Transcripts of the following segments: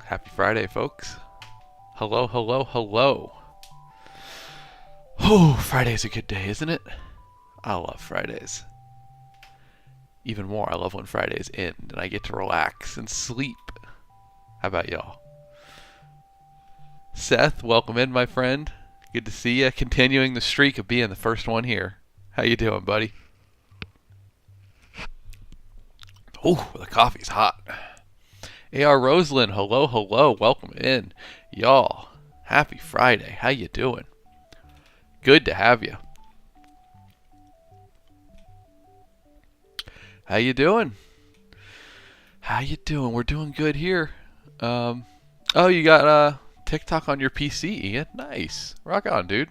Happy Friday, folks. Hello, hello, hello. Oh, Friday's a good day, isn't it? I love Fridays. Even more, I love when Fridays end and I get to relax and sleep. How about y'all? Seth, welcome in, my friend. Good to see you. Continuing the streak of being the first one here. How you doing, buddy? Oh, the coffee's hot. A.R. Roseland, hello, hello. Welcome in. Y'all, happy Friday. How you doing? Good to have you. How you doing? How you doing? We're doing good here. Oh, you got TikTok on your PC, Ian? Nice. Rock on, dude.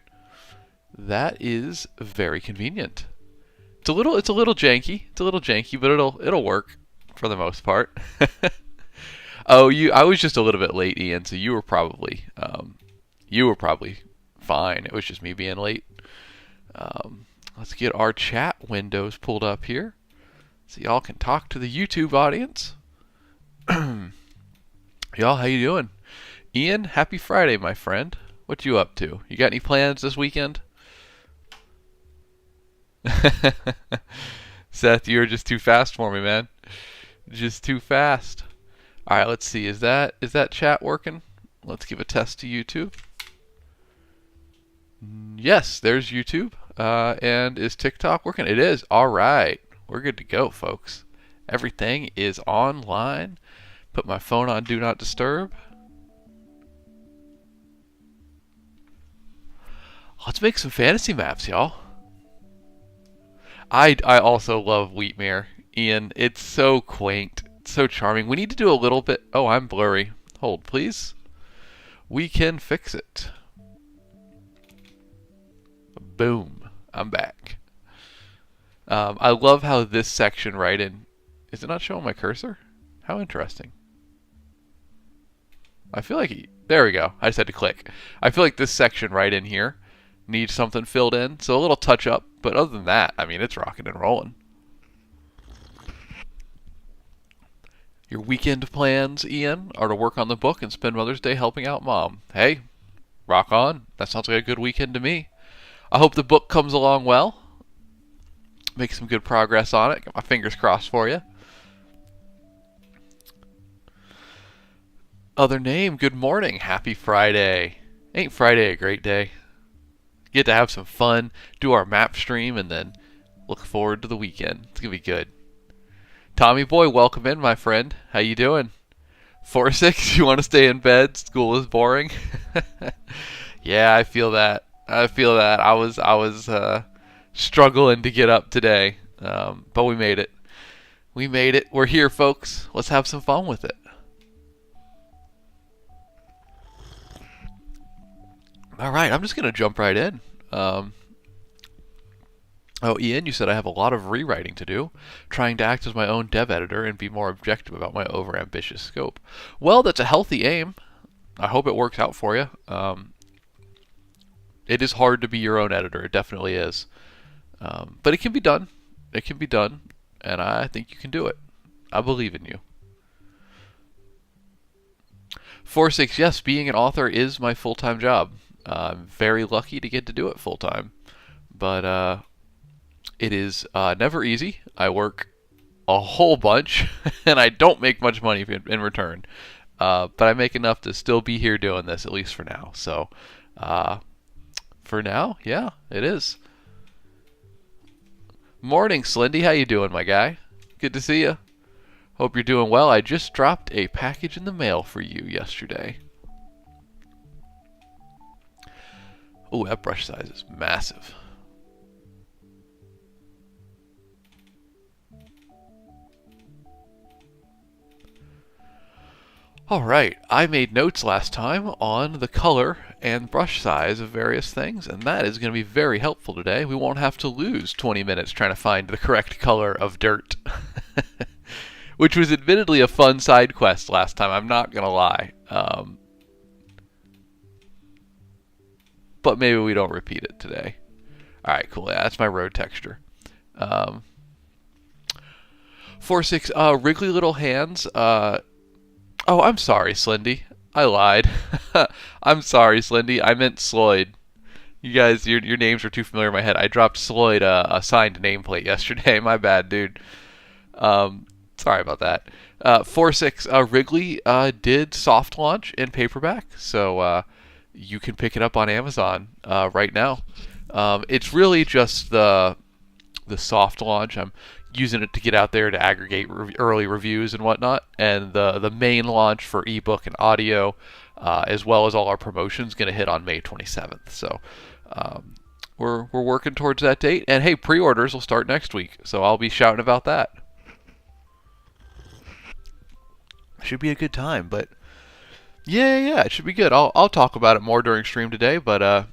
That is very convenient. It's a little janky. It's a little janky, but it'll work for the most part. Oh, I was just a little bit late, Ian, so you were probably fine. It was just me being late. Let's get our chat windows pulled up here so y'all can talk to the YouTube audience. Y'all, how you doing? Ian, happy Friday, my friend. What you up to? You got any plans this weekend? Seth, you're just too fast for me, man. Just too fast. All right, let's see. Is that chat working? Let's give a test to YouTube. Yes, there's YouTube. And is TikTok working? It is. All right. We're good to go, folks. Everything is online. Put my phone on Do Not Disturb. Let's make some fantasy maps, y'all. I also love Wheatmere. Ian, it's so quaint. It's so charming. We need to do a little bit... Oh, I'm blurry. Hold, please. We can fix it. Boom. I'm back. I love how this section right in... Is it not showing my cursor? How interesting. I feel like... There we go. I just had to click. I feel like this section right in here needs something filled in. So a little touch up. But other than that, I mean, it's rocking and rolling. Your weekend plans, Ian, are to work on the book and spend Mother's Day helping out Mom. Hey, rock on. That sounds like a good weekend to me. I hope the book comes along well. Make some good progress on it. Got my fingers crossed for you. Other name, good morning. Happy Friday. Ain't Friday a great day? Get to have some fun, do our map stream, and then look forward to the weekend. It's going to be good. Tommy boy, welcome in, my friend. How you doing? 4-6, you want to stay in bed? School is boring. Yeah, I feel that. I was struggling to get up today, but we made it. We made it. We're here, folks. Let's have some fun with it. All right, I'm just gonna jump right in. Oh, Ian, you said I have a lot of rewriting to do, trying to act as my own dev editor and be more objective about my overambitious scope. Well, that's a healthy aim. I hope it works out for you. It is hard to be your own editor. It definitely is. But it can be done. It can be done, and I think you can do it. I believe in you. 4-6, yes, being an author is my full-time job. I'm very lucky to get to do it full-time. But it is never easy. I work a whole bunch, and I don't make much money in return. But I make enough to still be here doing this, at least for now. So, for now, yeah, it is. Morning, Slendy. How you doing, my guy? Good to see you. Hope you're doing well. I just dropped a package in the mail for you yesterday. Oh, that brush size is massive. Alright, I made notes last time on the color and brush size of various things, and that is going to be very helpful today. We won't have to lose 20 minutes trying to find the correct color of dirt. Which was admittedly a fun side quest last time, I'm not going to lie. But maybe we don't repeat it today. Alright, cool. Yeah, that's my road texture. 4-6. Wriggly little hands. Oh, I'm sorry, Slendy. I lied. I'm sorry, Slendy. I meant Sloyd. You guys, your names are too familiar in my head. I dropped Sloyd a signed nameplate yesterday. My bad, dude. Sorry about that. 4-6. Wrigley did soft launch in paperback, so you can pick it up on Amazon right now. It's really just the soft launch. I'm using it to get out there to aggregate early reviews and whatnot, and the main launch for ebook and audio, as well as all our promotions, going to hit on May 27th. So we're working towards that date. And hey, pre-orders will start next week, so I'll be shouting about that. Should be a good time, but yeah, it should be good. I'll talk about it more during stream today, but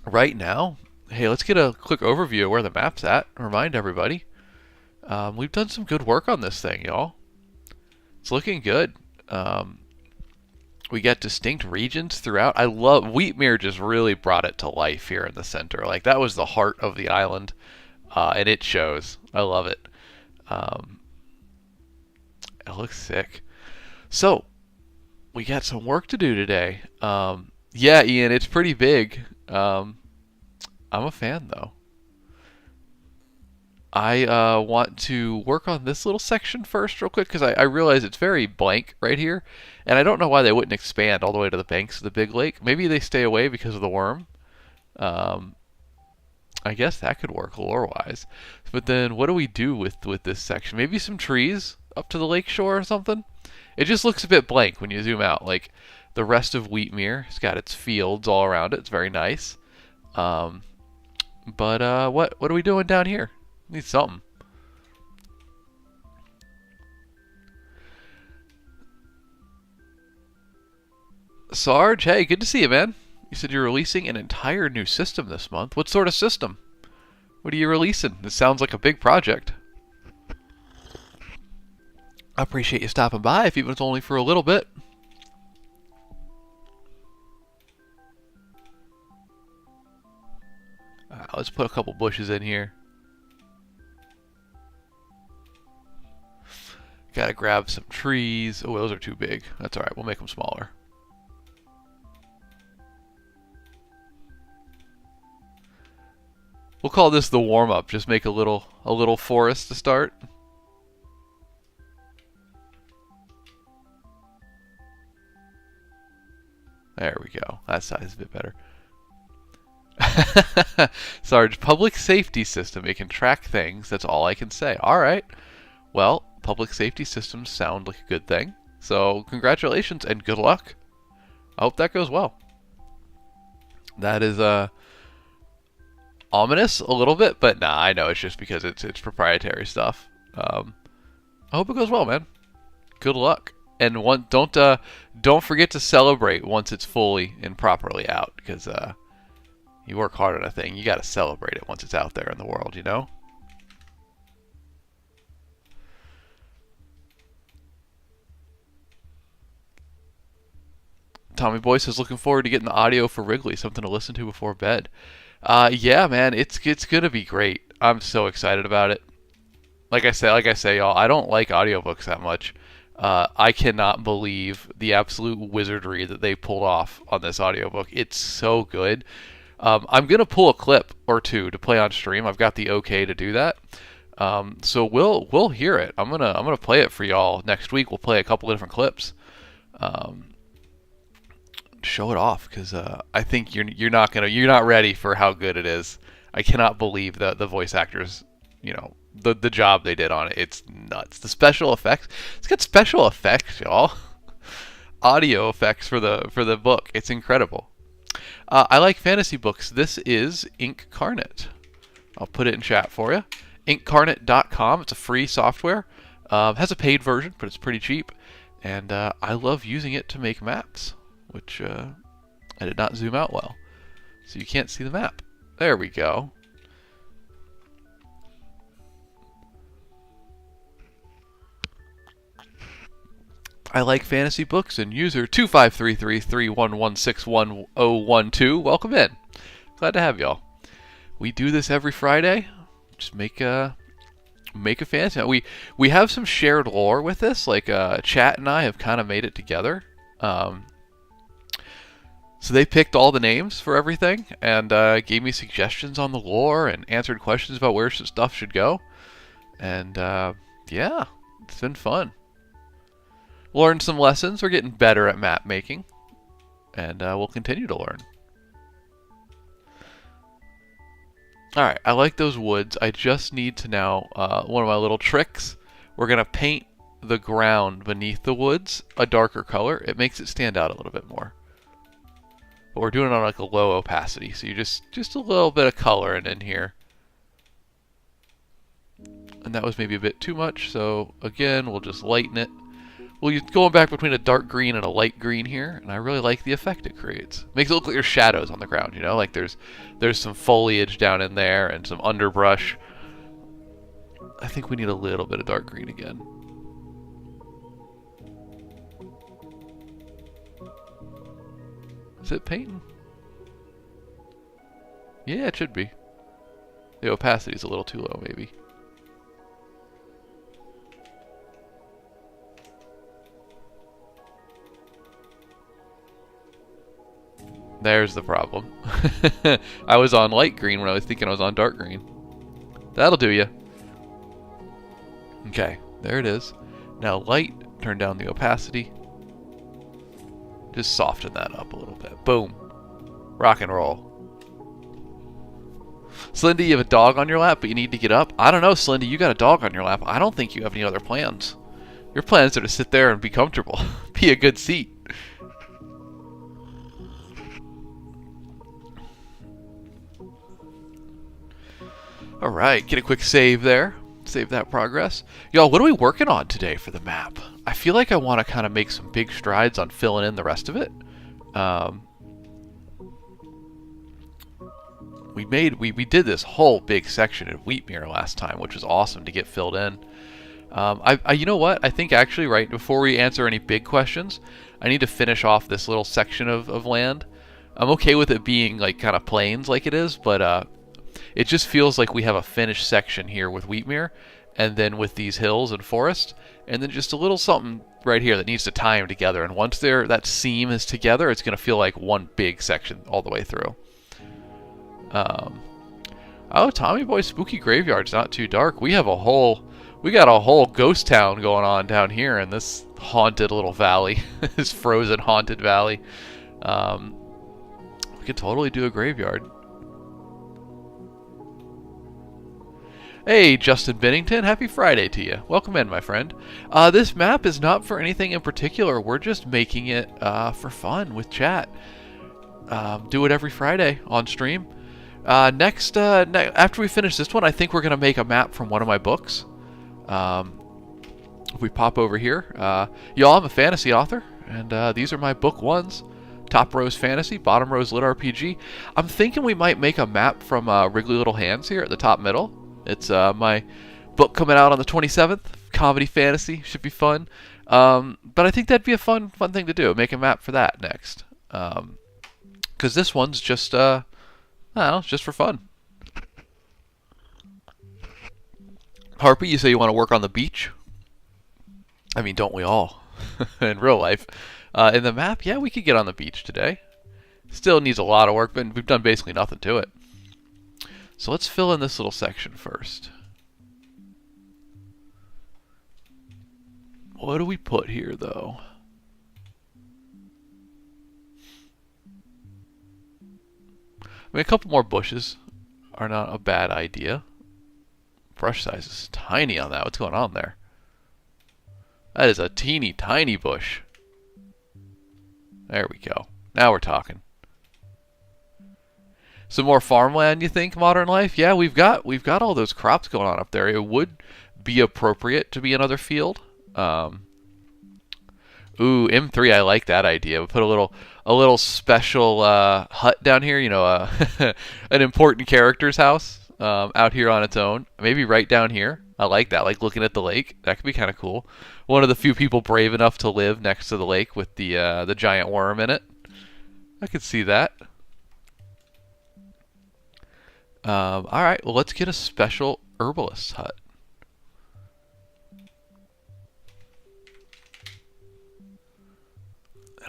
right now, hey, let's get a quick overview of where the map's at. Remind everybody, we've done some good work on this thing, y'all. It's looking good. We got distinct regions throughout. I love Wheatmere. Just really brought it to life here in the center. Like, that was the heart of the island, and it shows. I love it. It looks sick. So, we got some work to do today. Yeah, Ian, it's pretty big. I'm a fan, though. I want to work on this little section first real quick, because I realize it's very blank right here. And I don't know why they wouldn't expand all the way to the banks of the big lake. Maybe they stay away because of the worm. I guess that could work lore-wise. But then what do we do with this section? Maybe some trees up to the lake shore or something? It just looks a bit blank when you zoom out. Like, the rest of Wheatmere, it's got its fields all around it. It's very nice. But what are we doing down here? Need something. Sarge, hey, good to see you, man. You said you're releasing an entire new system this month. What sort of system? What are you releasing? This sounds like a big project. I appreciate you stopping by, if even it's only for a little bit. Let's put a couple bushes in here. Gotta grab some trees. Oh, those are too big. That's alright, we'll make them smaller. We'll call this the warm-up. Just make a little forest to start. There we go. That size is a bit better. Sarge, public safety system. It can track things. That's all I can say. Alright. Well, public safety systems sound like a good thing. So, congratulations and good luck. I hope that goes well. That is, ominous a little bit, but nah, I know it's just because it's proprietary stuff. I hope it goes well, man. Good luck. And don't forget to celebrate once it's fully and properly out, because you work hard on a thing, you got to celebrate it once it's out there in the world, you know? Tommy Boy says, looking forward to getting the audio for Wrigley, something to listen to before bed. Yeah, man, it's gonna be great. I'm so excited about it. Like I say, y'all, I don't like audiobooks that much. I cannot believe the absolute wizardry that they pulled off on this audiobook. It's so good. I'm gonna pull a clip or two to play on stream. I've got the okay to do that. So we'll hear it. I'm gonna play it for y'all next week. We'll play a couple of different clips. Show it off, because I think you're not ready for how good it is. I cannot believe the voice actors, you know, the job they did on it. It's nuts. The special effects. It's got special effects, y'all. Audio effects for the book. It's incredible. I like fantasy books. This is Incarnate. I'll put it in chat for you. Incarnate.com. It's a free software. Has a paid version, but it's pretty cheap. And I love using it to make maps, which I did not zoom out well, so you can't see the map. There we go. I like fantasy books, and user 253331161012. Welcome in. Glad to have y'all. We do this every Friday. Just make Make a fantasy map. We have some shared lore with this. Like Chat and I have kind of made it together. So they picked all the names for everything and gave me suggestions on the lore and answered questions about where some stuff should go. And yeah, it's been fun. Learned some lessons. We're getting better at map making, and we'll continue to learn. Alright, I like those woods. I just need to now, one of my little tricks, we're going to paint the ground beneath the woods a darker color. It makes it stand out a little bit more. But we're doing it on like a low opacity, so you just a little bit of color in here. And that was maybe a bit too much, so again, we'll just lighten it. We're going back between a dark green and a light green here, and I really like the effect it creates. Makes it look like there's shadows on the ground, you know? Like there's some foliage down in there and some underbrush. I think we need a little bit of dark green again. Is it painting? Yeah, it should be. The opacity's a little too low, maybe. There's the problem. I was on light green when I was thinking I was on dark green. That'll do ya. Okay, there it is. Now light, turn down the opacity. Just soften that up a little bit. Boom. Rock and roll. Slendy, you have a dog on your lap, but you need to get up? I don't know, Slendy, you got a dog on your lap. I don't think you have any other plans. Your plans are to sit there and be comfortable. Be a good seat. Alright, get a quick save there. Save that progress. Y'all, what are we working on today for the map? I feel like I want to kind of make some big strides on filling in the rest of it. We did this whole big section of Wheatmere last time, which was awesome to get filled in. You know what? I think actually, right before we answer any big questions, I need to finish off this little section of land. I'm okay with it being like kind of plains like it is, but it just feels like we have a finished section here with Wheatmere, and then with these hills and forest, and then just a little something right here that needs to tie them together. And once that seam is together, it's going to feel like one big section all the way through. Oh, Tommy Boy Spooky Graveyard's not too dark. We got a whole ghost town going on down here in this haunted little valley, this frozen haunted valley. We could totally do a graveyard. Hey, Justin Bennington, happy Friday to you. Welcome in, my friend. This map is not for anything in particular. We're just making it for fun with chat. Do it every Friday on stream. After we finish this one, I think we're going to make a map from one of my books. If we pop over here. Y'all, I'm a fantasy author, and these are my book ones. Top row's fantasy, bottom row's lit RPG. I'm thinking we might make a map from Wriggly Little Hands here at the top middle. It's my book coming out on the 27th. Comedy fantasy. Should be fun. But I think that'd be a fun thing to do. Make a map for that next. Because this one's just, I don't know, just for fun. Harpy, you say you want to work on the beach? I mean, don't we all? In real life. In the map, yeah, we could get on the beach today. Still needs a lot of work, but we've done basically nothing to it. So let's fill in this little section first. What do we put here, though? I mean, a couple more bushes are not a bad idea. Brush size is tiny on that. What's going on there? That is a teeny tiny bush. There we go. Now we're talking. Some more farmland, you think, Modern Life? Yeah, we've got all those crops going on up there. It would be appropriate to be another field. Ooh, M3, I like that idea. We put a little special hut down here, you know, an important character's house out here on its own. Maybe right down here. I like that, like looking at the lake. That could be kind of cool. One of the few people brave enough to live next to the lake with the giant worm in it. I could see that. Alright, well, let's get a special herbalist hut.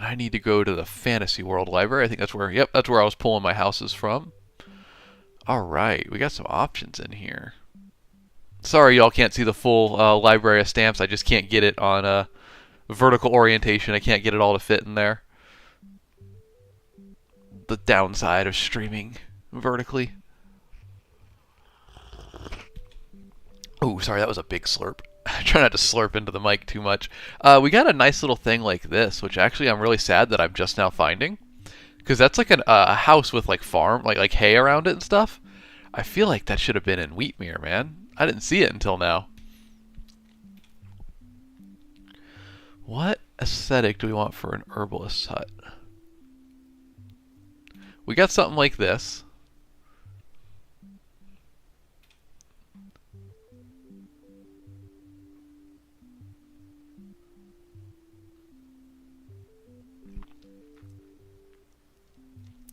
I need to go to the Fantasy World Library. I think that's where, yep, that's where I was pulling my houses from. Alright, we got some options in here. Sorry y'all can't see the full library of stamps. I just can't get it on vertical orientation. I can't get it all to fit in there. The downside of streaming vertically. Oh, sorry, that was a big slurp. Try not to slurp into the mic too much. We got a nice little thing like this, which actually I'm really sad that I'm just now finding. Because that's like a house with like farm, like hay around it and stuff. I feel like that should have been in Wheatmere, man. I didn't see it until now. What aesthetic do we want for an herbalist's hut? We got something like this.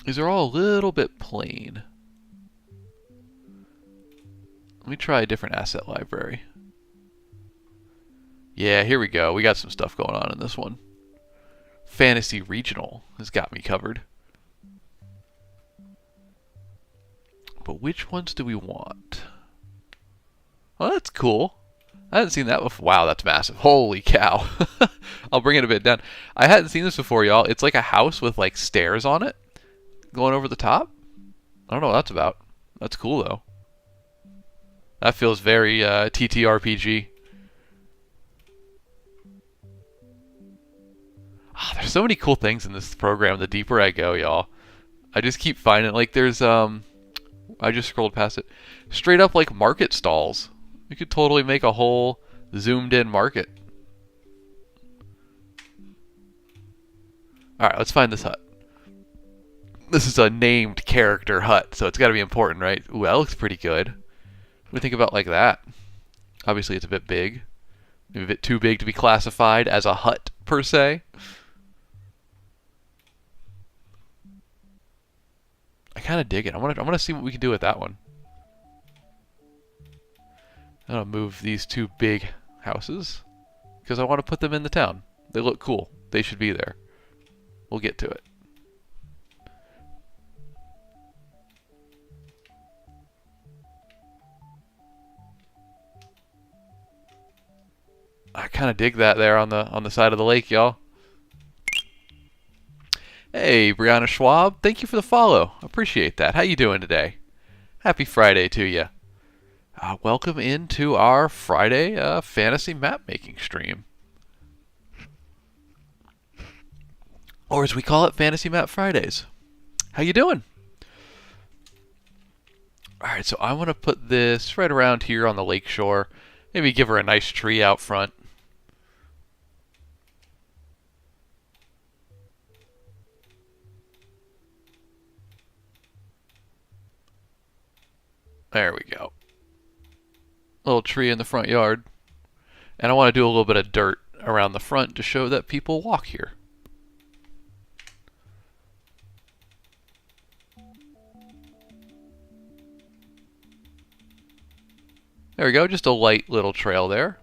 These are all a little bit plain. Let me try a different asset library. Yeah, here we go. We got some stuff going on in this one. Fantasy Regional has got me covered. But which ones do we want? Oh, that's cool. I hadn't seen that before. Wow, that's massive. Holy cow. I'll bring it a bit down. I hadn't seen this before, y'all. It's like a house with like stairs on it going over the top. I don't know what that's about. That's cool, though. That feels very TTRPG. Oh, there's so many cool things in this program the deeper I go, y'all. I just keep finding, like, there's, I just scrolled past it. Straight up, like, market stalls. You could totally make a whole zoomed-in market. Alright, let's find this hut. This is a named character hut, so it's got to be important, right? Ooh, that looks pretty good. What do we think about like that? Obviously, it's a bit big. Maybe a bit too big to be classified as a hut, per se. I kind of dig it. I want to see what we can do with that one. I'm going to move these two big houses because I want to put them in the town. They look cool. They should be there. We'll get to it. I kind of dig that there on the side of the lake, y'all. Hey, Brianna Schwab, thank you for the follow. Appreciate that. How you doing today? Happy Friday to you. Welcome into our Friday fantasy map making stream, or as we call it, Fantasy Map Fridays. How you doing? All right, so I want to put this right around here on the lake shore. Maybe give her a nice tree out front. There we go. Little tree in the front yard. And I want to do a little bit of dirt around the front to show that people walk here. There we go, just a light little trail there.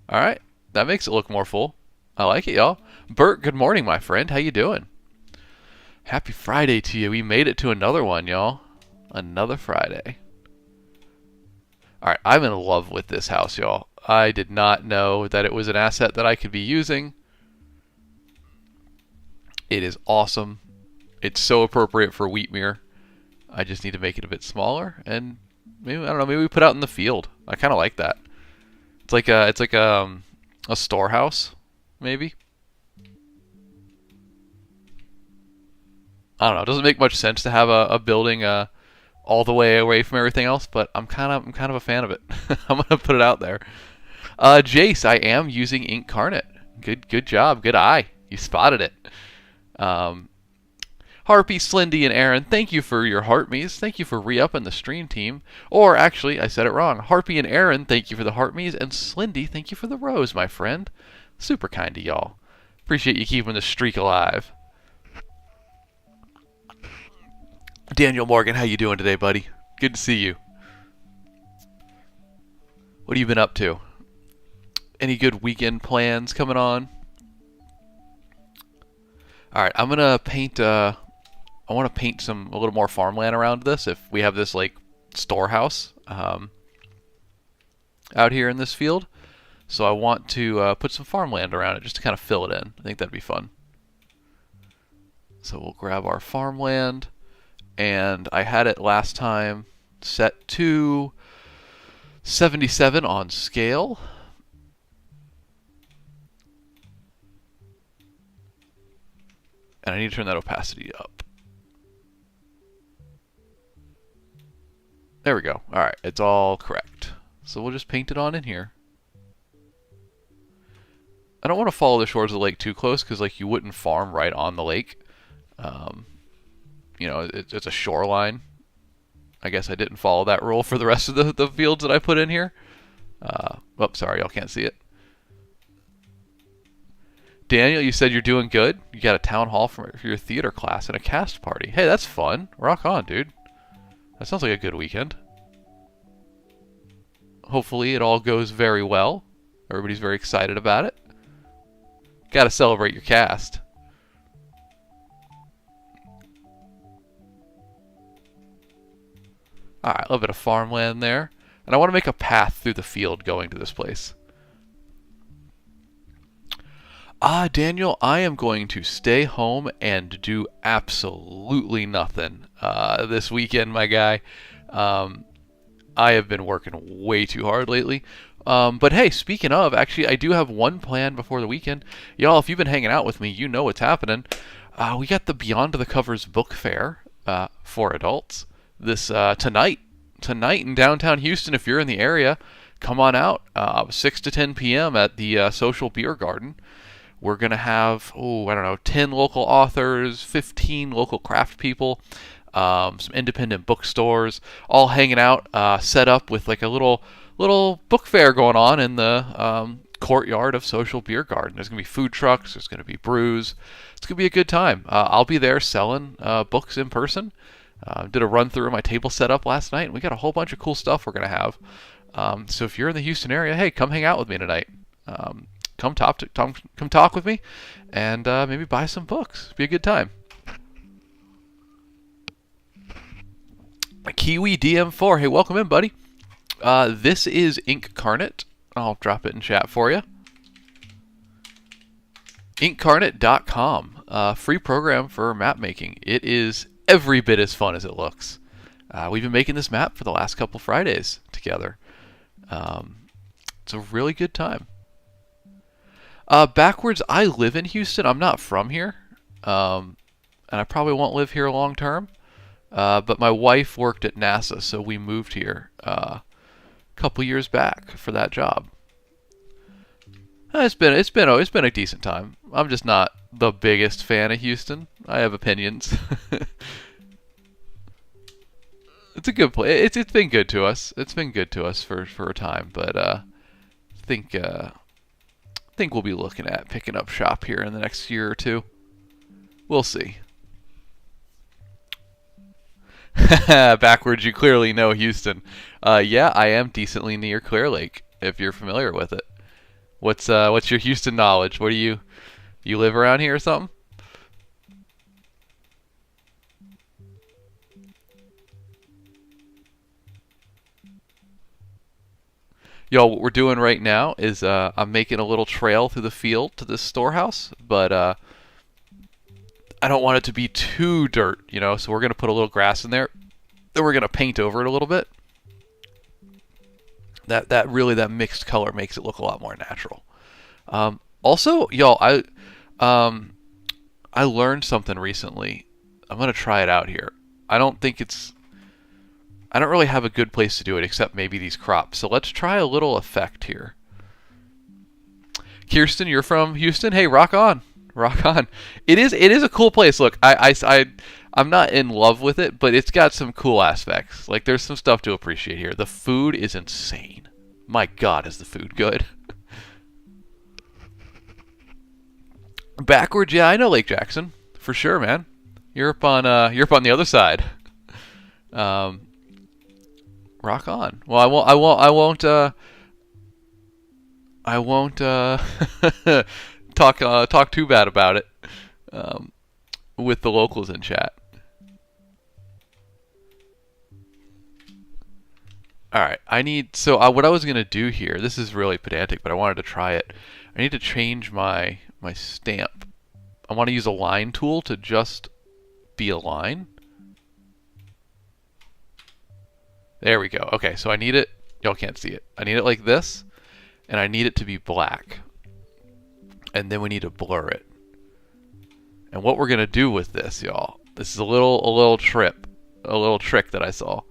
Alright, that makes it look more full. I like it, y'all. Bert, good morning, my friend. How you doing? Happy Friday to you. We made it to another one, y'all. Another Friday. Alright, I'm in love with this house, y'all. I did not know that it was an asset that I could be using. It is awesome. It's so appropriate for Wheatmere. I just need to make it a bit smaller, and maybe, I don't know, maybe we put out in the field. I kind of like that. It's like a storehouse, maybe. I don't know. It doesn't make much sense to have a building all the way away from everything else, but I'm kind of a fan of it. I'm gonna put it out there. Jace, I am using Incarnate. Good job. Good eye. You spotted it. Harpy, Slindy, and Aaron, thank you for your heartme's. Thank you for re-upping the stream team. Or actually, I said it wrong. Harpy and Aaron, thank you for the heartme's, and Slindy, thank you for the rose, my friend. Super kind to y'all. Appreciate you keeping the streak alive. Daniel Morgan, how you doing today, buddy? Good to see you. What have you been up to? Any good weekend plans coming on? All right, I'm gonna paint. I want to paint a little more farmland around this. If we have this like storehouse out here in this field, so I want to put some farmland around it just to kind of fill it in. I think that'd be fun. So we'll grab our farmland, and I had it last time set to 77 on scale. And I need to turn that opacity up. There we go. All right, it's all correct. So we'll just paint it on in here. I don't want to follow the shores of the lake too close because like you wouldn't farm right on the lake. You know, it's a shoreline. I guess I didn't follow that rule for the rest of the fields that I put in here. Oops, sorry, y'all can't see it. Daniel, you said you're doing good. You got a town hall for your theater class and a cast party. Hey, that's fun. Rock on, dude. That sounds like a good weekend. Hopefully it all goes very well. Everybody's very excited about it. Got to celebrate your cast. Alright, a little bit of farmland there. And I want to make a path through the field going to this place. Daniel, I am going to stay home and do absolutely nothing this weekend, my guy. I have been working way too hard lately. But hey, speaking of, actually, I do have one plan before the weekend. Y'all, if you've been hanging out with me, you know what's happening. We got the Beyond the Covers book fair for adults this tonight in downtown Houston. If you're in the area, come on out. 6 to 10 p.m. at the Social Beer Garden. We're going to have, 10 local authors, 15 local craft people, some independent bookstores, all hanging out, set up with like a little book fair going on in the courtyard of Social Beer Garden. There's going to be food trucks. There's going to be brews. It's going to be a good time. I'll be there selling books in person. Did a run through of my table setup last night, and we got a whole bunch of cool stuff we're going to have. So if you're in the Houston area, hey, come hang out with me tonight. Come talk with me, and maybe buy some books. Be a good time. Kiwi DM4, hey, welcome in, buddy. This is Incarnate. I'll drop it in chat for you. Incarnate.com, free program for map making. It is every bit as fun as it looks. We've been making this map for the last couple Fridays together. It's a really good time. Backwards, I live in Houston. I'm not from here. And I probably won't live here long term. But my wife worked at NASA, so we moved here a couple years back for that job. It's been a decent time. I'm just not the biggest fan of Houston. I have opinions. It's a good place. It's been good to us. It's been good to us for a time, but I think we'll be looking at picking up shop here in the next year or two. We'll see. Backwards, you clearly know Houston. Yeah, I am decently near Clear Lake, if you're familiar with it. What's your Houston knowledge? What do you live around here or something? Yo, what we're doing right now is I'm making a little trail through the field to this storehouse, but I don't want it to be too dirt, so we're going to put a little grass in there. Then we're going to paint over it a little bit. That mixed color makes it look a lot more natural. Also, y'all, I learned something recently. I'm going to try it out here. I don't really have a good place to do it except maybe these crops. So let's try a little effect here. Kirsten, you're from Houston? Hey, rock on. Rock on. It is a cool place. Look, I'm not in love with it, but it's got some cool aspects. Like, there's some stuff to appreciate here. The food is insane. My God, is the food good. Backwards, yeah, I know Lake Jackson. For sure, man. You're up on the other side. Rock on. Well, I won't talk too bad about it um, with the locals in chat. All right, I need so what I was gonna do here. This is really pedantic, but I wanted to try it. I need to change my stamp. I want to use a line tool to just be a line. There we go. Okay, so I need it. Y'all can't see it. I need it like this, and I need it to be black. And then we need to blur it. And what we're gonna do with this, y'all? This is a little trick that I saw.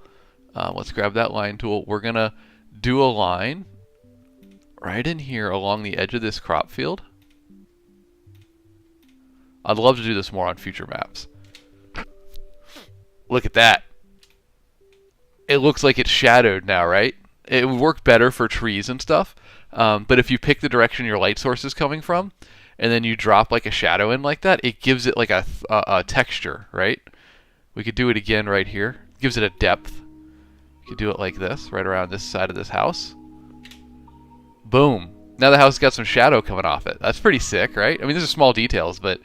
Let's grab that line tool. We're gonna do a line right in here along the edge of this crop field. I'd love to do this more on future maps. Look at that. It looks like it's shadowed now, right? It would work better for trees and stuff. But if you pick the direction your light source is coming from, and then you drop like a shadow in like that, it gives it like a texture, right? We could do it again right here. It gives it a depth. You could do it like this, right around this side of this house. Boom. Now the house got some shadow coming off it. That's pretty sick, right? I mean, these are small details, but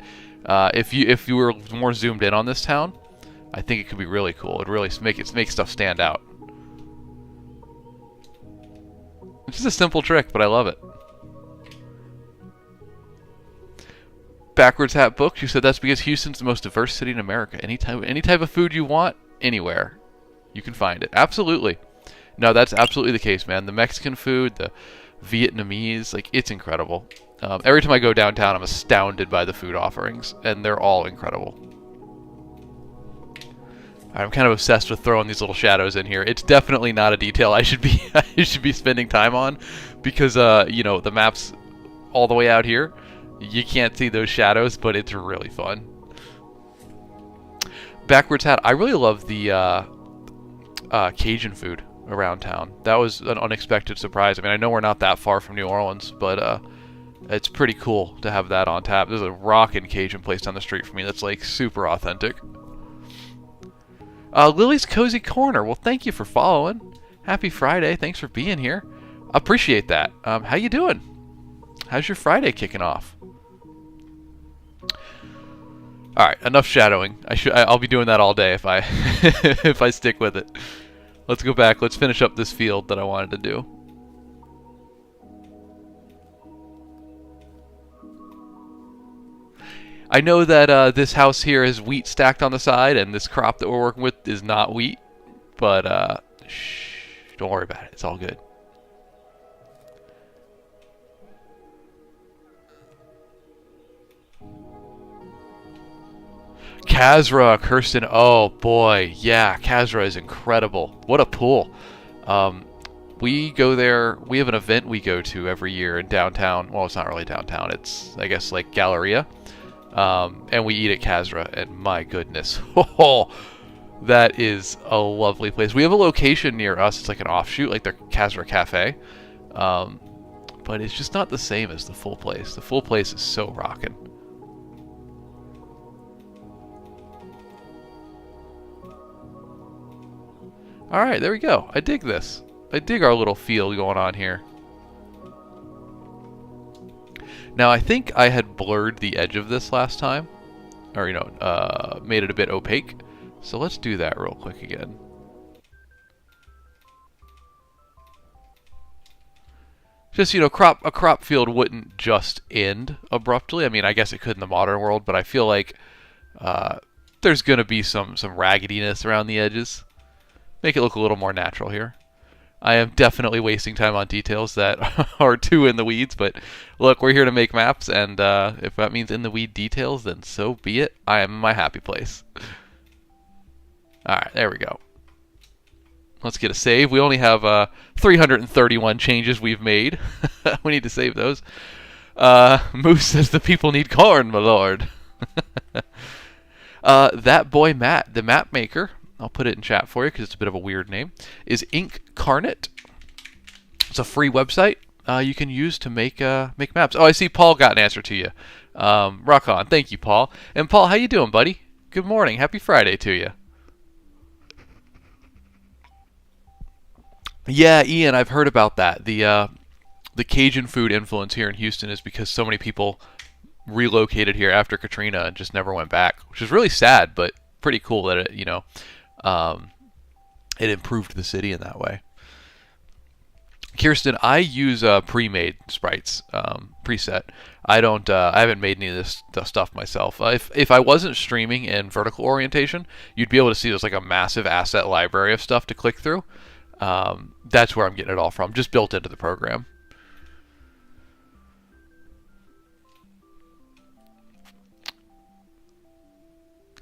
if you were more zoomed in on this town, I think it could be really cool. It'd really make stuff stand out. It's just a simple trick, but I love it. Backwards Hat Books, you said that's because Houston's the most diverse city in America. Any type of food you want, anywhere, you can find it. Absolutely. No, that's absolutely the case, man. The Mexican food, the Vietnamese, like, it's incredible. Every time I go downtown, I'm astounded by the food offerings, and they're all incredible. I'm kind of obsessed with throwing these little shadows in here. It's definitely not a detail I should be spending time on, because you know, the map's all the way out here. You can't see those shadows, but it's really fun. Backwards Hat, I really love the Cajun food around town. That was an unexpected surprise. I mean, I know we're not that far from New Orleans, but it's pretty cool to have that on tap. There's a rockin' Cajun place down the street from me that's like super authentic. Lily's Cozy Corner. Well, thank you for following. Happy Friday. Thanks for being here. Appreciate that. How you doing? How's your Friday kicking off? All right, enough shadowing. I'll be doing that all day if I if I stick with it. Let's go back. Let's finish up this field that I wanted to do. I know that this house here is wheat stacked on the side, and this crop that we're working with is not wheat, but shh, don't worry about it. It's all good. Kazra, Kirsten, oh boy, yeah, Kazra is incredible. What a pool. We go there, we have an event we go to every year in downtown. Well, it's not really downtown, it's, I guess, like Galleria. And we eat at Kazra, and my goodness, that is a lovely place. We have a location near us, it's like an offshoot, like the Kazra Cafe. But it's just not the same as the full place. The full place is so rockin'. Alright, there we go. I dig this. I dig our little field going on here. Now, I think I had blurred the edge of this last time. Or, you know, made it a bit opaque. So let's do that real quick again. Just, you know, a crop field wouldn't just end abruptly. I mean, I guess it could in the modern world, but I feel like there's going to be some raggediness around the edges. Make it look a little more natural here. I am definitely wasting time on details that are too in the weeds, but look, we're here to make maps, and if that means in the weed details, then so be it. I am in my happy place. Alright, there we go. Let's get a save. We only have 331 changes we've made. We need to save those. Moose says the people need corn, my lord. That boy Matt, the map maker, I'll put it in chat for you because it's a bit of a weird name, is Incarnate. It's a free website you can use to make maps. Oh, I see Paul got an answer to you. Rock on. Thank you, Paul. And Paul, how you doing, buddy? Good morning. Happy Friday to you. Yeah, Ian, I've heard about that. The the Cajun food influence here in Houston is because so many people relocated here after Katrina and just never went back, which is really sad, but pretty cool that it, um, it improved the city in that way. Kirsten, I use pre-made sprites, preset. I don't. I haven't made any of this stuff myself. If I wasn't streaming in vertical orientation, you'd be able to see there's like a massive asset library of stuff to click through. That's where I'm getting it all from, just built into the program.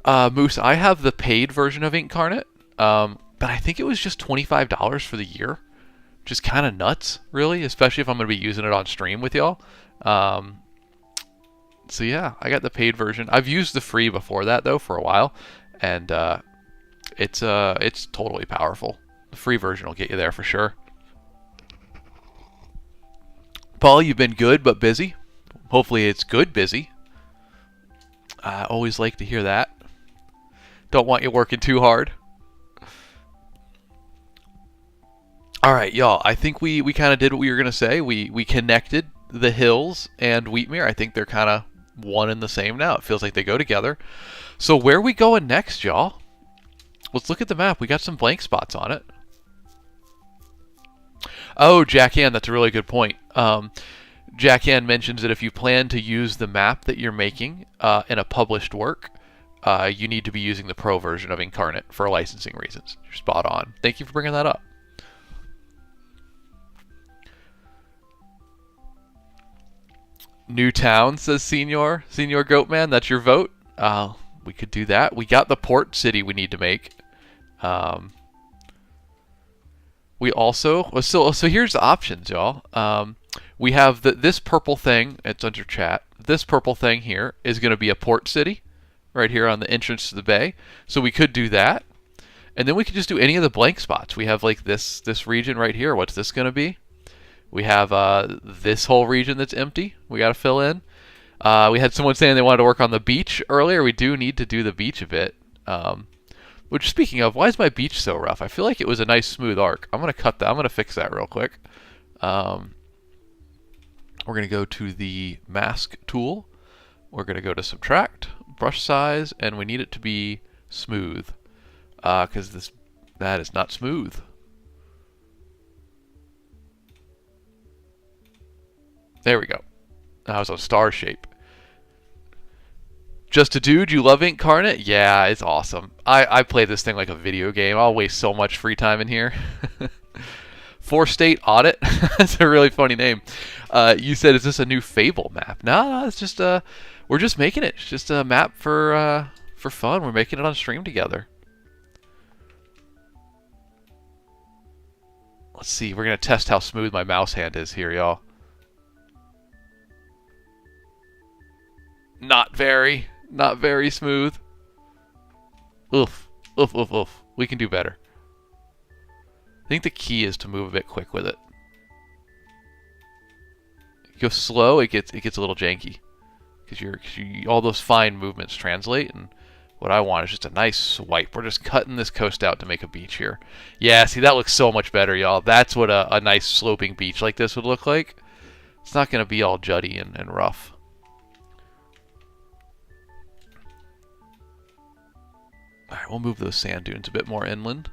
Moose, I have the paid version of Incarnate, but I think it was just $25 for the year, which is kind of nuts, really, especially if I'm going to be using it on stream with y'all. So yeah, I got the paid version. I've used the free before that though for a while, and it's totally powerful. The free version will get you there for sure. Paul, you've been good but busy. Hopefully it's good busy. I always like to hear that. Don't want you working too hard. All right, y'all. I think we kind of did what we were gonna say. We connected the hills and Wheatmere. I think they're kind of one and the same now. It feels like they go together. So where are we going next, y'all? Let's look at the map. We got some blank spots on it. Oh, Jack Ann, that's a really good point. Jack Ann mentions that if you plan to use the map that you're making in a published work, you need to be using the pro version of Incarnate for licensing reasons. You're spot on. Thank you for bringing that up. New town, says Senior Goatman. That's your vote. We could do that. We got the port city we need to make. We also so here's the options, y'all. We have this purple thing. It's under chat. This purple thing here is going to be a port city, right here on the entrance to the bay. So we could do that, and then we could just do any of the blank spots. We have like this region right here. What's this going to be? We have this whole region that's empty. We got to fill in. We had someone saying they wanted to work on the beach earlier. We do need to do the beach a bit. Which, speaking of, why is my beach so rough? I feel like it was a nice smooth arc. I'm going to cut that. I'm going to fix that real quick. We're going to go to the mask tool. We're going to go to subtract, brush size, and we need it to be smooth. Because that is not smooth. There we go. That was a star shape. Just a dude, you love Incarnate? Yeah, it's awesome. I play this thing like a video game. I'll waste so much free time in here. Four-state audit? That's a really funny name. You said, is this a new Fable map? No, it's just we're just making it. It's just a map for fun. We're making it on stream together. Let's see. We're gonna test how smooth my mouse hand is here, y'all. Not very smooth. Oof. We can do better. I think the key is to move a bit quick with it. You go slow, it gets a little janky, because all those fine movements translate. And what I want is just a nice swipe. We're just cutting this coast out to make a beach here. Yeah, see, that looks so much better, y'all. That's what a nice sloping beach like this would look like. It's not going to be all juddy and rough. Alright, we'll move those sand dunes a bit more inland.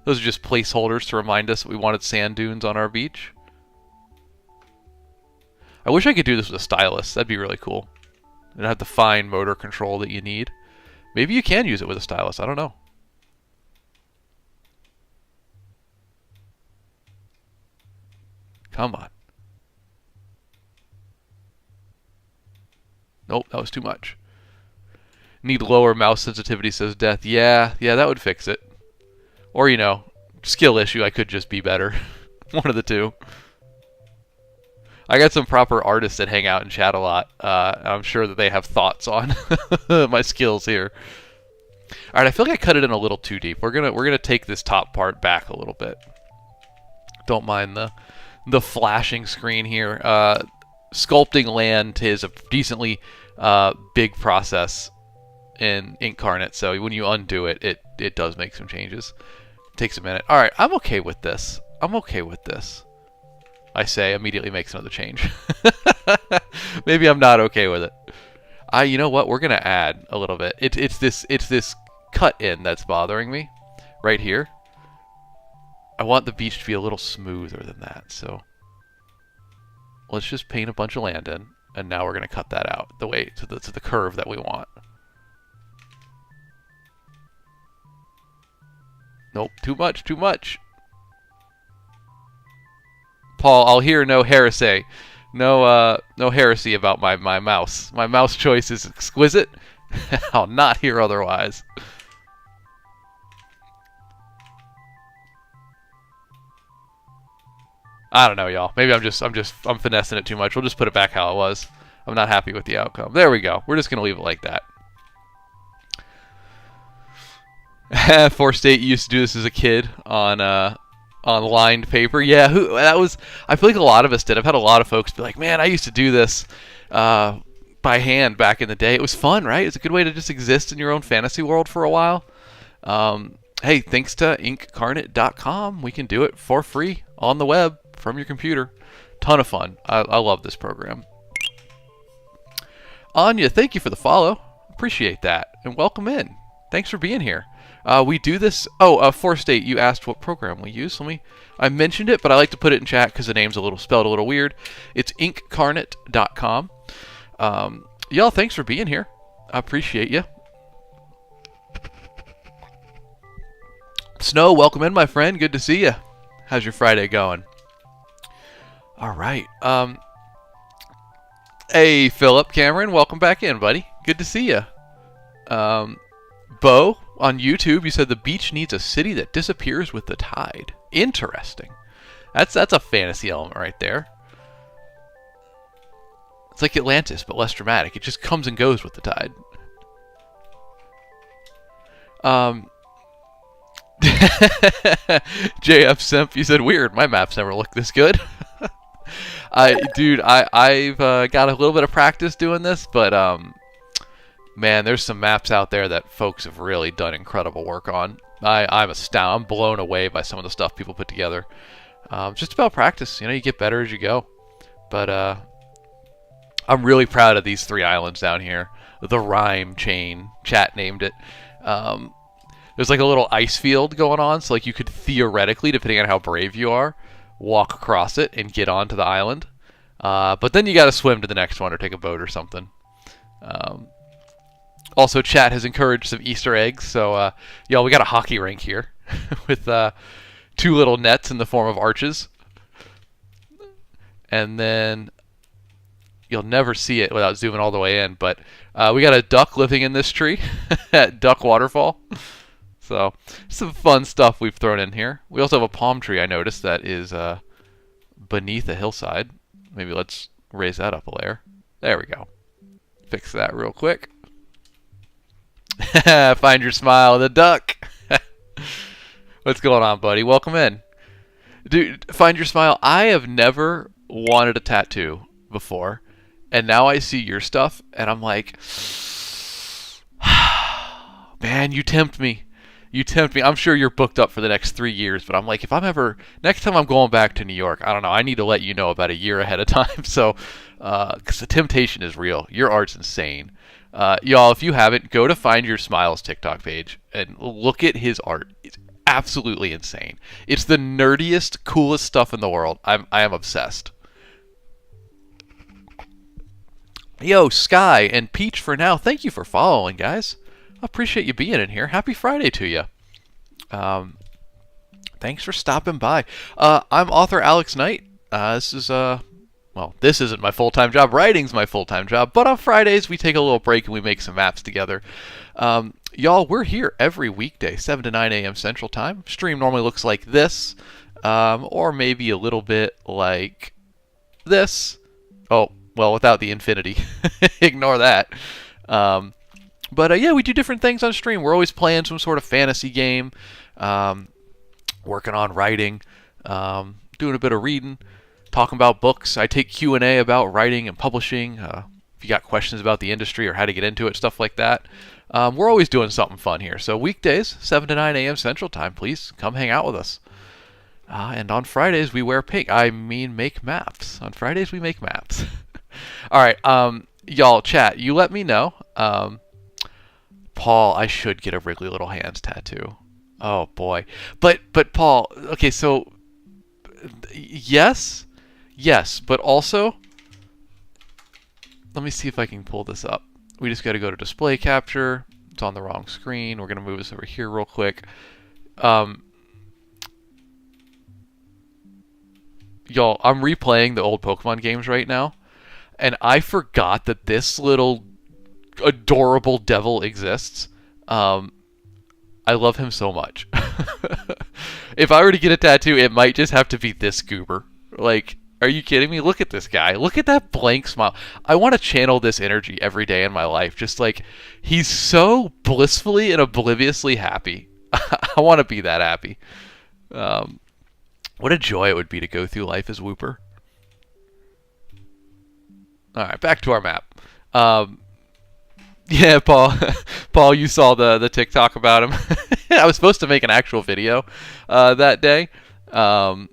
Those are just placeholders to remind us that we wanted sand dunes on our beach. I wish I could do this with a stylus. That'd be really cool. It'd have the fine motor control that you need. Maybe you can use it with a stylus. I don't know. Come on. Nope, that was too much. Need lower mouse sensitivity, says Death. Yeah, that would fix it. Or, skill issue, I could just be better. One of the two. I got some proper artists that hang out and chat a lot. I'm sure that they have thoughts on my skills here. Alright, I feel like I cut it in a little too deep. We're gonna take this top part back a little bit. Don't mind the flashing screen here. Sculpting land is a decently big process in Incarnate, so when you undo it, it does make some changes. It takes a minute. Alright, I'm okay with this. I say, immediately makes another change. Maybe I'm not okay with it. You know what? We're gonna add a little bit. It's this cut in that's bothering me, right here. I want the beach to be a little smoother than that, so let's just paint a bunch of land in, and now we're gonna cut that out the way to the curve that we want. Nope, too much, too much. Paul, I'll hear no heresy. No heresy about my mouse. My mouse choice is exquisite. I'll not hear otherwise. I don't know, y'all. Maybe I'm finessing it too much. We'll just put it back how it was. I'm not happy with the outcome. There we go. We're just gonna leave it like that. For State used to do this as a kid on lined paper. Yeah, that was. I feel like a lot of us did. I've had a lot of folks be like, "Man, I used to do this by hand back in the day. It was fun, right? It's a good way to just exist in your own fantasy world for a while." Hey, thanks to inkcarnate.com, we can do it for free on the web from your computer. Ton of fun. I love this program. Anya, thank you for the follow. Appreciate that, and welcome in. Thanks for being here. We do this. Oh, for State, you asked what program we use. I mentioned it, but I like to put it in chat because the name's spelled a little weird. It's inkcarnate.com. Y'all, thanks for being here. I appreciate you. Snow, welcome in, my friend. Good to see you. How's your Friday going? All right. Hey, Philip Cameron, welcome back in, buddy. Good to see you. Bo, on YouTube, you said the beach needs a city that disappears with the tide. Interesting. That's a fantasy element right there. It's like Atlantis, but less dramatic. It just comes and goes with the tide. JF Simp, you said weird. My maps never look this good. Dude, I've got a little bit of practice doing this, but man, there's some maps out there that folks have really done incredible work on. I'm astounded. I'm blown away by some of the stuff people put together. Just about practice. You get better as you go. But I'm really proud of these 3 islands down here. The Rhyme Chain, chat named it. There's like a little ice field going on, so like you could theoretically, depending on how brave you are, walk across it and get onto the island. But then you got to swim to the next one or take a boat or something. Also, chat has encouraged some Easter eggs, so y'all, we got a hockey rink here with 2 little nets in the form of arches. And then you'll never see it without zooming all the way in, but we got a duck living in this tree at Duck Waterfall. So, some fun stuff we've thrown in here. We also have a palm tree, I noticed, that is beneath a hillside. Maybe let's raise that up a layer. There we go. Fix that real quick. Find your smile, the duck. What's going on, buddy? Welcome in. Dude, find your smile. I have never wanted a tattoo before, and now I see your stuff, and I'm like, man, you tempt me. You tempt me. I'm sure you're booked up for the next 3 years, but I'm like, next time I'm going back to New York, I don't know, I need to let you know about a year ahead of time. So, because the temptation is real. Your art's insane. Y'all, if you haven't, go to Find Your Smiles TikTok page and look at his art. It's absolutely insane. It's the nerdiest, coolest stuff in the world. I am obsessed. Yo, Sky and Peach for now. Thank you for following, guys. I appreciate you being in here. Happy Friday to you. Thanks for stopping by. I'm author Alex Knight. This isn't my full-time job. Writing's my full-time job. But on Fridays, we take a little break and we make some maps together. Y'all, we're here every weekday, 7 to 9 a.m. Central Time. Stream normally looks like this, or maybe a little bit like this. Oh, well, without the infinity. Ignore that. But yeah, we do different things on stream. We're always playing some sort of fantasy game, working on writing, doing a bit of reading, talking about books. I take Q&A about writing and publishing. If you got questions about the industry or how to get into it, stuff like that. We're always doing something fun here. So weekdays, 7 to 9 a.m. Central Time, please come hang out with us. And on Fridays we wear pink. I mean, make maps. On Fridays we make maps. All right, y'all, chat. You let me know. Paul, I should get a Wriggly Little Hands tattoo. Oh boy, but Paul. Okay, so yes, yes, but also, let me see if I can pull this up. We just got to go to display capture. It's on the wrong screen. We're gonna move this over here real quick. Y'all, I'm replaying the old Pokemon games right now, and I forgot that this little adorable devil exists. I love him so much. If I were to get a tattoo, it might just have to be this goober. Like, are you kidding me? Look at this guy. Look at that blank smile. I want to channel this energy every day in my life. Just like, he's so blissfully and obliviously happy. I want to be that happy. What a joy it would be to go through life as Whooper. Alright, back to our map. Yeah, Paul. Paul, you saw the TikTok about him. I was supposed to make an actual video that day. And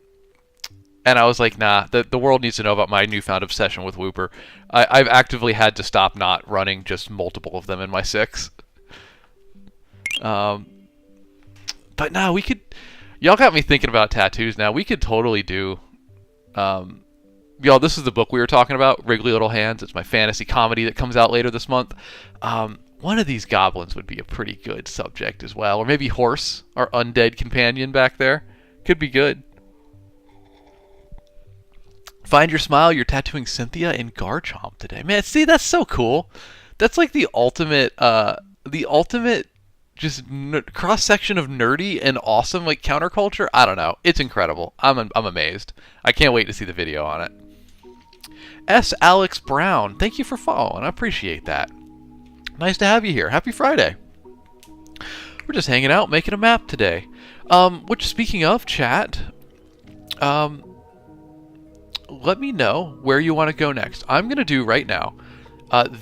I was like, nah, the world needs to know about my newfound obsession with Whooper. I've actively had to stop not running just multiple of them in my 6. But no, we could... Y'all got me thinking about tattoos now. We could totally do... Y'all, this is the book we were talking about, Wriggly Little Hands. It's my fantasy comedy that comes out later this month. One of these goblins would be a pretty good subject as well. Or maybe Horse, our undead companion back there. Could be good. Find your smile, you're tattooing Cynthia in Garchomp today. Man, see, that's so cool. That's like the ultimate just cross-section of nerdy and awesome, like, counterculture. I don't know. It's incredible. I'm amazed. I can't wait to see the video on it. S. Alex Brown, thank you for following. I appreciate that. Nice to have you here. Happy Friday. We're just hanging out, making a map today. Which, speaking of chat, let me know where you want to go next. I'm going to do right now.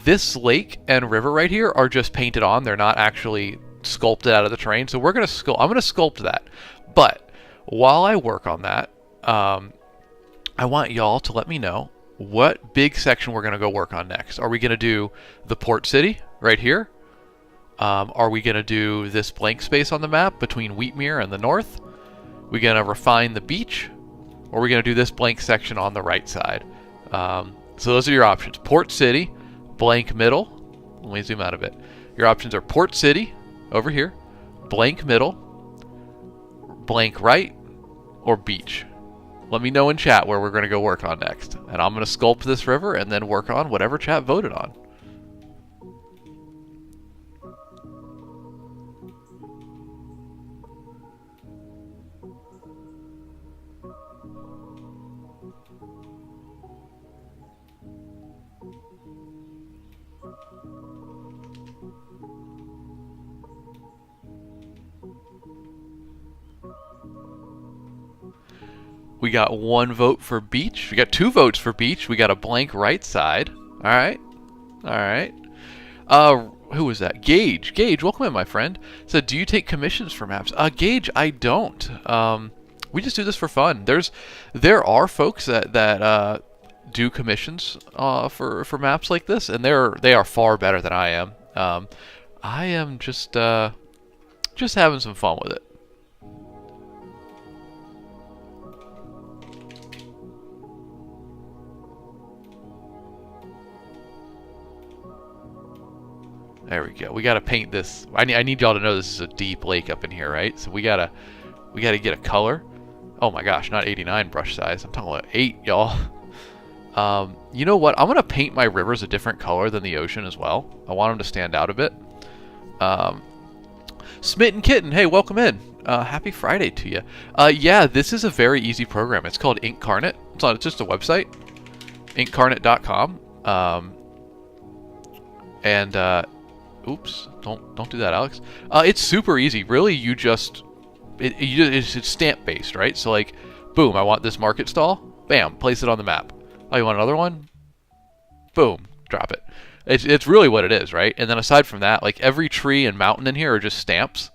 This lake and river right here are just painted on. They're not actually sculpted out of the terrain. So I'm going to sculpt that. But while I work on that, I want y'all to let me know what big section we're going to go work on next. Are we going to do the port city right here? Are we going to do this blank space on the map between Wheatmere and the north? We going to refine the beach? Or are we going to do this blank section on the right side? So those are your options. Port City, blank middle. Let me zoom out a bit. Your options are Port City, over here, blank middle, blank right, or beach. Let me know in chat where we're going to go work on next. And I'm going to sculpt this river and then work on whatever chat voted on. We got 1 vote for beach. We got 2 votes for beach. We got a blank right side. All right. All right. Who was that? Gage. Gage, welcome in, my friend. Said, do you take commissions for maps? Gage, I don't. We just do this for fun. There are folks that do commissions for maps like this, and they are far better than I am. I am just having some fun with it. There we go. We gotta paint this. I need y'all to know this is a deep lake up in here, right? So we gotta get a color. Oh my gosh, not 89 brush size. I'm talking about 8, y'all. You know what? I'm gonna paint my rivers a different color than the ocean as well. I want them to stand out a bit. Smitten Kitten, hey, welcome in. Happy Friday to you. Yeah, this is a very easy program. It's called Incarnate. It's just a website, incarnate.com. Oops, don't do that, Alex. It's super easy. Really, it's stamp based, right? So like, boom, I want this market stall. Bam, place it on the map. Oh, you want another one? Boom, drop it. It's really what it is, right? And then aside from that, like every tree and mountain in here are just stamps,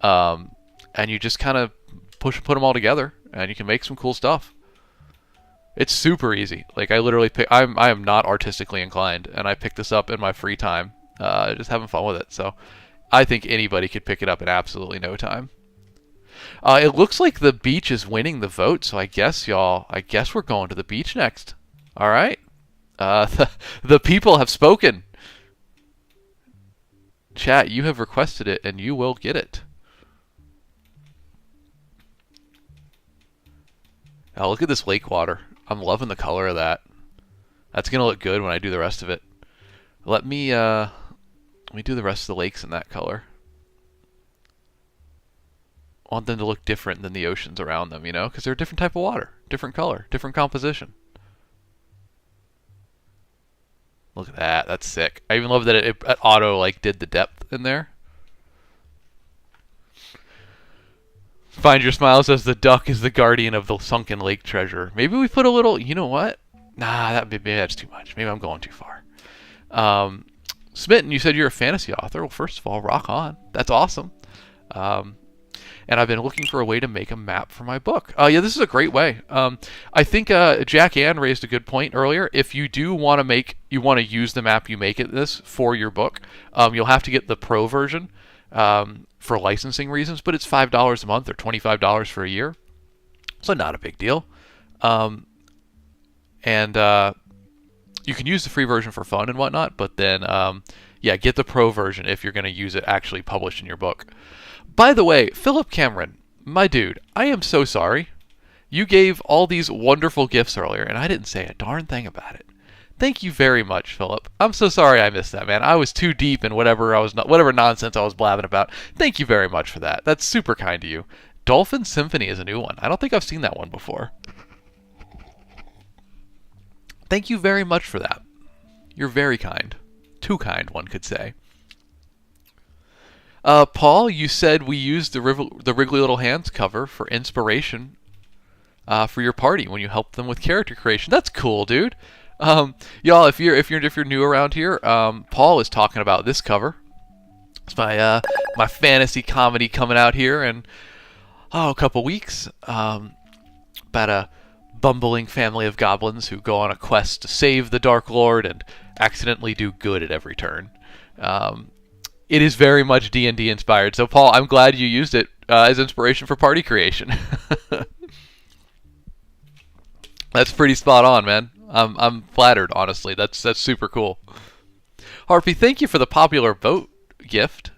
and you just kind of put them all together, and you can make some cool stuff. It's super easy. Like, I literally I am not artistically inclined, and I picked this up in my free time, just having fun with it. So I think anybody could pick it up in absolutely no time. It looks like the beach is winning the vote, so I guess we're going to the beach next. All right. The people have spoken. Chat, you have requested it, and you will get it. Oh, look at this lake water. I'm loving the color of that. That's gonna look good when I do the rest of it. Let me do the rest of the lakes in that color. I want them to look different than the oceans around them, because they're a different type of water, different color, different composition. Look at that. That's sick. I even love that it auto did the depth in there. Find Your Smile says the duck is the guardian of the sunken lake treasure. Maybe we put a little, you know what? Nah, maybe that's too much. Maybe I'm going too far. Smitten, you said you're a fantasy author. Well, first of all, rock on. That's awesome. And I've been looking for a way to make a map for my book. Yeah, this is a great way. I think Jack Ann raised a good point earlier. If you do want to use the map you make this for your book, you'll have to get the pro version for licensing reasons, but it's $5 a month or $25 for a year, so not a big deal. And you can use the free version for fun and whatnot, but then get the pro version if you're going to use it actually published in your book. By the way, Philip Cameron, my dude, I am so sorry. You gave all these wonderful gifts earlier, and I didn't say a darn thing about it. Thank you very much, Philip. I'm so sorry I missed that, man. I was too deep in whatever nonsense I was blabbing about. Thank you very much for that. That's super kind of you. Dolphin Symphony is a new one. I don't think I've seen that one before. Thank you very much for that. You're very kind. Too kind, one could say. Paul, you said we used the Wriggly Little Hands cover for inspiration for your party when you helped them with character creation. That's cool, dude. Y'all, if you're new around here, Paul is talking about this cover. It's my fantasy comedy coming out here in a couple weeks. About a bumbling family of goblins who go on a quest to save the Dark Lord and accidentally do good at every turn. It is very much D&D inspired. So, Paul, I'm glad you used it as inspiration for party creation. That's pretty spot on, man. I'm flattered, honestly. That's super cool. Harpy, thank you for the popular vote gift.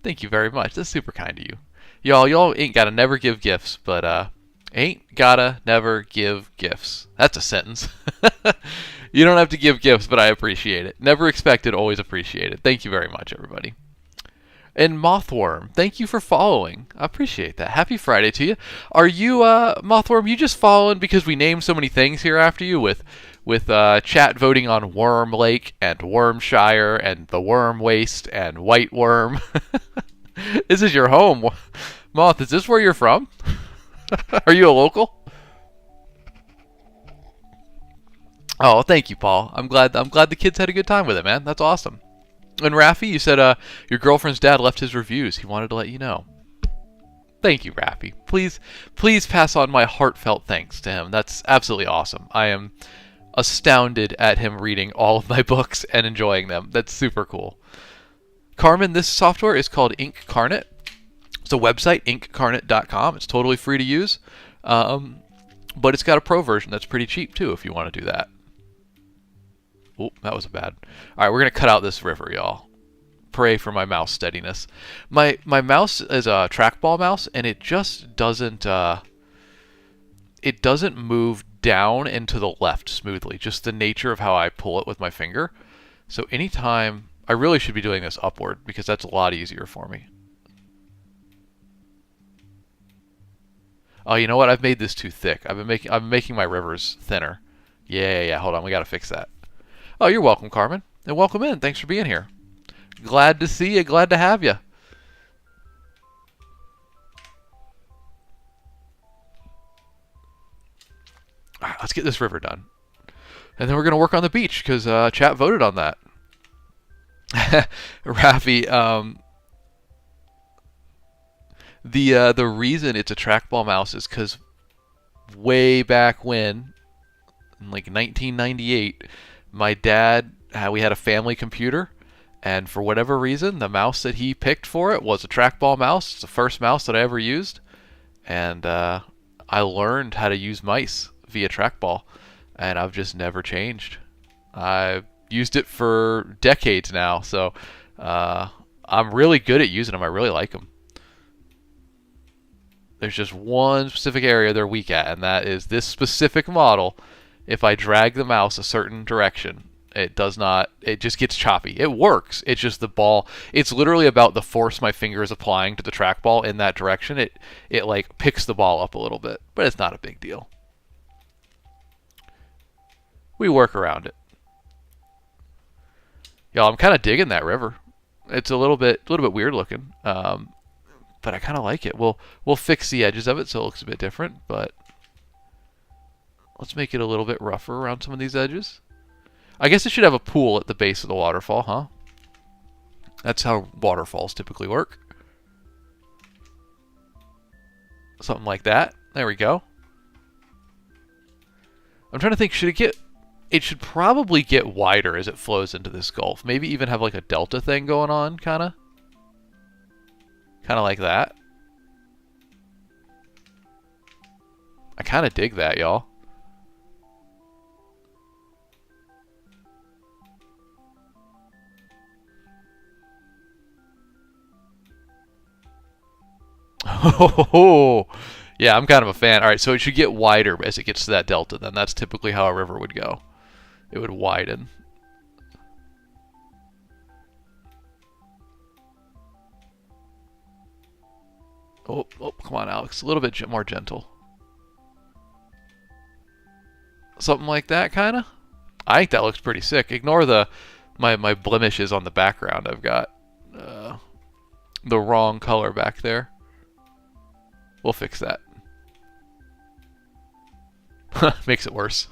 Thank you very much. That's super kind of you. Y'all ain't gotta never give gifts, but ain't gotta never give gifts. That's a sentence. You don't have to give gifts, but I appreciate it. Never expected, always appreciated. Thank you very much, everybody. And Mothworm, thank you for following. I appreciate that. Happy Friday to you. Are you, Mothworm, you just following because we named so many things here after you with chat voting on Worm Lake and Wormshire and the Worm Waste and White Worm? This is your home. Moth, is this where you're from? Are you a local? Oh, thank you, Paul. I'm glad the kids had a good time with it, man. That's awesome. And Raffi, you said your girlfriend's dad left his reviews. He wanted to let you know. Thank you, Raffi. Please pass on my heartfelt thanks to him. That's absolutely awesome. I am astounded at him reading all of my books and enjoying them. That's super cool. Carmen, this software is called Incarnate. It's a website, inkcarnate.com. It's totally free to use. But it's got a pro version that's pretty cheap, too, if you want to do that. Oh, that was bad. All right, we're going to cut out this river, y'all. Pray for my mouse steadiness. My mouse is a trackball mouse, and it just doesn't move down and to the left smoothly. Just the nature of how I pull it with my finger. So anytime, I really should be doing this upward because that's a lot easier for me. Oh, you know what? I've made this too thick. I'm making my rivers thinner. Yeah. Hold on, we got to fix that. Oh, you're welcome, Carmen, and welcome in. Thanks for being here. Glad to see you. Glad to have you. All right, let's get this river done, and then we're gonna work on the beach because chat voted on that. Raffi, The reason it's a trackball mouse is because way back when, in like 1998, my dad we had a family computer, and for whatever reason, the mouse that he picked for it was a trackball mouse. It's the first mouse that I ever used, and I learned how to use mice via trackball, and I've just never changed. I've used it for decades now, so I'm really good at using them. I really like them. There's just one specific area they're weak at, and that is this specific model. If I drag the mouse a certain direction, it does not, it just gets choppy. It works. It's just the ball, it's literally about the force my finger is applying to the trackball in that direction. It like picks the ball up a little bit, but it's not a big deal. We work around it. Y'all, I'm kind of digging that river. It's a little bit weird looking. But I kind of like it. We'll fix the edges of it so it looks a bit different, but let's make it a little bit rougher around some of these edges. I guess it should have a pool at the base of the waterfall, huh? That's how waterfalls typically work. Something like that. There we go. I'm trying to think, it should probably get wider as it flows into this gulf. Maybe even have like a delta thing going on, kind of like that. I kind of dig that, y'all. Oh, yeah, I'm kind of a fan. All right, so it should get wider as it gets to that delta. Then that's typically how a river would go. It would widen. Oh, come on, Alex. A little bit more gentle. Something like that, kind of? I think that looks pretty sick. Ignore my blemishes on the background. I've got the wrong color back there. We'll fix that. Makes it worse.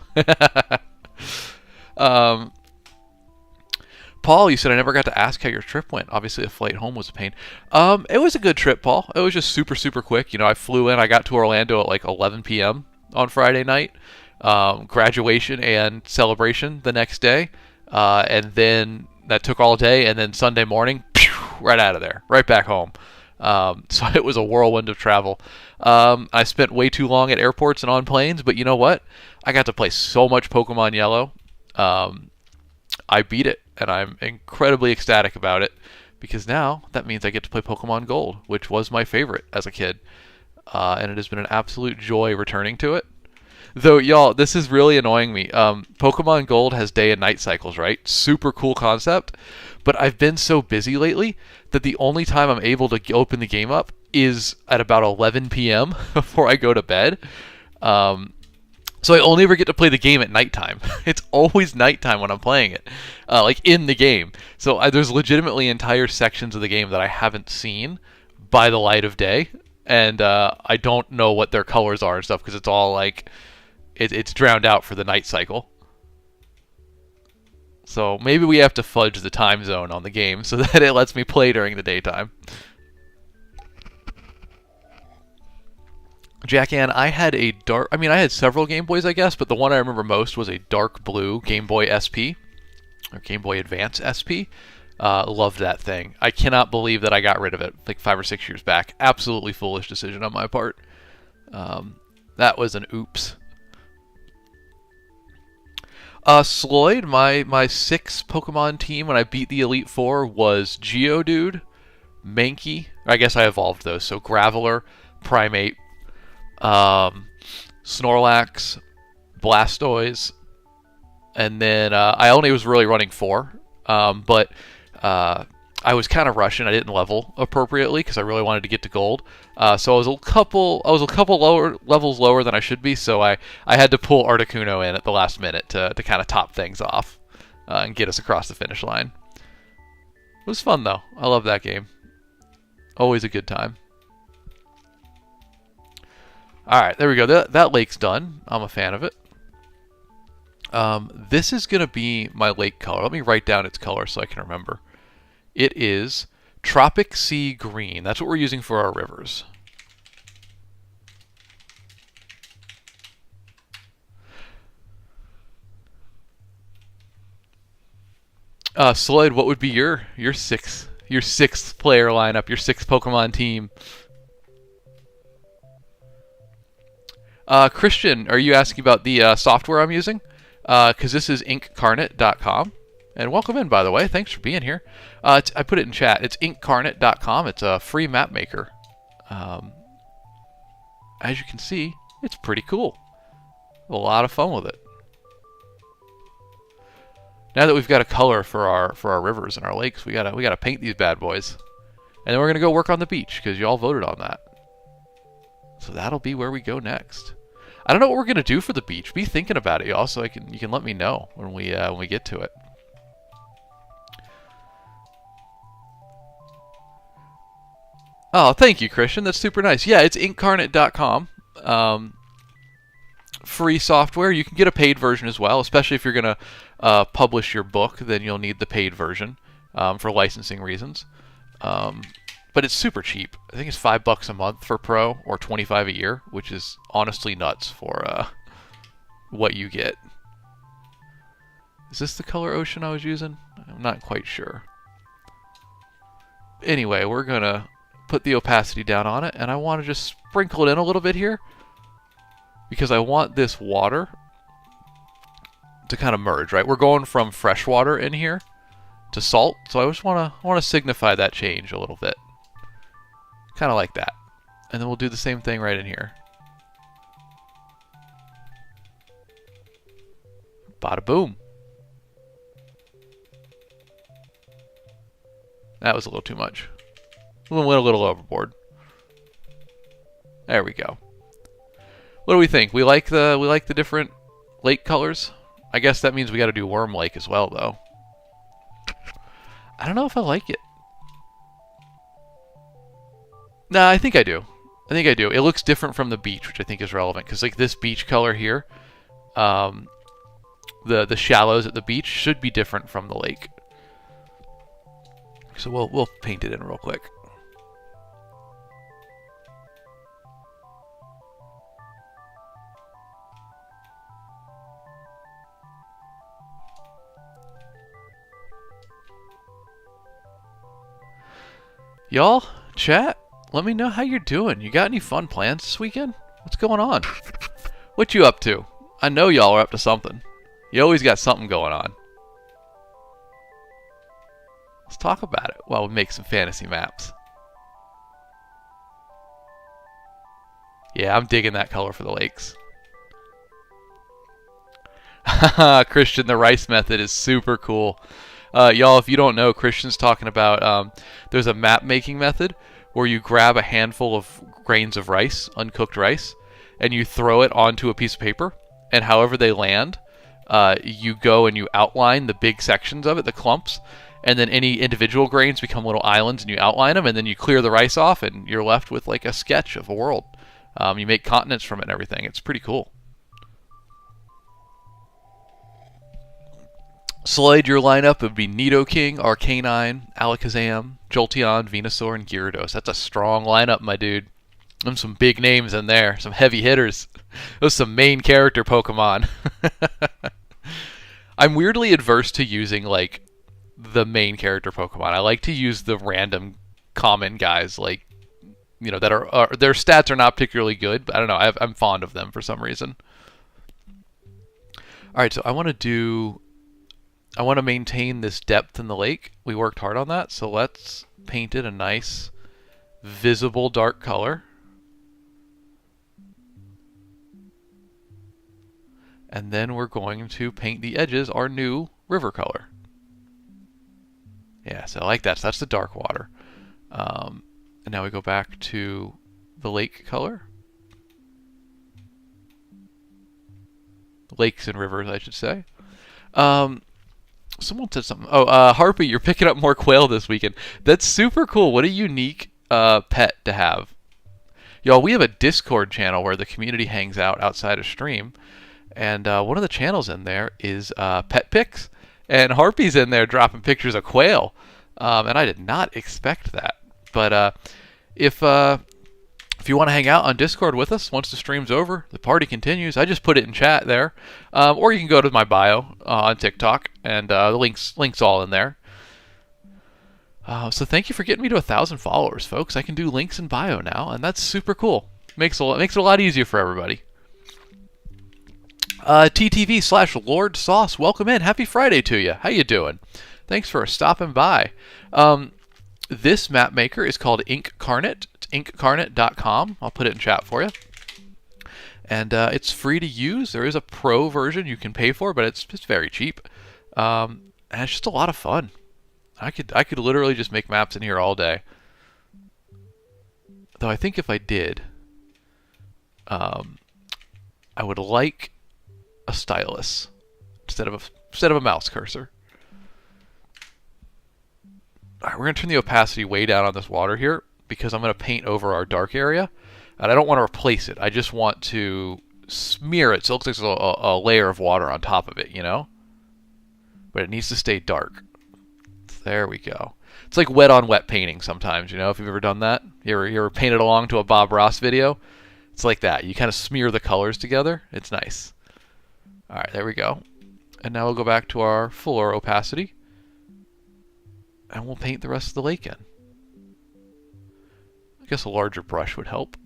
Paul, you said I never got to ask how your trip went. Obviously, the flight home was a pain. It was a good trip, Paul. It was just super, super quick. You know, I flew in. I got to Orlando at like 11 p.m. on Friday night. Graduation and celebration the next day. And then that took all day. And then Sunday morning, right out of there. Right back home. So it was a whirlwind of travel. I spent way too long at airports and on planes. But you know what? I got to play so much Pokemon Yellow. I beat it, and I'm incredibly ecstatic about it because now that means I get to play Pokemon Gold, which was my favorite as a kid, and it has been an absolute joy returning to it. Though, y'all, this is really annoying me. Pokemon Gold has day and night cycles, right? Super cool concept, but I've been so busy lately that the only time I'm able to open the game up is at about 11 p.m. before I go to bed. So I only ever get to play the game at nighttime. It's always nighttime when I'm playing it, like in the game. So there's legitimately entire sections of the game that I haven't seen by the light of day, and I don't know what their colors are and stuff because it's all like it's drowned out for the night cycle. So maybe we have to fudge the time zone on the game so that it lets me play during the daytime. Jack-Ann, I had I had several Game Boys, I guess, but the one I remember most was a dark blue Game Boy SP, or Game Boy Advance SP. Loved that thing. I cannot believe that I got rid of it like 5 or 6 years back. Absolutely foolish decision on my part. That was an oops. Sloyd, my 6 Pokemon team when I beat the Elite Four was Geodude, Mankey, I guess I evolved those, so Graveler, Primeape, Snorlax, Blastoise, and then I only was really running 4, but I was kind of rushing. I didn't level appropriately because I really wanted to get to gold. So I was a couple levels lower than I should be. So I had to pull Articuno in at the last minute to kind of top things off and get us across the finish line. It was fun though. I love that game. Always a good time. Alright, there we go. That lake's done. I'm a fan of it. This is going to be my lake color. Let me write down its color so I can remember. It is Tropic Sea Green. That's what we're using for our rivers. Slade, what would be your sixth player lineup, your sixth Pokemon team? Christian, are you asking about the software I'm using? Because this is inkcarnate.com. And welcome in, by the way. Thanks for being here. I put it in chat. It's inkcarnate.com. It's a free map maker. As you can see, it's pretty cool. A lot of fun with it. Now that we've got a color for our rivers and our lakes, we gotta paint these bad boys, and then we're gonna go work on the beach because y'all voted on that. So that'll be where we go next. I don't know what we're gonna do for the beach. Be thinking about it, y'all, so you can let me know when we get to it. Oh, thank you, Christian. That's super nice. Yeah, it's inkcarnate.com. Free software. You can get a paid version as well, especially if you're going to publish your book, then you'll need the paid version for licensing reasons. But it's super cheap. I think it's $5 a month for Pro or $25 a year, which is honestly nuts for what you get. Is this the color ocean I was using? I'm not quite sure. Anyway, we're going to put the opacity down on it, and I want to just sprinkle it in a little bit here because I want this water to kind of merge, right? We're going from fresh water in here to salt, so I just want to signify that change a little bit. Kind of like that. And then we'll do the same thing right in here. Bada boom. That was a little too much. We went a little overboard. There we go. What do we think? We like the different lake colors? I guess that means we got to do Worm Lake as well, though. I don't know if I like it. Nah, I think I do. I think I do. It looks different from the beach, which I think is relevant, because like this beach color here, the shallows at the beach should be different from the lake. So we'll paint it in real quick. Y'all, chat, let me know how you're doing. You got any fun plans this weekend? What's going on? What you up to? I know y'all are up to something. You always got something going on. Let's talk about it while we make some fantasy maps. Yeah, I'm digging that color for the lakes. Christian, the rice method is super cool. Y'all, if you don't know, Christian's talking about there's a map making method where you grab a handful of grains of rice, uncooked rice, and you throw it onto a piece of paper, and however they land, you go and you outline the big sections of it, the clumps, and then any individual grains become little islands, and you outline them, and then you clear the rice off, and you're left with like a sketch of a world. You make continents from it and everything. It's pretty cool. Slade, your lineup would be Nidoking, Arcanine, Alakazam, Jolteon, Venusaur, and Gyarados. That's a strong lineup, my dude. There's some big names in there, some heavy hitters. Those some main character Pokemon. I'm weirdly adverse to using like the main character Pokemon. I like to use the random common guys, like that are their stats are not particularly good, but I don't know. I'm fond of them for some reason. All right, so I want to maintain this depth in the lake. We worked hard on that, so let's paint it a nice visible dark color. And then we're going to paint the edges our new river color. Yeah, so I like that. So that's the dark water. And now we go back to the lake color. Lakes and rivers, I should say. Someone said something. Oh, Harpy, you're picking up more quail this weekend. That's super cool. What a unique pet to have. Y'all, we have a Discord channel where the community hangs out outside of stream. And one of the channels in there is Pet Pics. And Harpy's in there dropping pictures of quail. And I did not expect that. But if If you want to hang out on Discord with us once the stream's over, the party continues. I just put it in chat there, or you can go to my bio on TikTok, and the links all in there. So thank you for getting me to 1,000 followers, folks. I can do links in bio now, and that's super cool. Makes it a lot easier for everybody. TTV/Lord Sauce, welcome in. Happy Friday to you. How you doing? Thanks for stopping by. This map maker is called Inkcarnate. It's inkcarnate.com. I'll put it in chat for you. And it's free to use. There is a pro version you can pay for, but it's very cheap. And it's just a lot of fun. I could literally just make maps in here all day. Though I think if I did, I would like a stylus instead of a mouse cursor. All right, we're going to turn the opacity way down on this water here because I'm going to paint over our dark area. And I don't want to replace it. I just want to smear it so it looks like there's a layer of water on top of it, you know? But it needs to stay dark. There we go. It's like wet on wet painting sometimes, you know, if you've ever done that. You ever painted along to a Bob Ross video? It's like that. You kind of smear the colors together. It's nice. All right, there we go. And now we'll go back to our fuller opacity. And we'll paint the rest of the lake in. I guess a larger brush would help.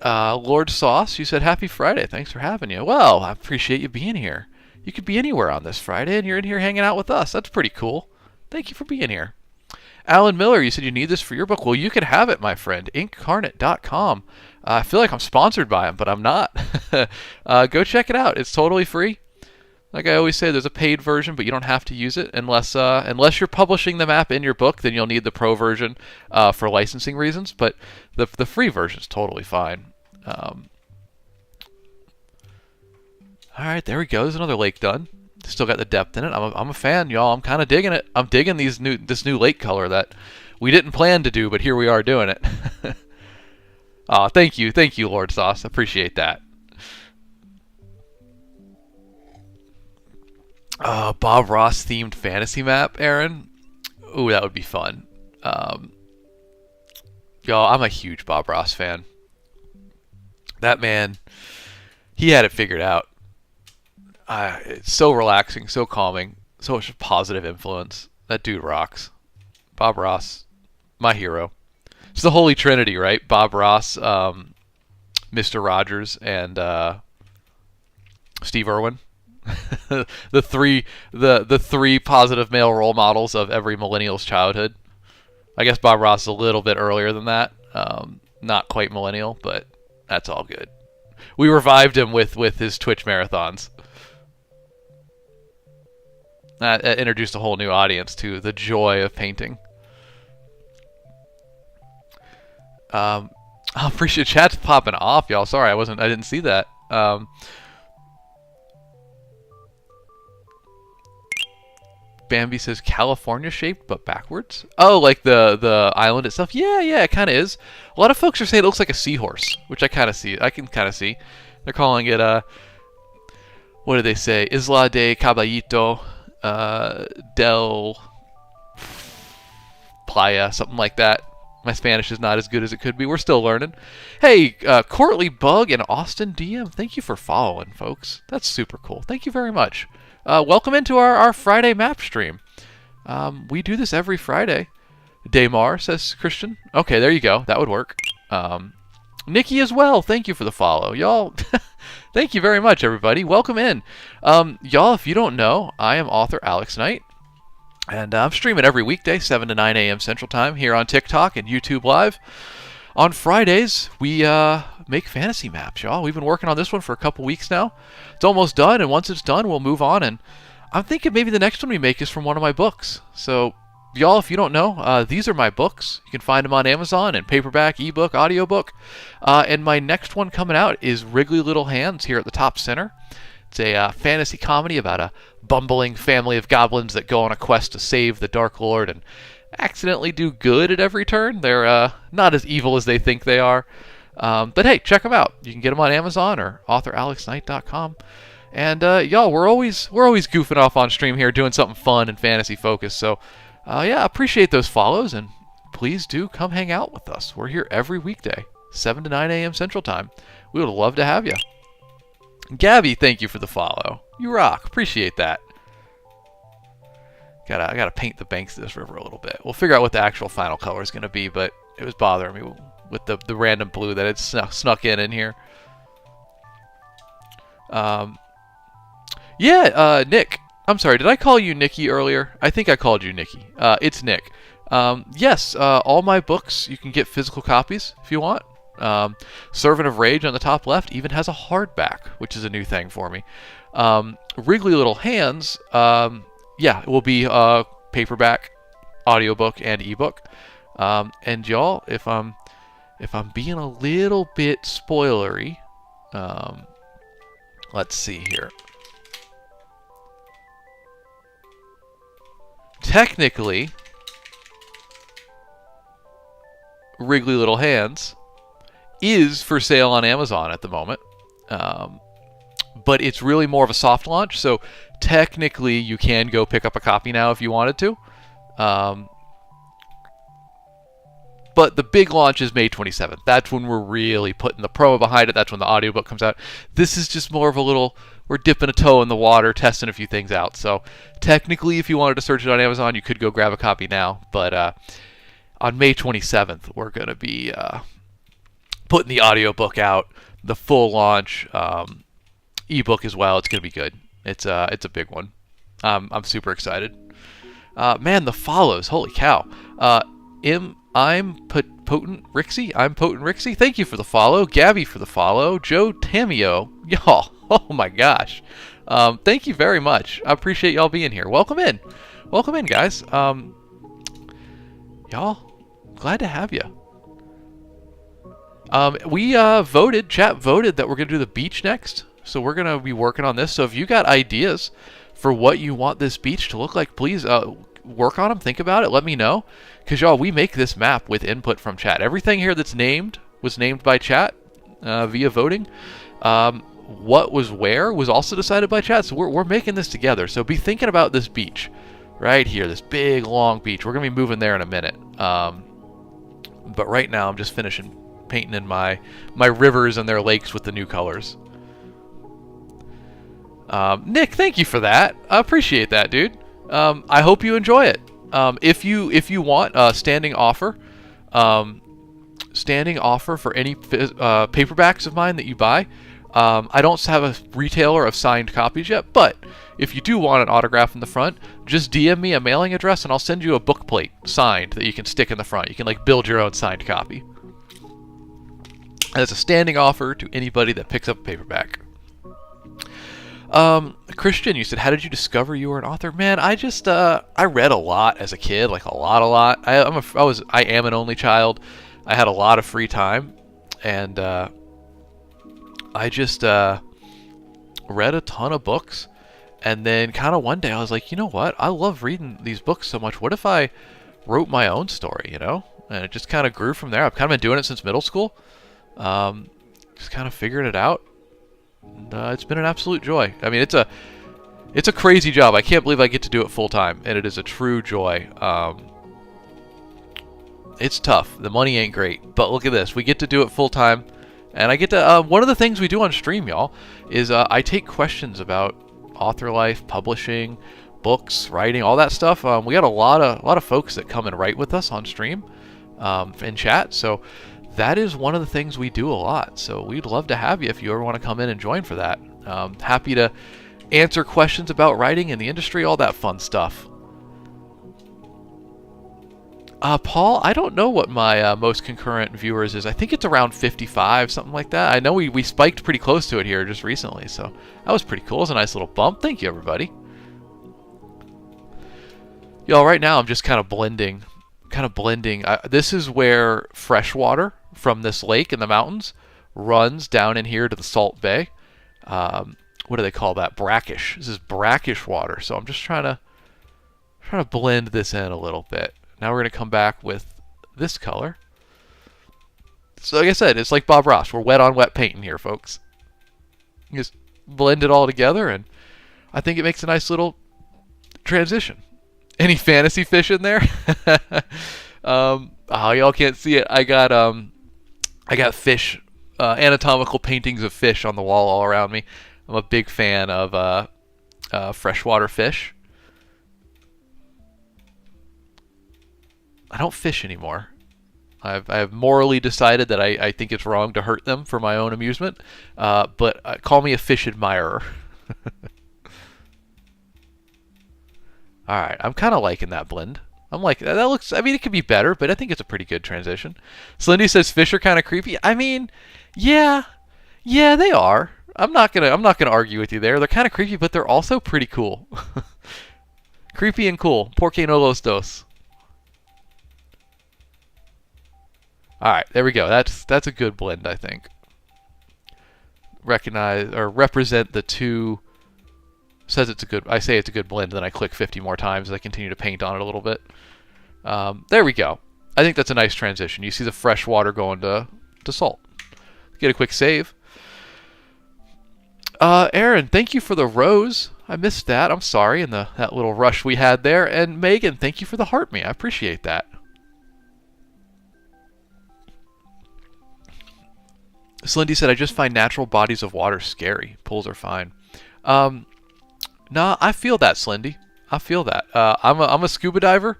Lord Sauce, you said happy Friday. Thanks for having you. Well, I appreciate you being here. You could be anywhere on this Friday, and you're in here hanging out with us. That's pretty cool. Thank you for being here. Alan Miller, you said you need this for your book. Well, you can have it, my friend. Inkcarnate.com. I feel like I'm sponsored by him, but I'm not. Go check it out. It's totally free. Like I always say, there's a paid version, but you don't have to use it unless you're publishing the map in your book. Then you'll need the pro version for licensing reasons. But the free version is totally fine. All right, there we go. There's another lake done. Still got the depth in it. I'm a fan, y'all. I'm kind of digging it. I'm digging this new lake color that we didn't plan to do, but here we are doing it. Thank you, Lord Sauce. Appreciate that. Bob Ross themed fantasy map, Aaron. Ooh, that would be fun. Y'all, I'm a huge Bob Ross fan. That man, he had it figured out. It's so relaxing, so calming, so much positive influence. That dude rocks. Bob Ross, my hero. It's the Holy Trinity, right? Bob Ross, Mr. Rogers, and Steve Irwin. the three positive male role models of every millennial's childhood. I guess Bob Ross is a little bit earlier than that. Not quite millennial, but that's all good. We revived him with his Twitch marathons. That introduced a whole new audience to the joy of painting. I appreciate chat's popping off, y'all. Sorry, I didn't see that. Bambi says California shaped but backwards. Oh, like the island itself. Yeah, it kind of is. A lot of folks are saying it looks like a seahorse, which I kind of see. I can kind of see. They're calling it what do they say? Isla de Caballito del Playa, something like that. My Spanish is not as good as it could be. We're still learning. Hey, Courtly Bug and Austin DM, thank you for following, folks. That's super cool. Thank you very much. Welcome into our Friday map stream. We do this every Friday. Daymar, says Christian. Okay, there you go. That would work. Nikki as well. Thank you for the follow. Y'all, thank you very much, everybody. Welcome in. Y'all, if you don't know, I am author Alex Knight. And I'm streaming every weekday, 7 to 9 a.m. Central Time, here on TikTok and YouTube Live. On Fridays, we make fantasy maps, y'all. We've been working on this one for a couple weeks now. It's almost done, and once it's done, we'll move on. And I'm thinking maybe the next one we make is from one of my books. So, y'all, if you don't know, these are my books. You can find them on Amazon in paperback, ebook, audiobook. And my next one coming out is Wriggly Little Hands here at the top center. It's a fantasy comedy about a bumbling family of goblins that go on a quest to save the Dark Lord and accidentally do good at every turn. They're not as evil as they think they are. But hey, check them out. You can get them on Amazon or authoralexknight.com. And y'all, we're always goofing off on stream here, doing something fun and fantasy focused. So yeah, appreciate those follows and please do come hang out with us. We're here every weekday, 7 to 9 a.m. Central Time. We would love to have you. Gabby, thank you for the follow. You rock. Appreciate that. I gotta paint the banks of this river a little bit. We'll figure out what the actual final color is going to be, but it was bothering me with the random blue that had snuck in here. Nick. I'm sorry, did I call you Nikki earlier? I think I called you Nikki. It's Nick. Yes, all my books, you can get physical copies if you want. Servant of Rage on the top left even has a hardback, which is a new thing for me. Wriggly Little Hands, it will be paperback, audiobook, and ebook. And y'all, if I'm being a little bit spoilery, let's see here. Technically, Wriggly Little Hands is for sale on Amazon at the moment. But it's really more of a soft launch, so technically you can go pick up a copy now if you wanted to. But the big launch is May 27th. That's when we're really putting the promo behind it. That's when the audiobook comes out. This is just more of a little, we're dipping a toe in the water, testing a few things out. So technically, if you wanted to search it on Amazon, you could go grab a copy now. But on May 27th, we're going to be putting the audiobook out, the full launch, ebook as well. It's going to be good. It's a big one. I'm super excited. Man, the follows. Holy cow. I'm Potent Rixie. Thank you for the follow. Gabby for the follow. Joe Tamio. Y'all. Oh my gosh. Thank you very much. I appreciate y'all being here. Welcome in. Welcome in, guys. Y'all, glad to have you. Chat voted that we're going to do the beach next. So we're going to be working on this. So if you got ideas for what you want this beach to look like, please work on them. Think about it. Let me know. Because, y'all, we make this map with input from chat. Everything here that's named was named by chat via voting. What was where was also decided by chat. So we're making this together. So be thinking about this beach right here, this big, long beach. We're going to be moving there in a minute. But right now I'm just finishing painting in my rivers and their lakes with the new colors. Nick, thank you for that. I appreciate that, dude. I hope you enjoy it. If you want a standing offer for any paperbacks of mine that you buy, I don't have a retailer of signed copies yet, but if you do want an autograph in the front, just DM me a mailing address and I'll send you a book plate signed that you can stick in the front. You can build your own signed copy. That's a standing offer to anybody that picks up a paperback. Christian, you said, how did you discover you were an author? Man, I just, I read a lot as a kid, like a lot. I am an only child. I had a lot of free time, and, I just, read a ton of books, and then kind of one day I was like, you know what? I love reading these books so much. What if I wrote my own story, you know? And it just kind of grew from there. I've kind of been doing it since middle school. Just kind of figuring it out. And, it's been an absolute joy. I mean, it's a crazy job. I can't believe I get to do it full time, and it is a true joy. It's tough. The money ain't great, but look at this. We get to do it full time, and I get to. One of the things we do on stream, y'all, is I take questions about author life, publishing, books, writing, all that stuff. We got a lot of folks that come and write with us on stream, in chat. So that is one of the things we do a lot. So we'd love to have you if you ever want to come in and join for that. Happy to answer questions about writing in the industry, all that fun stuff. Paul, I don't know what my most concurrent viewers is. I think it's around 55, something like that. I know we spiked pretty close to it here just recently, so that was pretty cool. It's a nice little bump. Thank you, everybody. Y'all, right now I'm just kind of blending. This is where fresh water from this lake in the mountains runs down in here to the Salt Bay. What do they call that? Brackish. This is brackish water. So I'm just trying to blend this in a little bit. Now we're going to come back with this color. So like I said, it's like Bob Ross. We're wet on wet painting here, folks. You just blend it all together, and I think it makes a nice little transition. Any fantasy fish in there? Oh, y'all can't see it. I got fish, anatomical paintings of fish on the wall all around me. I'm a big fan of freshwater fish. I don't fish anymore. I've morally decided that I think it's wrong to hurt them for my own amusement. But call me a fish admirer. All right, I'm kind of liking that blend. I'm like, that looks. I mean, it could be better, but I think it's a pretty good transition. Slendy says fish are kind of creepy. I mean, yeah, yeah, they are. I'm not gonna argue with you there. They're kind of creepy, but they're also pretty cool. Creepy and cool. Porque no los dos. All right, there we go. That's a good blend, I think. Recognize or represent the two. Says it's a good. I say it's a good blend, then I click 50 more times as I continue to paint on it a little bit. There we go. I think that's a nice transition. You see the fresh water going to salt. Get a quick save. Aaron, thank you for the rose. I missed that. I'm sorry in that little rush we had there. And Megan, thank you for the heart me. I appreciate that. Slendy said, I just find natural bodies of water scary. Pools are fine. Nah, I feel that, Slendy. I feel that. I'm a scuba diver.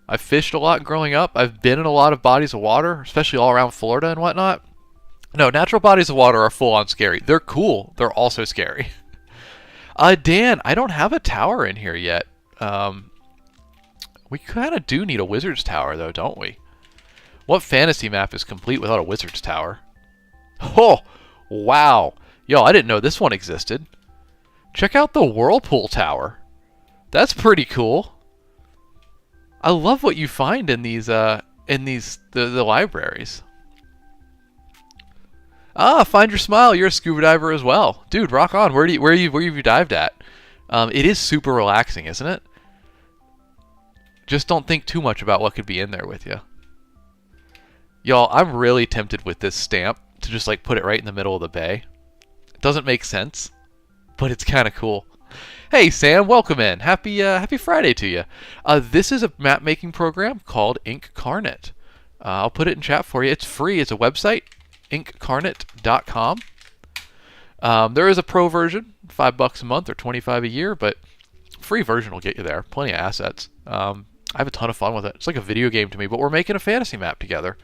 I fished a lot growing up. I've been in a lot of bodies of water, especially all around Florida and whatnot. No, natural bodies of water are full on scary. They're cool. They're also scary. Dan, I don't have a tower in here yet. We kind of do need a wizard's tower, though, don't we? What fantasy map is complete without a wizard's tower? Oh, wow. Yo, I didn't know this one existed. Check out the Whirlpool Tower. That's pretty cool. I love what you find in these the libraries. Find your smile. You're a scuba diver as well, dude. Rock on. Where have you dived at? It is super relaxing, isn't it? Just don't think too much about what could be in there with you. Y'all, I'm really tempted with this stamp to just like put it right in the middle of the bay. It doesn't make sense, but it's kind of cool. Hey Sam, welcome in. Happy Friday to you. This is a map making program called Incarnate. I'll put it in chat for you. It's free. It's a website, incarnate.com. There is a pro version, $5 a month or $25 a year, but free version will get you there. Plenty of assets. I have a ton of fun with it. It's like a video game to me, but we're making a fantasy map together.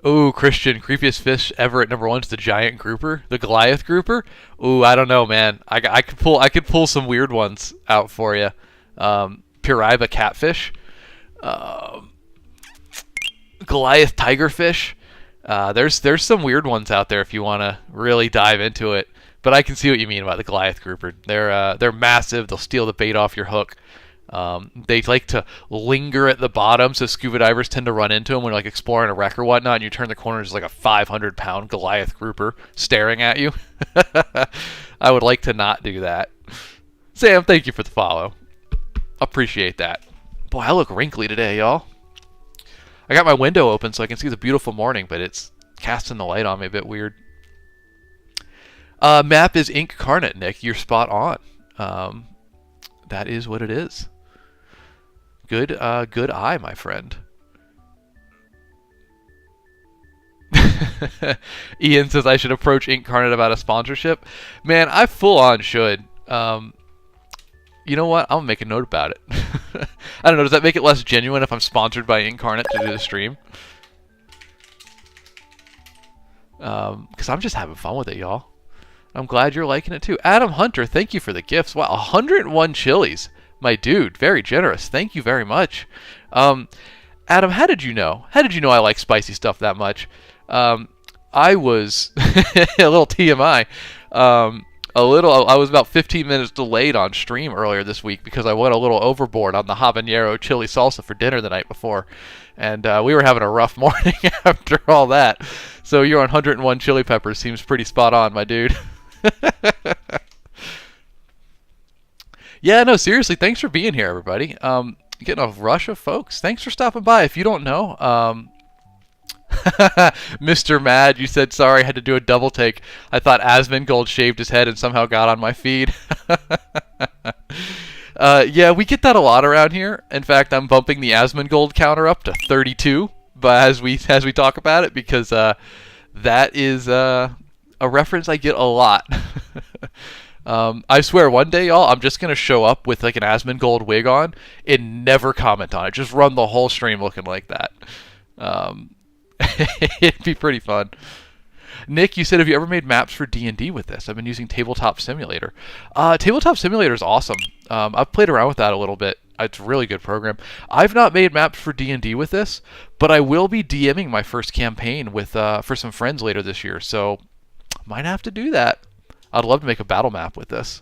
Ooh, Christian, creepiest fish ever at number 1 is the giant grouper, the Goliath grouper. Ooh, I don't know, man. I could pull some weird ones out for you. Piriba catfish, Goliath tigerfish. There's some weird ones out there if you want to really dive into it. But I can see what you mean about the Goliath grouper. They're massive. They'll steal the bait off your hook. They like to linger at the bottom, so scuba divers tend to run into them when you're like exploring a wreck or whatnot, and you turn the corner, there's like a 500-pound Goliath grouper staring at you. I would like to not do that. Sam, thank you for the follow. Appreciate that. Boy, I look wrinkly today, y'all. I got my window open so I can see the beautiful morning, but it's casting the light on me a bit weird. Map is Incarnate, Nick. You're spot on. That is what it is. Good eye, my friend. Ian says I should approach Incarnate about a sponsorship. Man, I full on should. You know what? I'm gonna make a note about it. I don't know. Does that make it less genuine if I'm sponsored by Incarnate to do the stream? Because I'm just having fun with it, y'all. I'm glad you're liking it too. Adam Hunter, thank you for the gifts. Wow, 101 chilies. My dude, very generous. Thank you very much. Adam, how did you know? How did you know I like spicy stuff that much? I was a little TMI. I was about 15 minutes delayed on stream earlier this week because I went a little overboard on the habanero chili salsa for dinner the night before. And we were having a rough morning after all that. So you're on 101 chili peppers seems pretty spot on, my dude. Yeah, no, seriously, thanks for being here, everybody. Getting a rush of folks. Thanks for stopping by. If you don't know, Mr. Mad, you said sorry, I had to do a double take. I thought Asmongold shaved his head and somehow got on my feed. Yeah, we get that a lot around here. In fact, I'm bumping the Asmongold counter up to 32, but as we talk about it, because that is a reference I get a lot. I swear, one day, y'all, I'm just gonna show up with like an Asmongold wig on and never comment on it. Just run the whole stream looking like that. It'd be pretty fun. Nick, you said, have you ever made maps for D&D with this? I've been using Tabletop Simulator. Tabletop Simulator is awesome. I've played around with that a little bit. It's a really good program. I've not made maps for D&D with this, but I will be DMing my first campaign with for some friends later this year, so might have to do that. I'd love to make a battle map with this.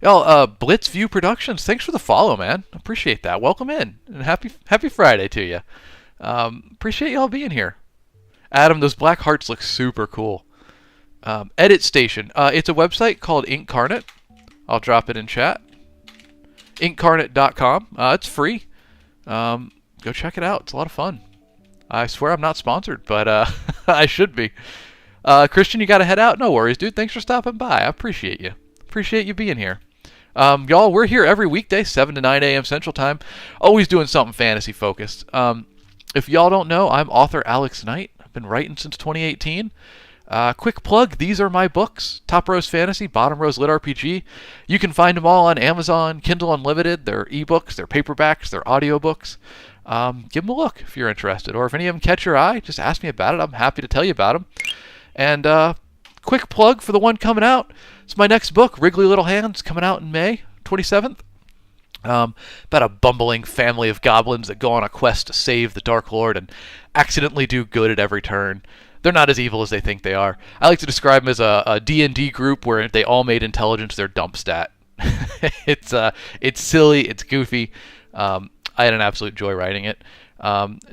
Y'all, Blitzview Productions, thanks for the follow, man. Appreciate that. Welcome in, and happy Friday to you. Appreciate y'all being here. Adam, those black hearts look super cool. Edit Station. It's a website called Incarnate. I'll drop it in chat. Incarnate.com. It's free. Go check it out. It's a lot of fun. I swear I'm not sponsored, but I should be. Christian, you got to head out? No worries, dude. Thanks for stopping by. I appreciate you. Appreciate you being here. Y'all, we're here every weekday, 7 to 9 a.m. Central Time. Always doing something fantasy focused. If y'all don't know, I'm author Alex Knight. I've been writing since 2018. Quick plug, these are my books. Top Rose Fantasy, Bottom Rose Lit RPG. You can find them all on Amazon, Kindle Unlimited. They're ebooks, they're paperbacks, they're audiobooks. Give them a look if you're interested. Or if any of them catch your eye, just ask me about it. I'm happy to tell you about them. And quick plug for the one coming out. It's my next book, Wriggly Little Hands, coming out in May 27th. About a bumbling family of goblins that go on a quest to save the Dark Lord and accidentally do good at every turn. They're not as evil as they think they are. I like to describe them as a D&D group where they all made intelligence their dump stat. It's silly, it's goofy. I had an absolute joy writing it.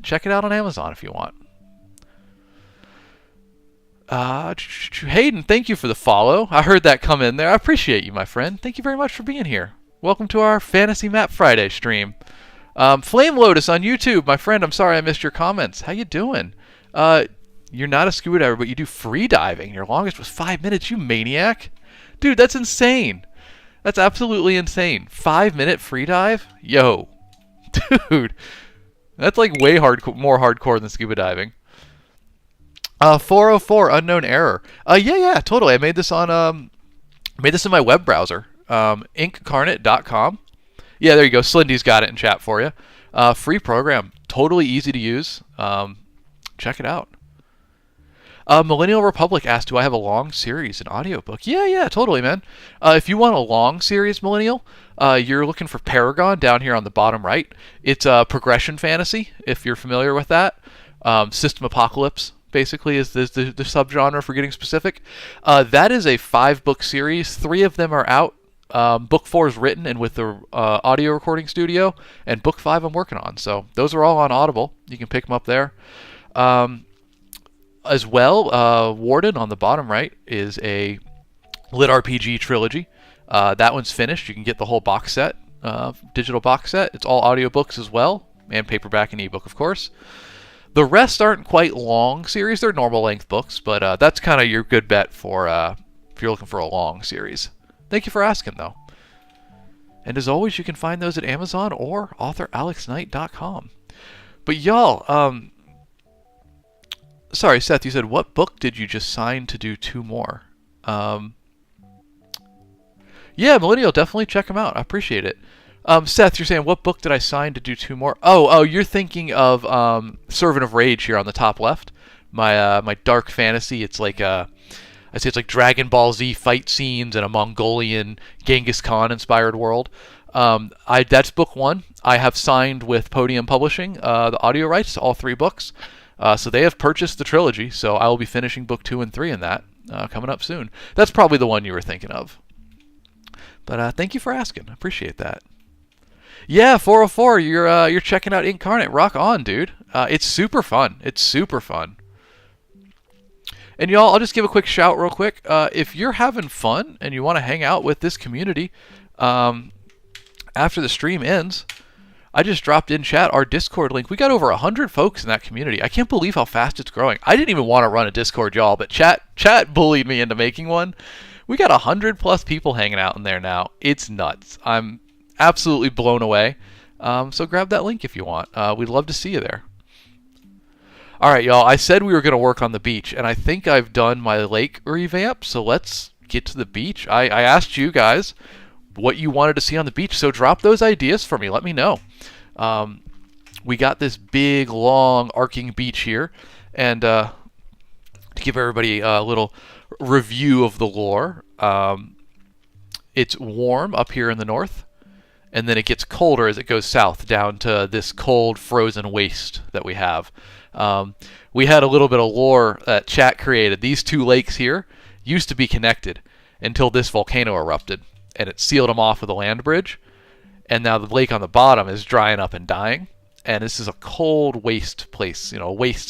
Check it out on Amazon if you want. Hayden, thank you for the follow. I heard that come in there. I appreciate you, my friend. Thank you very much for being here. Welcome to our Fantasy Map Friday stream. Flame Lotus on YouTube, my friend. I'm sorry I missed your comments. How you doing? You're not a scuba diver, but you do free diving. Your longest was 5 minutes. You maniac, dude. That's insane. That's absolutely insane. 5-minute free dive, yo, dude. That's like way more hardcore than scuba diving. 404 unknown error. Yeah, totally. I made this on made this in my web browser. Incarnate.com. Yeah, there you go. Slindy's got it in chat for you. Free program, totally easy to use. Check it out. Millennial Republic asked, do I have a long series, an audiobook? Yeah, totally, man. If you want a long series, Millennial, you're looking for Paragon down here on the bottom right. It's progression fantasy, if you're familiar with that. System Apocalypse, basically, is the subgenre for getting specific. That is a 5-book series. 3 of them are out. Book 4 is written and with the audio recording studio, and book 5 I'm working on. So those are all on Audible. You can pick them up there. As well, Warden on the bottom right is a lit RPG trilogy. That one's finished. You can get the whole box set, digital box set. It's all audiobooks as well, and paperback and ebook, of course. The rest aren't quite long series. They're normal length books, but that's kind of your good bet for if you're looking for a long series. Thank you for asking, though. And as always, you can find those at Amazon or authoralexknight.com. But y'all, sorry, Seth, you said, what book did you just sign to do 2 more? Yeah, Millennial, definitely check them out. I appreciate it. Seth, you're saying, what book did I sign to do 2 more? Oh, you're thinking of Servant of Rage here on the top left. My dark fantasy. It's like I say it's like Dragon Ball Z fight scenes in a Mongolian Genghis Khan inspired world. That's book 1. I have signed with Podium Publishing the audio rights to all 3 books. So they have purchased the trilogy, so I will be finishing book 2 and 3 in that coming up soon. That's probably the one you were thinking of. But thank you for asking. I appreciate that. Yeah, 404, you're checking out Incarnate. Rock on, dude. It's super fun. It's super fun. And y'all, I'll just give a quick shout real quick. If you're having fun and you want to hang out with this community after the stream ends, I just dropped in chat our Discord link. We got over 100 folks in that community. I can't believe how fast it's growing. I didn't even want to run a Discord, y'all, but chat bullied me into making one. We got 100+ people hanging out in there now. It's nuts. I'm absolutely blown away. So grab that link if you want. We'd love to see you there. All right, y'all. I said we were going to work on the beach, and I think I've done my lake revamp. So let's get to the beach. I asked you guys what you wanted to see on the beach, so drop those ideas for me. Let me know. We got this big, long, arcing beach here, and to give everybody a little review of the lore, it's warm up here in the north, and then it gets colder as it goes south down to this cold, frozen waste that we have. We had a little bit of lore that chat created. These two lakes here used to be connected until this volcano erupted, and it sealed them off with a land bridge, and now the lake on the bottom is drying up and dying. And this is a cold waste place,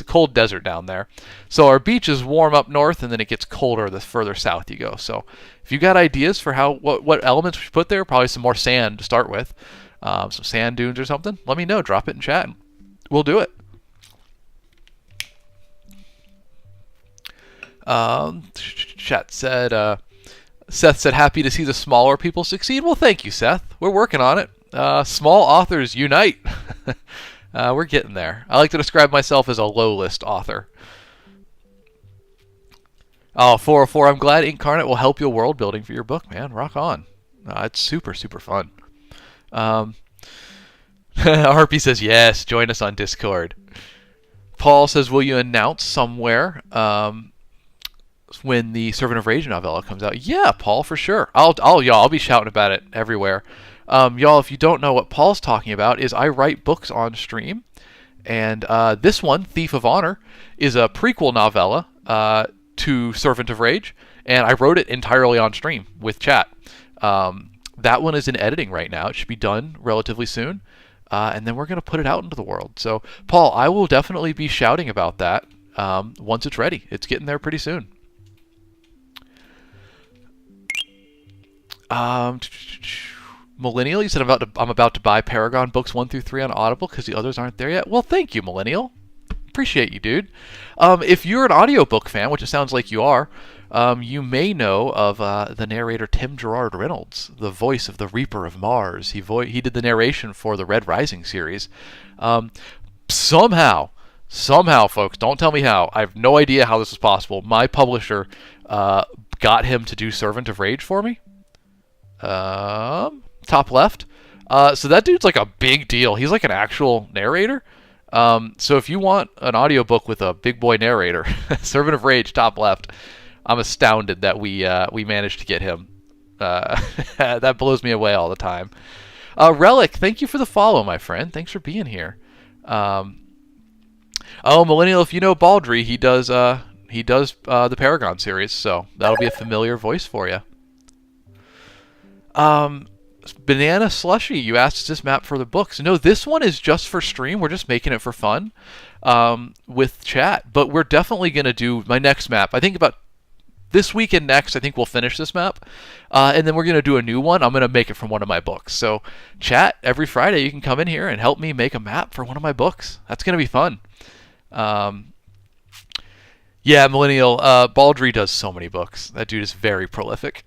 cold desert down there. So our beach is warm up north, and then it gets colder the further south you go. So if you got ideas for what elements we should put there, probably some more sand to start with, some sand dunes or something, let me know. Drop it in chat, and we'll do it. Chat said, Seth said, happy to see the smaller people succeed. Well, thank you, Seth. We're working on it. Small authors unite. We're getting there. I like to describe myself as a low-list author. Oh, 404, I'm glad Incarnate will help you world building for your book, man. Rock on. It's super, super fun. Harpy says, yes, join us on Discord. Paul says, will you announce somewhere when the Servant of Rage novella comes out? Yeah, Paul, for sure. I'll be shouting about it everywhere. Y'all, if you don't know what Paul's talking about, is I write books on stream, and this one, Thief of Honor, is a prequel novella to Servant of Rage, and I wrote it entirely on stream with chat. That one is in editing right now. It should be done relatively soon, and then we're going to put it out into the world. So, Paul, I will definitely be shouting about that once it's ready. It's getting there pretty soon. Millennial, you said I'm about to buy Paragon books 1 through 3 on Audible because the others aren't there yet. Well, thank you, Millennial. Appreciate you, dude. If you're an audiobook fan, which it sounds like you are, you may know of the narrator Tim Gerard Reynolds, the voice of the Reaper of Mars. He did the narration for the Red Rising series. Somehow, folks, don't tell me how. I have no idea how this is possible. My publisher got him to do Servant of Rage for me. Top left. So that dude's like a big deal. He's like an actual narrator. So if you want an audiobook with a big boy narrator, Servant of Rage, top left, I'm astounded that we managed to get him. That blows me away all the time. Relic, thank you for the follow, my friend. Thanks for being here. Millennial, if you know Baldry, he does the Paragon series, so that'll be a familiar voice for you. Banana Slushy, you asked, is this map for the books? No, this one is just for stream. We're just making it for fun with chat. But we're definitely going to do my next map. I think about this week and next, I think we'll finish this map. And then we're going to do a new one. I'm going to make it from one of my books. So chat, every Friday you can come in here and help me make a map for one of my books. That's going to be fun. Yeah, Millennial, Baldry does so many books. That dude is very prolific.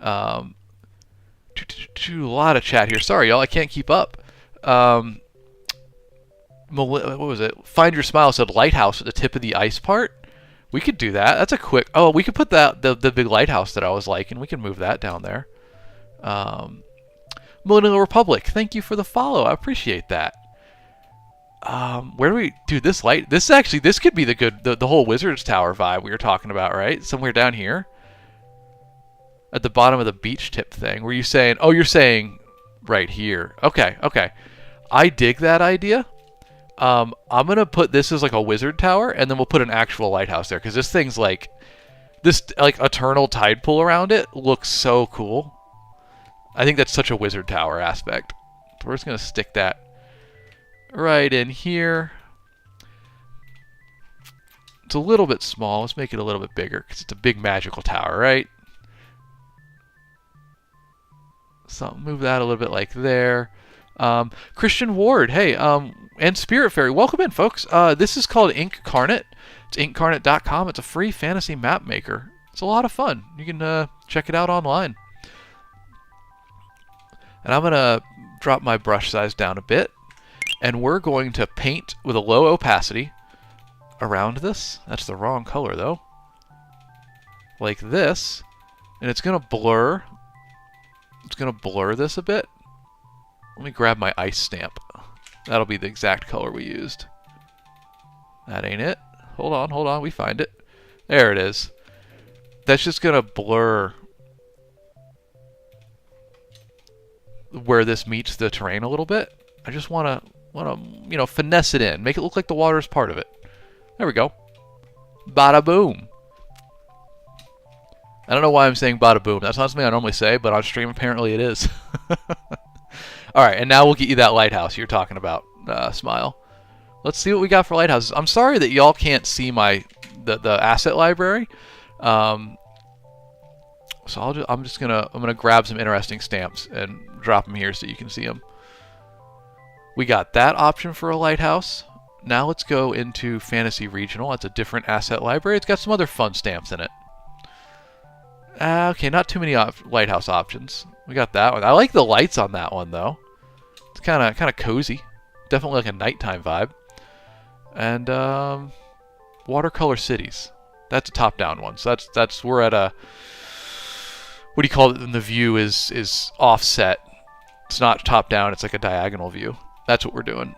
A lot of chat here. Sorry, y'all, I can't keep up. What was it? Find Your Smile said lighthouse at the tip of the ice part. We could do that. That's a quick... Oh, we could put that the big lighthouse that I was liking. We can move that down there. Millennial Republic, thank you for the follow. I appreciate that. Where do we... Dude, this light... This could be the whole Wizard's Tower vibe we were talking about, right? Somewhere down here. At the bottom of the beach tip thing. Were you saying... Oh, you're saying right here. Okay. I dig that idea. I'm going to put this as like a wizard tower, and then we'll put an actual lighthouse there, because this thing's like... This, like, eternal tide pool around it looks so cool. I think that's such a wizard tower aspect. So we're just going to stick that right in here. It's a little bit small. Let's make it a little bit bigger, because it's a big magical tower, right? So move that a little bit like there. Christian Ward, hey, and Spirit Fairy, welcome in, folks. This is called Incarnate. It's inkcarnate.com. It's a free fantasy map maker. It's a lot of fun. You can check it out online. And I'm going to drop my brush size down a bit. And we're going to paint with a low opacity around this. That's the wrong color, though. Like this. And it's going to blur. It's going to blur this a bit. Let me grab my ice stamp. That'll be the exact color we used. That ain't it. Hold on. We find it. There it is. That's just going to blur where this meets the terrain a little bit. I just want to, finesse it in. Make it look like the water is part of it. There we go. Bada boom. I don't know why I'm saying bada boom. That's not something I normally say, but on stream apparently it is. Alright, and now we'll get you that lighthouse you're talking about, Smile. Let's see what we got for lighthouses. I'm sorry that y'all can't see the asset library. So I'm gonna grab some interesting stamps and drop them here so you can see them. We got that option for a lighthouse. Now let's go into Fantasy Regional. That's a different asset library. It's got some other fun stamps in it. Okay, not too many lighthouse options. We got that one. I like the lights on that one though. It's kind of cozy. Definitely like a nighttime vibe. And watercolor cities. That's a top-down one. So that's we're at a, what do you call it? And the view is offset. It's not top-down. It's like a diagonal view. That's what we're doing.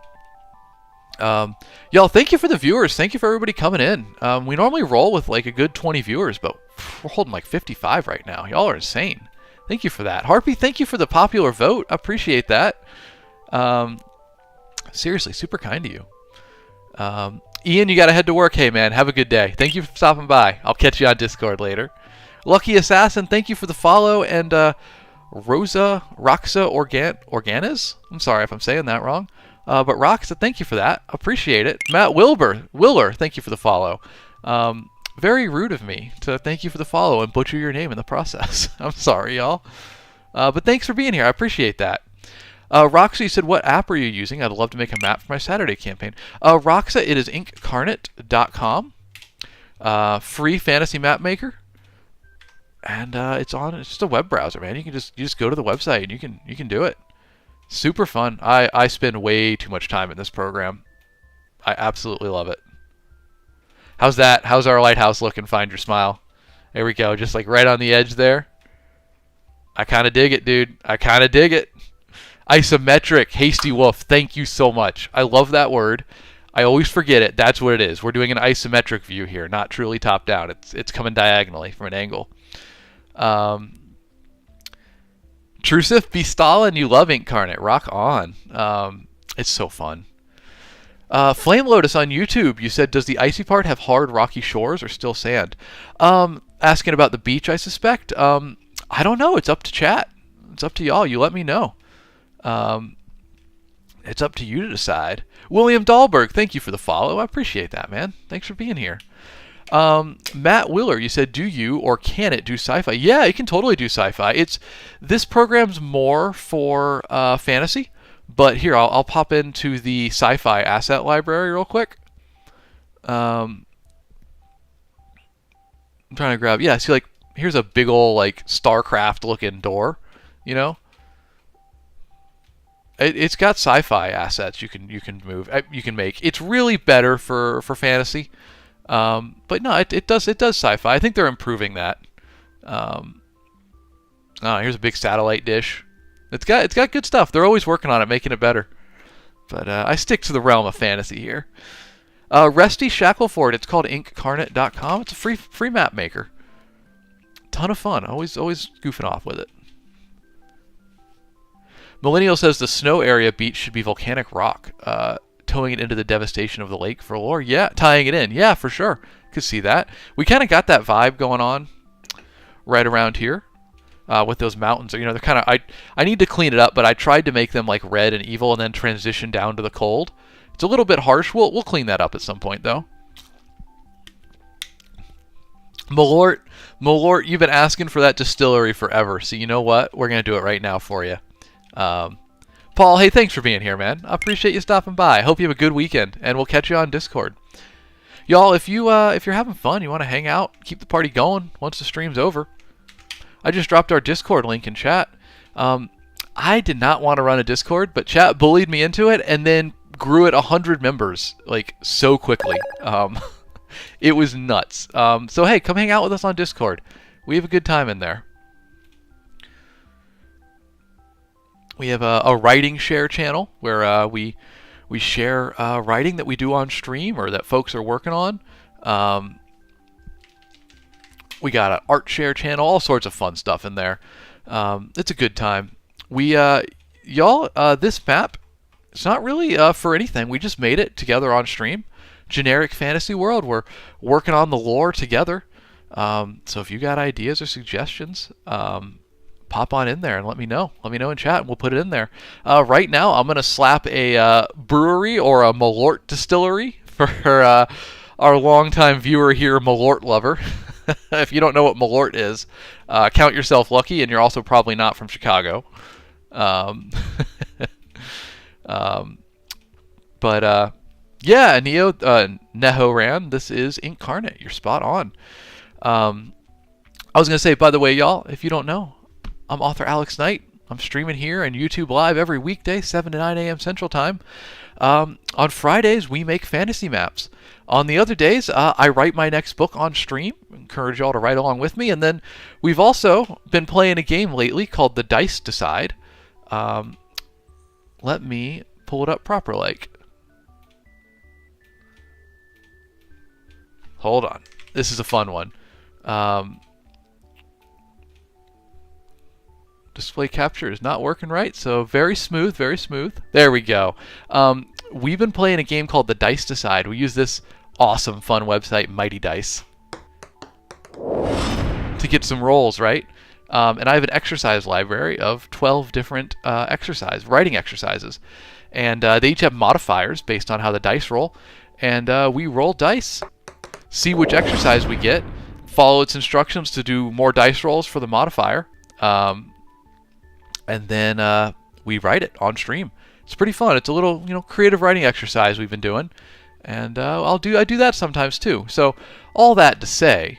Y'all, thank you for the viewers. Thank you for everybody coming in. We normally roll with like a good 20 viewers, but we're holding like 55 right now. Y'all are insane. Thank you for that. Harpy, thank you for the popular vote. I appreciate that. Seriously, super kind to you. Ian, you got to head to work. Hey, man, have a good day. Thank you for stopping by. I'll catch you on Discord later. Lucky Assassin, thank you for the follow. And Roxa Organes? I'm sorry if I'm saying that wrong. But Roxa, thank you for that. Appreciate it. Matt Willer, thank you for the follow. Very rude of me to thank you for the follow and butcher your name in the process. I'm sorry, y'all. But thanks for being here. I appreciate that. Roxa, you said, what app are you using? I'd love to make a map for my Saturday campaign. Roxa, it is inkcarnate.com. Free fantasy map maker. And it's just a web browser, man. You just go to the website and you can do it. Super fun. I spend way too much time in this program. I absolutely love it. How's that? How's our lighthouse looking? Find your smile. There we go. Just like right on the edge there. I kind of dig it, dude. I kind of dig it. Isometric. Hasty Wolf. Thank you so much. I love that word. I always forget it. That's what it is. We're doing an isometric view here, not truly top down. It's coming diagonally from an angle. Trusif, be Stalin. You love Incarnate. Rock on. It's so fun. Flame Lotus on YouTube, you said, does the icy part have hard rocky shores or still sand? Asking about the beach, I suspect. I don't know. It's up to chat. It's up to y'all. You let me know. It's up to you to decide. William Dahlberg, thank you for the follow. I appreciate that, man. Thanks for being here. Matt Willer, you said, do you or can it do sci-fi? Yeah, it can totally do sci-fi. This program's more for fantasy. But here, I'll pop into the sci-fi asset library real quick. I'm trying to grab, yeah, see, like, here's a big ol' like StarCraft looking door, you know? It's got sci-fi assets you can make. It's really better for fantasy. But no, it does sci-fi. I think they're improving that. Here's a big satellite dish. It's got good stuff. They're always working on it, making it better. But I stick to the realm of fantasy here. Resty Shackleford, it's called inkcarnate.com. It's a free map maker. Ton of fun. Always goofing off with it. Millennial says the snow area beach should be volcanic rock. Towing it into the devastation of the lake for lore. Yeah, tying it in. Yeah, for sure. Could see that. We kind of got that vibe going on right around here. With those mountains, you know, they're kind of. I need to clean it up, but I tried to make them like red and evil, and then transition down to the cold. It's a little bit harsh. We'll clean that up at some point, though. Malort, you've been asking for that distillery forever, so you know what? We're gonna do it right now for you. Paul, hey, thanks for being here, man. I appreciate you stopping by. I hope you have a good weekend, and we'll catch you on Discord. Y'all, if you're having fun, you want to hang out, keep the party going once the stream's over. I just dropped our Discord link in chat. I did not want to run a Discord, but chat bullied me into it and then grew it 100 members like so quickly. It was nuts. So hey, come hang out with us on Discord. We have a good time in there. We have a writing share channel where we share writing that we do on stream or that folks are working on. We got an art share channel, all sorts of fun stuff in there. It's a good time. We y'all, this map, it's not really for anything. We just made it together on stream. Generic fantasy world. We're working on the lore together. So if you got ideas or suggestions, pop on in there and let me know. Let me know in chat and we'll put it in there. Right now, I'm going to slap a brewery or a Malort distillery for our longtime viewer here, Malort lover. If you don't know what Malort is, count yourself lucky, and you're also probably not from Chicago. Yeah, Neo, Nehoran, this is Incarnate. You're spot on. I was going to say, by the way, y'all, if you don't know, I'm author Alex Knight. I'm streaming here and YouTube Live every weekday, 7 to 9 a.m. Central Time. On Fridays, we make fantasy maps. On the other days, I write my next book on stream. Encourage y'all to write along with me. And then we've also been playing a game lately called The Dice Decide. Let me pull it up proper like. Hold on. This is a fun one. Display capture is not working right, so very smooth, very smooth. There we go. We've been playing a game called The Dice Decide. We use this awesome, fun website, Mighty Dice, to get some rolls, right? And I have an exercise library of 12 different writing exercises. And they each have modifiers based on how the dice roll. And we roll dice, see which exercise we get, follow its instructions to do more dice rolls for the modifier. And then we write it on stream. It's pretty fun. It's a little, creative writing exercise we've been doing, and I do that sometimes too. So all that to say,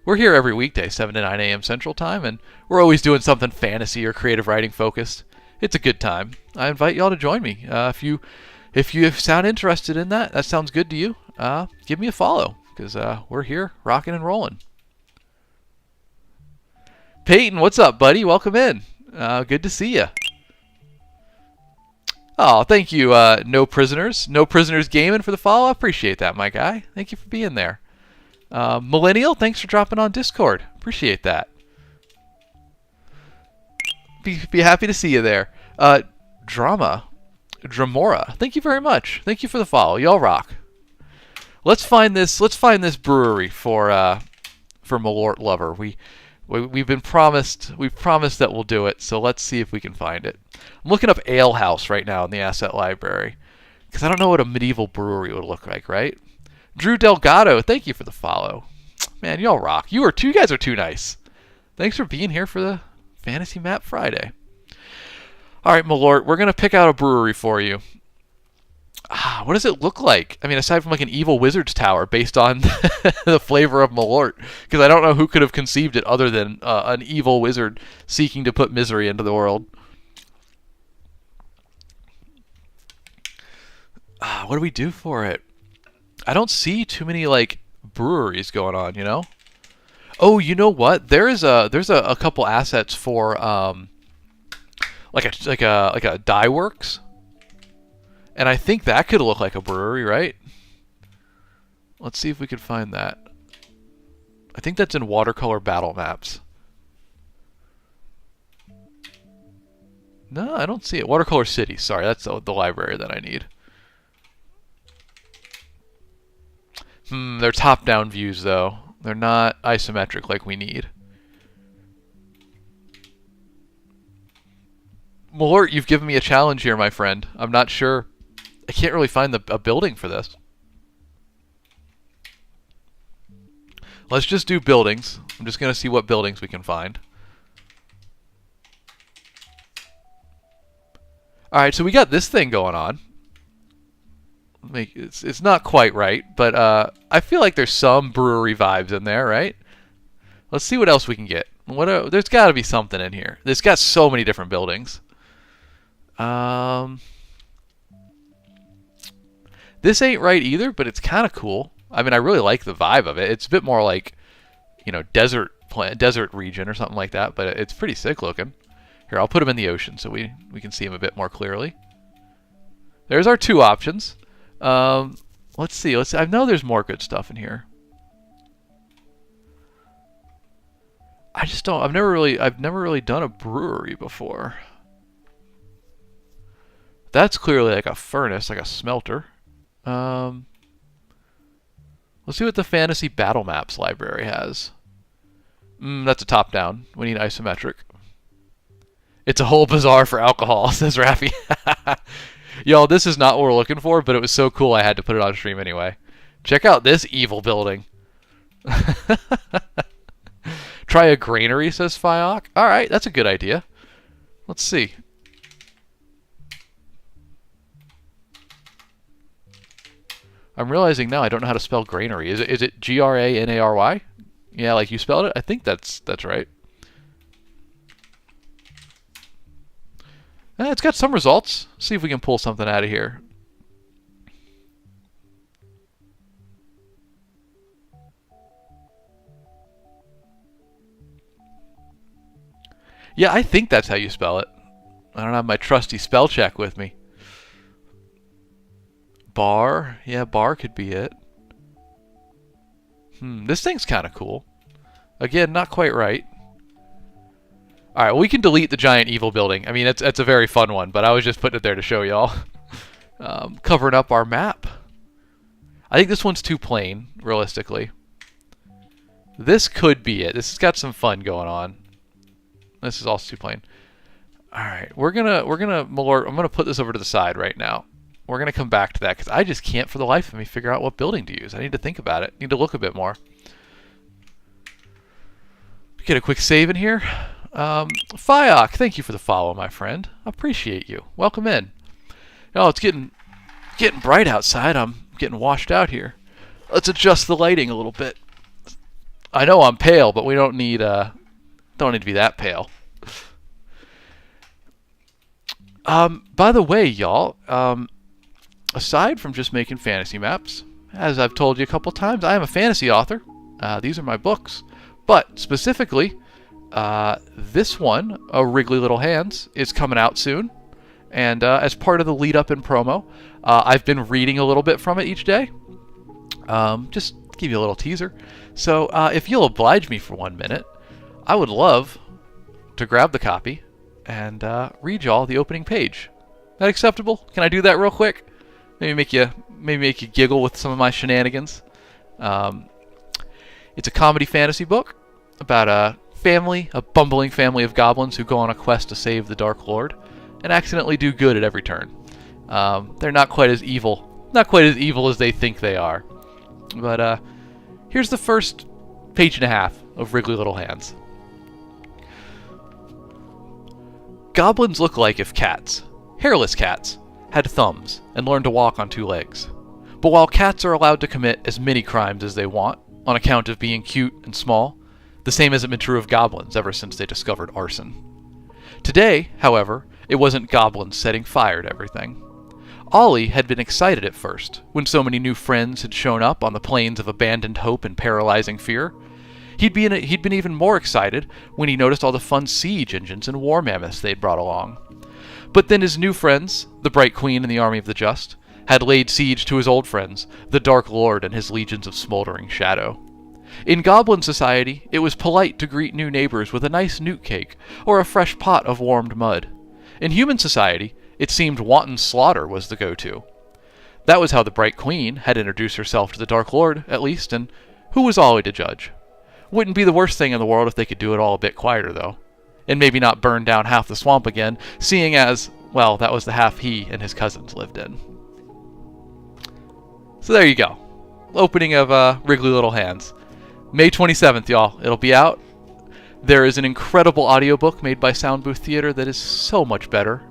we're here every weekday, 7 to 9 a.m. Central Time, and we're always doing something fantasy or creative writing focused. It's a good time. I invite y'all to join me. If you sound interested in that sounds good to you, give me a follow, because we're here rocking and rolling. Peyton, what's up, buddy? Welcome in. Good to see you. Oh, thank you, No Prisoners Gaming, for the follow. I appreciate that, my guy. Thank you for being there. Millennial, thanks for dropping on Discord. Appreciate that. Be happy to see you there. Dramora, thank you very much. Thank you for the follow. Y'all rock. Let's find this brewery for Malort Lover. We've promised that we'll do it, so let's see if we can find it. I'm looking up Ale House right now in the asset library, because I don't know what a medieval brewery would look like, right? Drew Delgado, thank you for the follow. Man, y'all rock. You guys are too nice. Thanks for being here for the Fantasy Map Friday. All right, Malort, we're going to pick out a brewery for you. What does it look like? I mean, aside from like an evil wizard's tower based on the flavor of Malort, because I don't know who could have conceived it other than an evil wizard seeking to put misery into the world. What do we do for it? I don't see too many like breweries going on, Oh, you know what? There's a couple assets for like a dye works. And I think that could look like a brewery, right? Let's see if we can find that. I think that's in watercolor battle maps. No, I don't see it. Watercolor City. Sorry, that's the library that I need. They're top-down views, though. They're not isometric like we need. Malort, you've given me a challenge here, my friend. I'm not sure. I can't really find a building for this. Let's just do buildings. I'm just going to see what buildings we can find. Alright, so we got this thing going on. It's not quite right, but I feel like there's some brewery vibes in there, right? Let's see what else we can get. There's got to be something in here. It's got so many different buildings. This ain't right either, but it's kind of cool. I mean, I really like the vibe of it. It's a bit more like, desert region or something like that, but it's pretty sick looking. Here, I'll put them in the ocean so we can see them a bit more clearly. There's our two options. Let's see. I know there's more good stuff in here. I just don't. I've never really done a brewery before. That's clearly like a furnace, like a smelter. Let's see what the Fantasy Battle Maps library has. That's a top-down. We need isometric. It's a whole bazaar for alcohol, says Raffy. Y'all, this is not what we're looking for, but it was so cool I had to put it on stream anyway. Check out this evil building. Try a granary, says Fyok. Alright, that's a good idea. Let's see. I'm realizing now I don't know how to spell granary. Is it Granary? Yeah, like you spelled it? I think that's right. It's got some results. See if we can pull something out of here. Yeah, I think that's how you spell it. I don't have my trusty spell check with me. Bar. Yeah, bar could be it. This thing's kind of cool. Again, not quite right. Alright, well, we can delete the giant evil building. I mean, it's a very fun one, but I was just putting it there to show y'all. Covering up our map. I think this one's too plain, realistically. This could be it. This has got some fun going on. This is also too plain. Alright, I'm gonna put this over to the side right now. We're gonna come back to that because I just can't for the life of me figure out what building to use. I need to think about it. Need to look a bit more. Get a quick save in here. Fyok, thank you for the follow, my friend. I appreciate you. Welcome in. Oh, it's getting bright outside. I'm getting washed out here. Let's adjust the lighting a little bit. I know I'm pale, but we don't need to be that pale. By the way, y'all, aside from just making fantasy maps, as I've told you a couple times, I am a fantasy author. These are my books. But specifically, this one, A Wriggly Little Hands, is coming out soon. And as part of the lead-up and promo, I've been reading a little bit from it each day. Just to give you a little teaser. So if you'll oblige me for 1 minute, I would love to grab the copy and read y'all the opening page. That acceptable? Can I do that real quick? Maybe make you giggle with some of my shenanigans. It's a comedy fantasy book about a bumbling family of goblins who go on a quest to save the Dark Lord and accidentally do good at every turn. They're not quite as evil as they think they are. But here's the first page and a half of Wriggly Little Hands. Goblins look like if cats, hairless cats, had thumbs and learned to walk on 2 legs. But while cats are allowed to commit as many crimes as they want, on account of being cute and small, the same hasn't been true of goblins ever since they discovered arson. Today, however, it wasn't goblins setting fire to everything. Ollie had been excited at first, when so many new friends had shown up on the plains of abandoned hope and paralyzing fear. He'd been even more excited when he noticed all the fun siege engines and war mammoths they'd brought along. But then his new friends, the Bright Queen and the Army of the Just, had laid siege to his old friends, the Dark Lord and his legions of smoldering shadow. In Goblin society, it was polite to greet new neighbors with a nice newt cake or a fresh pot of warmed mud. In human society, it seemed wanton slaughter was the go-to. That was how the Bright Queen had introduced herself to the Dark Lord, at least, and who was Ollie to judge? Wouldn't be the worst thing in the world if they could do it all a bit quieter, though. And maybe not burn down half the swamp again, seeing as, well, that was the half he and his cousins lived in. So there you go. Opening of Wriggly Little Hands. May 27th, y'all. It'll be out. There is an incredible audiobook made by Sound Booth Theater that is so much better.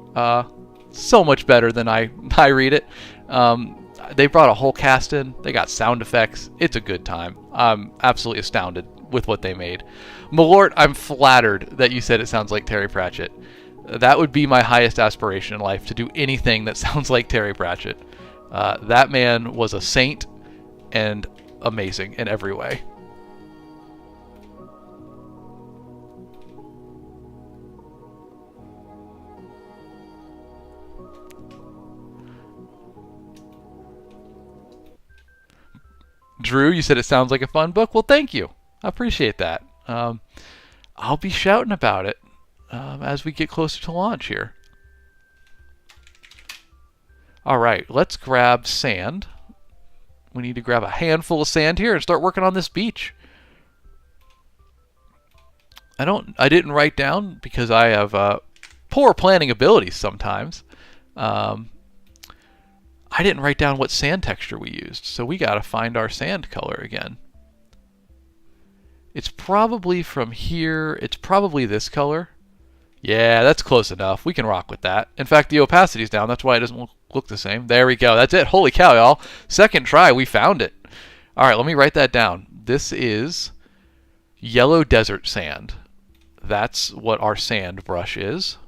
So much better than I read it. They brought a whole cast in. They got sound effects. It's a good time. I'm absolutely astounded with what they made. Malort, I'm flattered that you said it sounds like Terry Pratchett. That would be my highest aspiration in life, to do anything that sounds like Terry Pratchett. That man was a saint and amazing in every way. Drew, you said it sounds like a fun book. Well, thank you. I appreciate that. I'll be shouting about it as we get closer to launch here. All right, let's grab sand. We need to grab a handful of sand here and start working on this beach. I didn't write down because I have poor planning abilities sometimes. I didn't write down what sand texture we used, so we got to find our sand color again. It's probably from here. It's probably this color. Yeah, that's close enough. We can rock with that. In fact, the opacity's down. That's why it doesn't look the same. There we go. That's it. Holy cow, y'all. Second try, we found it. All right, let me write that down. This is yellow desert sand. That's what our sand brush is.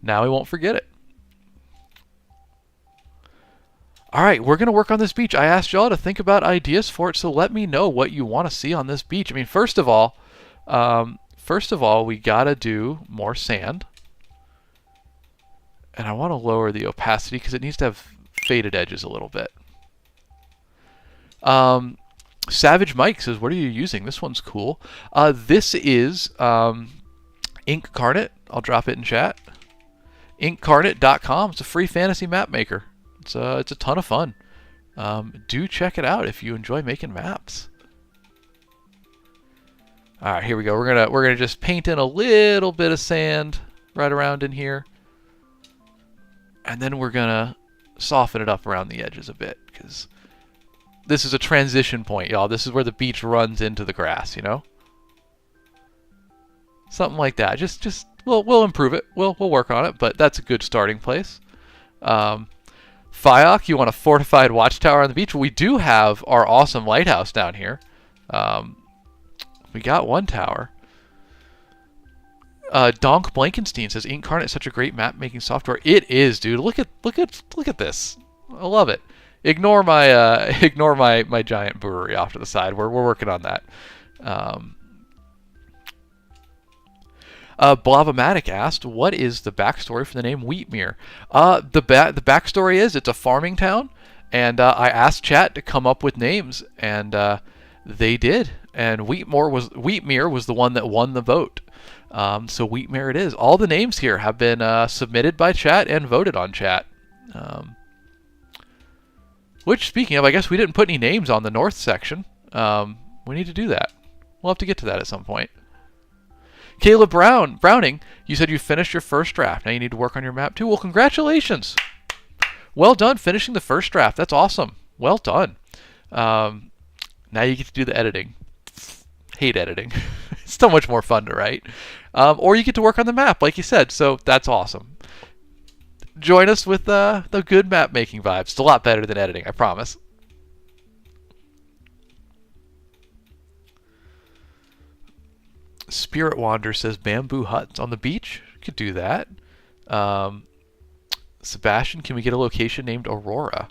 Now we won't forget it. All right, we're going to work on this beach. I asked y'all to think about ideas for it, so let me know what you want to see on this beach. I mean, first of all, we got to do more sand. And I want to lower the opacity because it needs to have faded edges a little bit. Savage Mike says, what are you using? This one's cool. This is Ink Carnet. I'll drop it in chat. inkcarnet.com. It's a free fantasy map maker. It's a ton of fun. Do check it out if you enjoy making maps. All right, here we go. We're gonna just paint in a little bit of sand right around in here, and then we're gonna soften it up around the edges a bit because this is a transition point, y'all. This is where the beach runs into the grass, you know. Something like that. Just we'll improve it. We'll work on it, but that's a good starting place. Fyok, you want a fortified watchtower on the beach? Well, we do have our awesome lighthouse down here. We got one tower. Donk Blankenstein says Incarnate is such a great map making software. It is, dude. Look at this. I love it. Ignore my giant brewery off to the side. We're working on that. Blavomatic asked, what is the backstory for the name Wheatmere? The backstory is it's a farming town, and I asked chat to come up with names, and they did. And Wheatmere was the one that won the vote. So Wheatmere it is. All the names here have been submitted by chat and voted on chat. Which, speaking of, I guess we didn't put any names on the north section. We need to do that. We'll have to get to that at some point. Caleb Browning, you said you finished your first draft. Now you need to work on your map too. Well, congratulations. Well done finishing the first draft. That's awesome. Well done. Now you get to do the editing. Hate editing. It's so much more fun to write. Or you get to work on the map, like you said. So that's awesome. Join us with the good map making vibes. It's a lot better than editing, I promise. Spirit Wander says bamboo huts on the beach. Could do that. Sebastian, can we get a location named Aurora?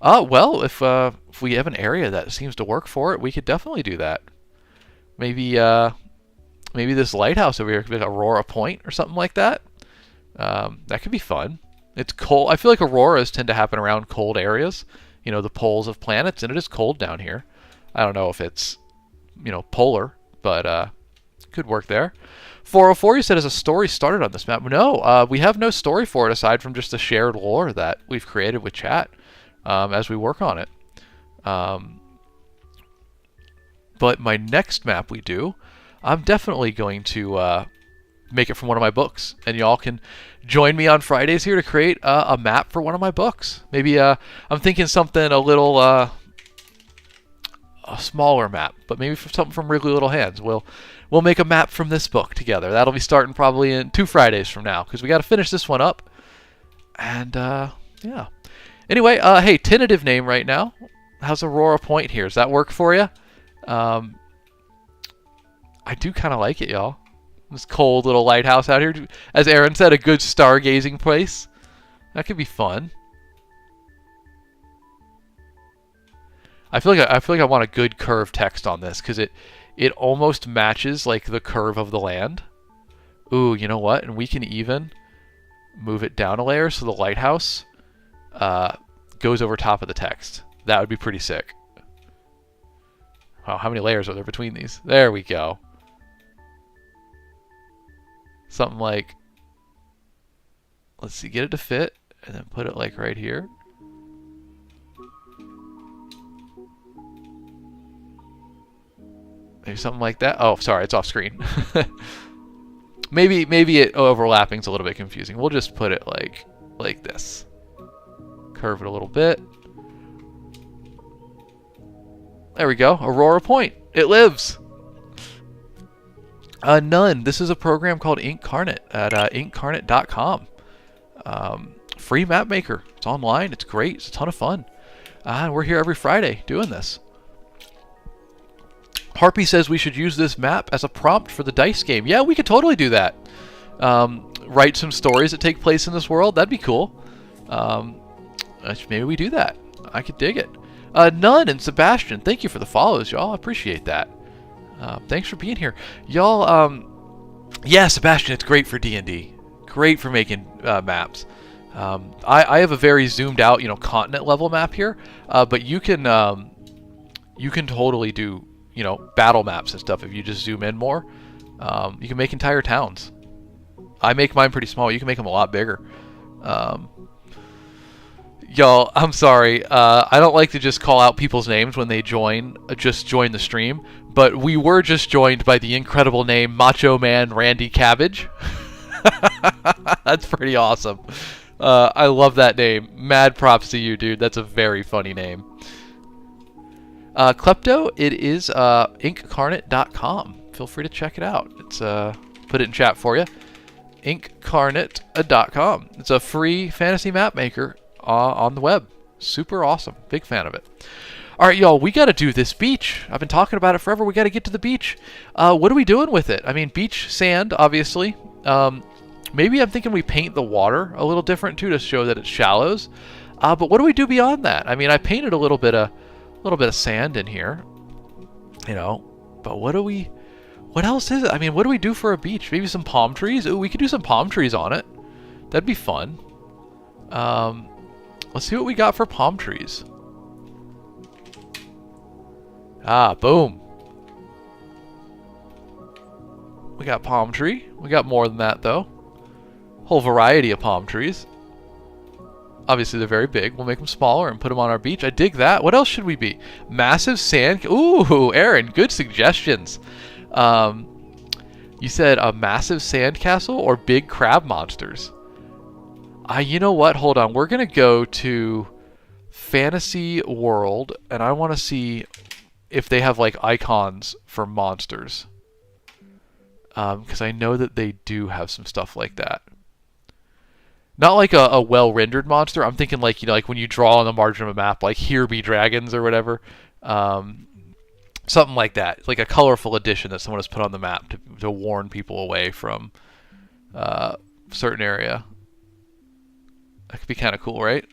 Well, if we have an area that seems to work for it, we could definitely do that. Maybe this lighthouse over here could be like Aurora Point or something like that. That could be fun. It's cold. I feel like auroras tend to happen around cold areas. You know, the poles of planets, and it is cold down here. I don't know if it's, polar, but could work there. 404, you said, has a story started on this map? No, we have no story for it aside from just the shared lore that we've created with chat as we work on it. But my next map we do, I'm definitely going to make it from one of my books, and y'all can join me on Fridays here to create a map for one of my books. Maybe I'm thinking something a little a smaller map, but maybe something from Wriggly Little Hands. We'll make a map from this book together. That'll be starting probably in 2 Fridays from now, because we got to finish this one up. And yeah. Anyway, hey, tentative name right now. How's Aurora Point here? Does that work for you? I do kind of like it, y'all. This cold little lighthouse out here. As Aaron said, a good stargazing place. That could be fun. I feel like I want a good curve text on this because it almost matches like the curve of the land. Ooh, you know what? And we can even move it down a layer so the lighthouse goes over top of the text. That would be pretty sick. Wow, how many layers are there between these? There we go. Something like, let's see, get it to fit, and then put it like right here. Maybe something like that. Oh, sorry, it's off screen. maybe it overlapping's a little bit confusing. We'll just put it like this. Curve it a little bit. There we go. Aurora Point. It lives. None. This is a program called Incarnate at inkcarnate.com. Free map maker. It's online. It's great. It's a ton of fun. And we're here every Friday doing this. Harpy says we should use this map as a prompt for the dice game. Yeah, we could totally do that. Write some stories that take place in this world. That'd be cool. Maybe we do that. I could dig it. None and Sebastian, thank you for the follows, y'all. I appreciate that. Thanks for being here. Y'all, yeah, Sebastian, it's great for D&D. Great for making maps. I have a very zoomed out, continent level map here, but you can totally do, battle maps and stuff if you just zoom in more. You can make entire towns. I make mine pretty small. You can make them a lot bigger. Y'all, I'm sorry. I don't like to just call out people's names when they join the stream, but we were just joined by the incredible name Macho Man Randy Cabbage. That's pretty awesome. I love that name. Mad props to you, dude. That's a very funny name. Klepto, it is inkcarnate.com. Feel free to check it out. It's put it in chat for you. Inkcarnate.com. It's a free fantasy map maker on the web. Super awesome. Big fan of it. All right, y'all, we got to do this beach. I've been talking about it forever. We got to get to the beach. What are we doing with it? I mean, beach sand, obviously. Maybe I'm thinking we paint the water a little different too to show that it shallows. But what do we do beyond that? I mean, I painted a little bit of sand in here, but what else is it? I mean, what do we do for a beach? Maybe some palm trees? Ooh, we could do some palm trees on it. That'd be fun. Let's see what we got for palm trees. Boom. We got palm tree. We got more than that, though. Whole variety of palm trees. Obviously, they're very big. We'll make them smaller and put them on our beach. I dig that. What else should we be? Massive sand... Ooh, Aaron, good suggestions. You said a massive sand castle or big crab monsters? You know what? Hold on. We're going to go to Fantasy World, and I want to see if they have, icons for monsters. Because I know that they do have some stuff like that. Not like a well-rendered monster. I'm thinking like when you draw on the margin of a map, like here be dragons or whatever. Something like that. Like a colorful addition that someone has put on the map to warn people away from a certain area. That could be kind of cool, right?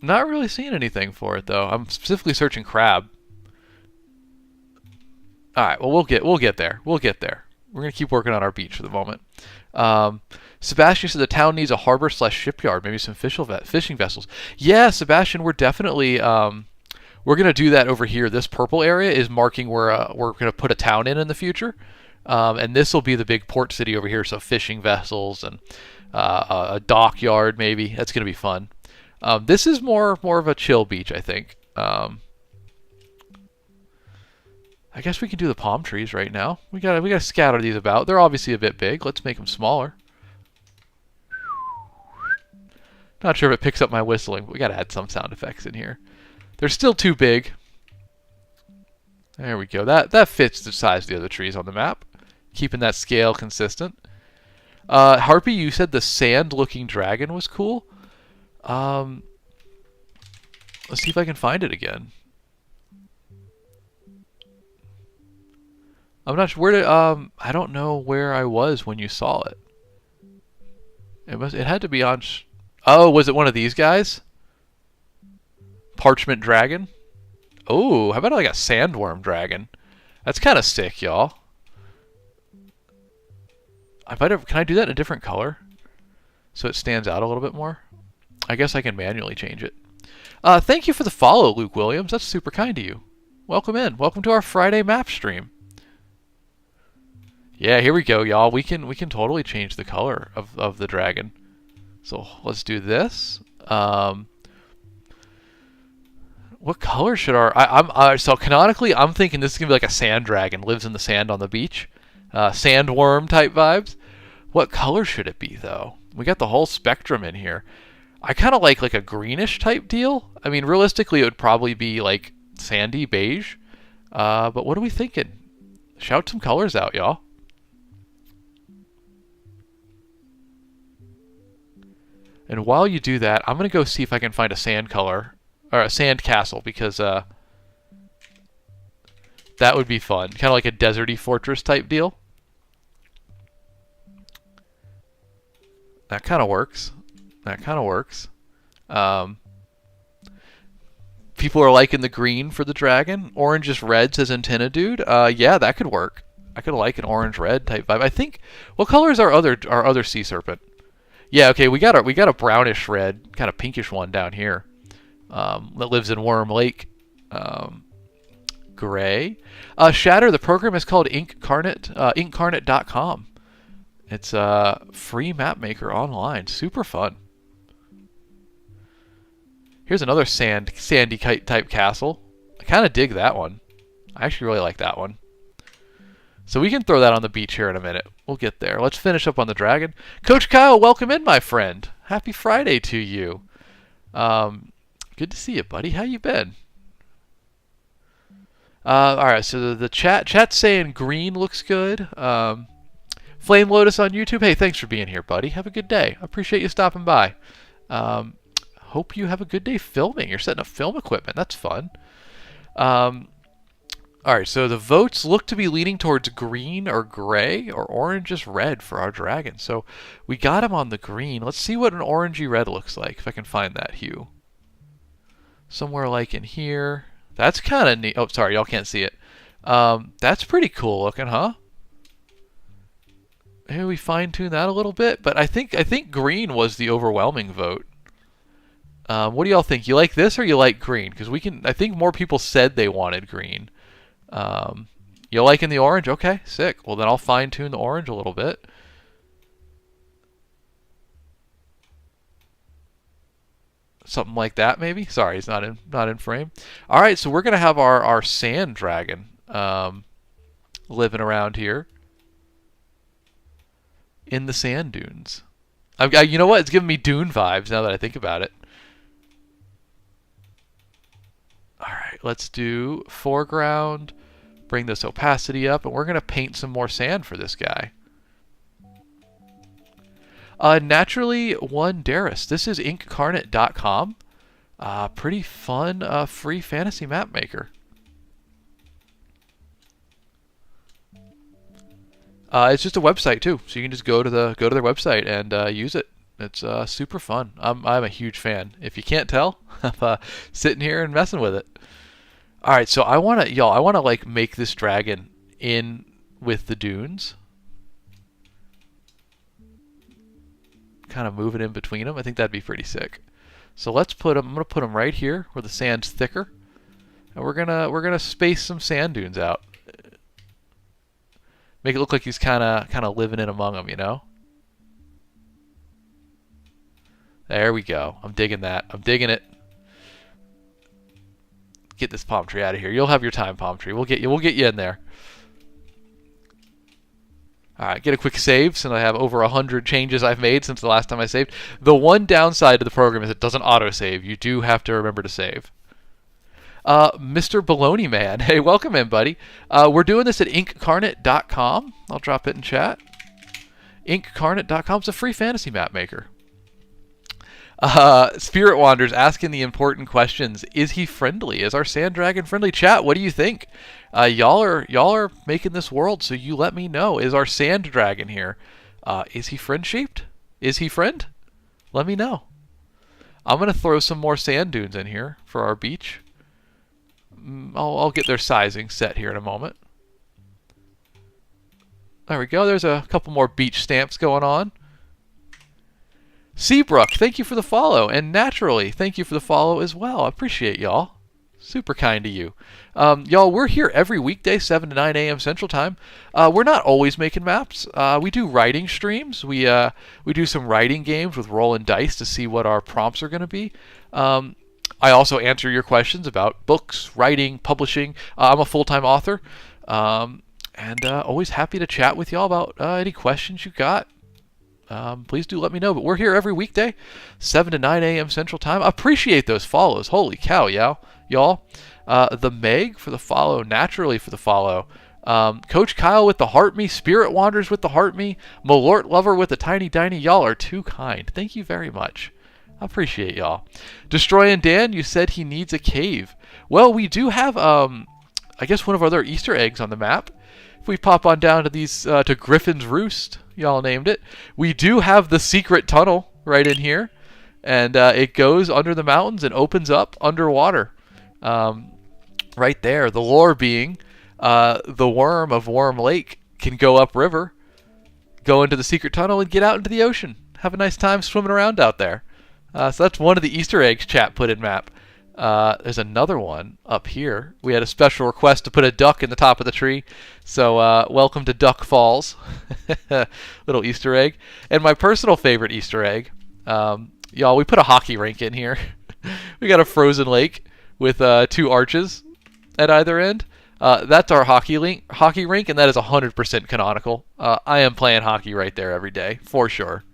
Not really seeing anything for it though. I'm specifically searching crab. All right, well we'll get there. We'll get there. We're gonna keep working on our beach for the moment. Sebastian said the town needs a harbor/shipyard, maybe some fishing vessels. Yeah, Sebastian, we're definitely we're gonna do that over here. This purple area is marking where we're gonna put a town in the future, and this will be the big port city over here. So fishing vessels and a dockyard maybe. That's gonna be fun. This is more of a chill beach, I think. I guess we can do the palm trees right now. We gotta scatter these about. They're obviously a bit big. Let's make them smaller. Not sure if it picks up my whistling, but we gotta add some sound effects in here. They're still too big. There we go. That fits the size of the other trees on the map, keeping that scale consistent. Harpy, you said the sand-looking dragon was cool. Um, let's see if I can find it again. I'm not sure where did I don't know where I was when you saw it. It had to be on. Oh, was it one of these guys? Parchment dragon. Oh, how about like a sandworm dragon? That's kind of sick, y'all. Can I do that in a different color so it stands out a little bit more? I guess I can manually change it. Thank you for the follow, Luke Williams. That's super kind of you. Welcome in. Welcome to our Friday map stream. Yeah, here we go, y'all. We can totally change the color of the dragon. So let's do this. What color should our... so canonically, I'm thinking this is going to be like a sand dragon. Lives in the sand on the beach. Sandworm type vibes. What color should it be, though? We got the whole spectrum in here. I kind of like a greenish type deal. I mean, realistically, it would probably be like sandy beige. But what are we thinking? Shout some colors out, y'all. And while you do that, I'm going to go see if I can find a sand color, or a sand castle, because that would be fun. Kind of like a deserty fortress type deal. That kind of works. That kind of works. People are liking the green for the dragon. Orange is red, says Antenna Dude. Yeah, that could work. I could like an orange-red type vibe. I think. What color is our other sea serpent? Yeah, okay, we got a brownish red, kind of pinkish one down here that lives in Worm Lake. Gray. Shatter, the program is called inkcarnate.com. It's a free map maker online. Super fun. Here's another sandy type castle. I kind of dig that one. I actually really like that one. So we can throw that on the beach here in a minute. We'll get there. Let's finish up on the dragon. Coach Kyle, welcome in, my friend. Happy Friday to you. Good to see you, buddy. How you been? All right, so the chat's saying green looks good. Flame Lotus on YouTube. Hey, thanks for being here, buddy. Have a good day. I appreciate you stopping by. Hope you have a good day filming. You're setting up film equipment. That's fun. All right, so the votes look to be leaning towards green or gray, or orange is red for our dragon. So we got him on the green. Let's see what an orangey red looks like, if I can find that hue. Somewhere like in here. That's kind of neat. Oh, sorry, y'all can't see it. That's pretty cool looking, huh? Maybe we fine-tune that a little bit, but I think green was the overwhelming vote. What do y'all think? You like this or you like green? Because I think more people said they wanted green. You liking the orange? Okay, sick. Well, then I'll fine-tune the orange a little bit. Something like that, maybe. Sorry, it's not in frame. All right, so we're gonna have our sand dragon living around here in the sand dunes. You know what? It's giving me Dune vibes now that I think about it. All right, let's do foreground. Bring this opacity up, and we're gonna paint some more sand for this guy. Naturally One Darius. This is inkcarnate.com. Pretty fun, free fantasy map maker. It's just a website too, so you can just go to their website and use it. It's super fun. I'm a huge fan. If you can't tell, I'm sitting here and messing with it. All right, so I wanna like make this dragon in with the dunes. Kind of move it in between them. I think that'd be pretty sick. So let's put them. I'm gonna put them right here where the sand's thicker, and we're gonna space some sand dunes out. Make it look like he's kind of living in among them, you know. There we go. I'm digging that. I'm digging it. Get this palm tree out of here. You'll have your time, palm tree. We'll get you in there. Alright, get a quick save since I have over 100 changes I've made since the last time I saved. The one downside to the program is it doesn't autosave. You do have to remember to save. Mr. Baloney Man. Hey, welcome in, buddy. We're doing this at inkcarnate.com. I'll drop it in chat. Inkcarnate.com is a free fantasy map maker. Spirit Wanders asking the important questions. Is he friendly? Is our Sand Dragon friendly? Chat, what do you think? Y'all are making this world, so you let me know. Is our Sand Dragon here? Is he friend-shaped? Is he friend? Let me know. I'm going to throw some more sand dunes in here for our beach. I'll get their sizing set here in a moment. There we go. There's a couple more beach stamps going on. Seabrook, thank you for the follow. And Naturally, thank you for the follow as well. I appreciate y'all. Super kind to you. Y'all, we're here every weekday, 7 to 9 a.m. Central Time. We're not always making maps. We do writing streams. We do some writing games with rolling dice to see what our prompts are going to be. I also answer your questions about books, writing, publishing. I'm a full-time author. And always happy to chat with y'all about any questions you got. Please do let me know. But we're here every weekday, 7 to 9 a.m. Central Time. I appreciate those follows. Holy cow, y'all. The Meg for the follow. Naturally for the follow. Coach Kyle with the Heart Me. Spirit Wanders with the Heart Me. Malort Lover with the Tiny Diny. Y'all are too kind. Thank you very much. I appreciate y'all. Destroyin' Dan, you said he needs a cave. Well, we do have, I guess, one of our other Easter eggs on the map. If we pop on down to these, to Griffin's Roost, y'all named it, we do have the secret tunnel right in here. And it goes under the mountains and opens up underwater. Right there. The lore being the worm of Worm Lake can go upriver, go into the secret tunnel, and get out into the ocean. Have a nice time swimming around out there. So that's one of the Easter eggs chat put in map. There's another one up here. We had a special request to put a duck in the top of the tree. So welcome to Duck Falls. Little Easter egg. And my personal favorite Easter egg, y'all, we put a hockey rink in here. We got a frozen lake with 2 arches at either end. That's our hockey rink, and that is 100% canonical. I am playing hockey right there every day, for sure.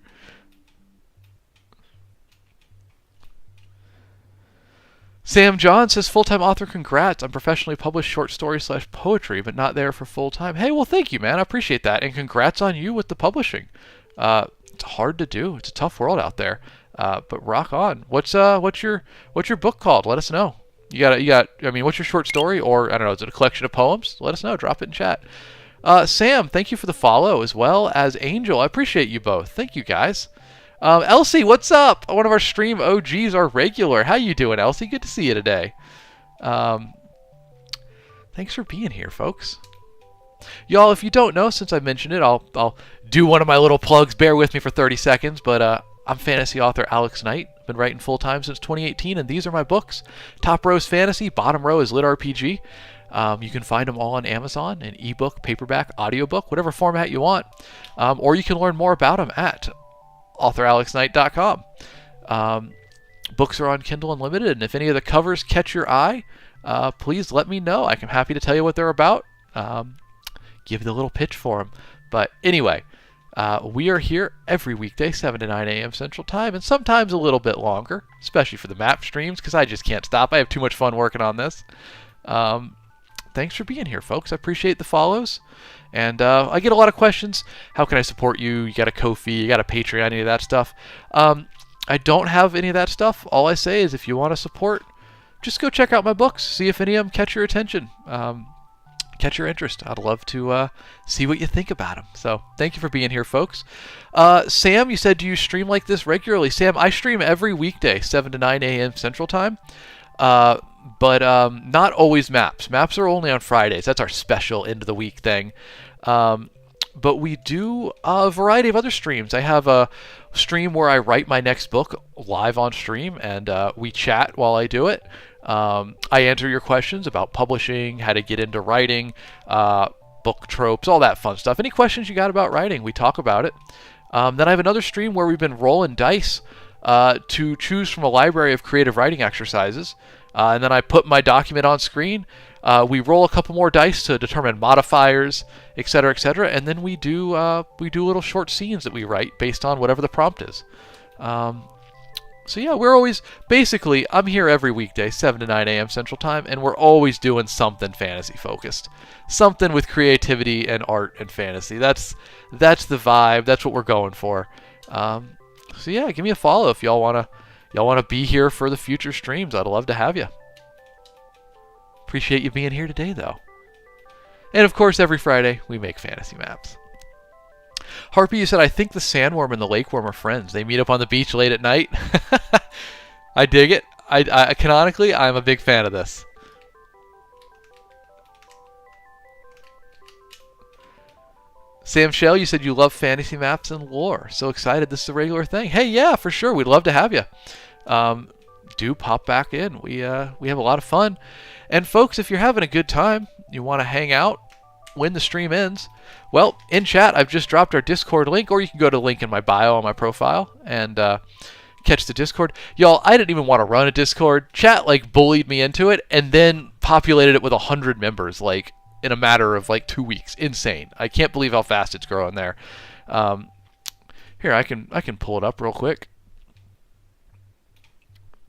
Sam John says, full-time author, congrats. I'm professionally published short story / poetry, but not there for full-time. Hey, well, thank you, man. I appreciate that. And congrats on you with the publishing. It's hard to do. It's a tough world out there. But rock on. What's your book called? Let us know. I mean, what's your short story? Or, I don't know, is it a collection of poems? Let us know. Drop it in chat. Sam, thank you for the follow, as well as Angel. I appreciate you both. Thank you, guys. Elsie, what's up? One of our stream OGs, our regular. How you doing, Elsie? Good to see you today. Thanks for being here, folks. Y'all, if you don't know, since I mentioned it, I'll do one of my little plugs. Bear with me for 30 seconds, but I'm fantasy author Alex Knight. Been writing full-time since 2018, and these are my books. Top row is fantasy, bottom row is lit RPG. You can find them all on Amazon, in ebook, paperback, audiobook, whatever format you want. Or you can learn more about them at authoralexknight.com. Books are on Kindle Unlimited, and if any of the covers catch your eye, please let me know. I'm happy to tell you what they're about. Give the little pitch for them. But anyway, we are here every weekday, 7 to 9 a.m. Central Time, and sometimes a little bit longer, especially for the map streams, because I just can't stop. I have too much fun working on this. Thanks for being here, folks. I appreciate the follows. And I get a lot of questions. How can I support you? You got a Ko-fi, you got a Patreon, any of that stuff. I don't have any of that stuff. All I say is if you want to support, just go check out my books. See if any of them catch your attention. Catch your interest. I'd love to see what you think about them. So thank you for being here, folks. Sam, you said, do you stream like this regularly? Sam, I stream every weekday, 7 to 9 a.m. Central Time. But not always maps. Maps are only on Fridays. That's our special end of the week thing. But we do a variety of other streams. I have a stream where I write my next book live on stream, and we chat while I do it. I answer your questions about publishing, how to get into writing, book tropes, all that fun stuff. Any questions you got about writing, we talk about it. Then I have another stream where we've been rolling dice to choose from a library of creative writing exercises. And then I put my document on screen. We roll a couple more dice to determine modifiers, etc., etc., and then we do little short scenes that we write based on whatever the prompt is. So yeah, we're always, basically, I'm here every weekday, 7 to 9 a.m. Central Time, and we're always doing something fantasy focused. Something with creativity and art and fantasy. That's the vibe. That's what we're going for. So yeah, give me a follow if y'all wanna be here for the future streams. I'd love to have you. Appreciate you being here today, though. And of course, every Friday we make fantasy maps. Harpy, you said, I think the sandworm and the lakeworm are friends. They meet up on the beach late at night. I dig it. I canonically, I'm a big fan of this. Sam Shell, you said you love fantasy maps and lore. So excited this is a regular thing. Hey, yeah, for sure. We'd love to have you. Do pop back in. We have a lot of fun. And folks, if you're having a good time, you want to hang out when the stream ends, well, in chat, I've just dropped our Discord link, or you can go to the link in my bio on my profile and catch the Discord. Y'all, I didn't even want to run a Discord. Chat, like, bullied me into it and then populated it with 100 members, like, in a matter of, like, 2 weeks. Insane. I can't believe how fast it's growing there. Here, I can pull it up real quick.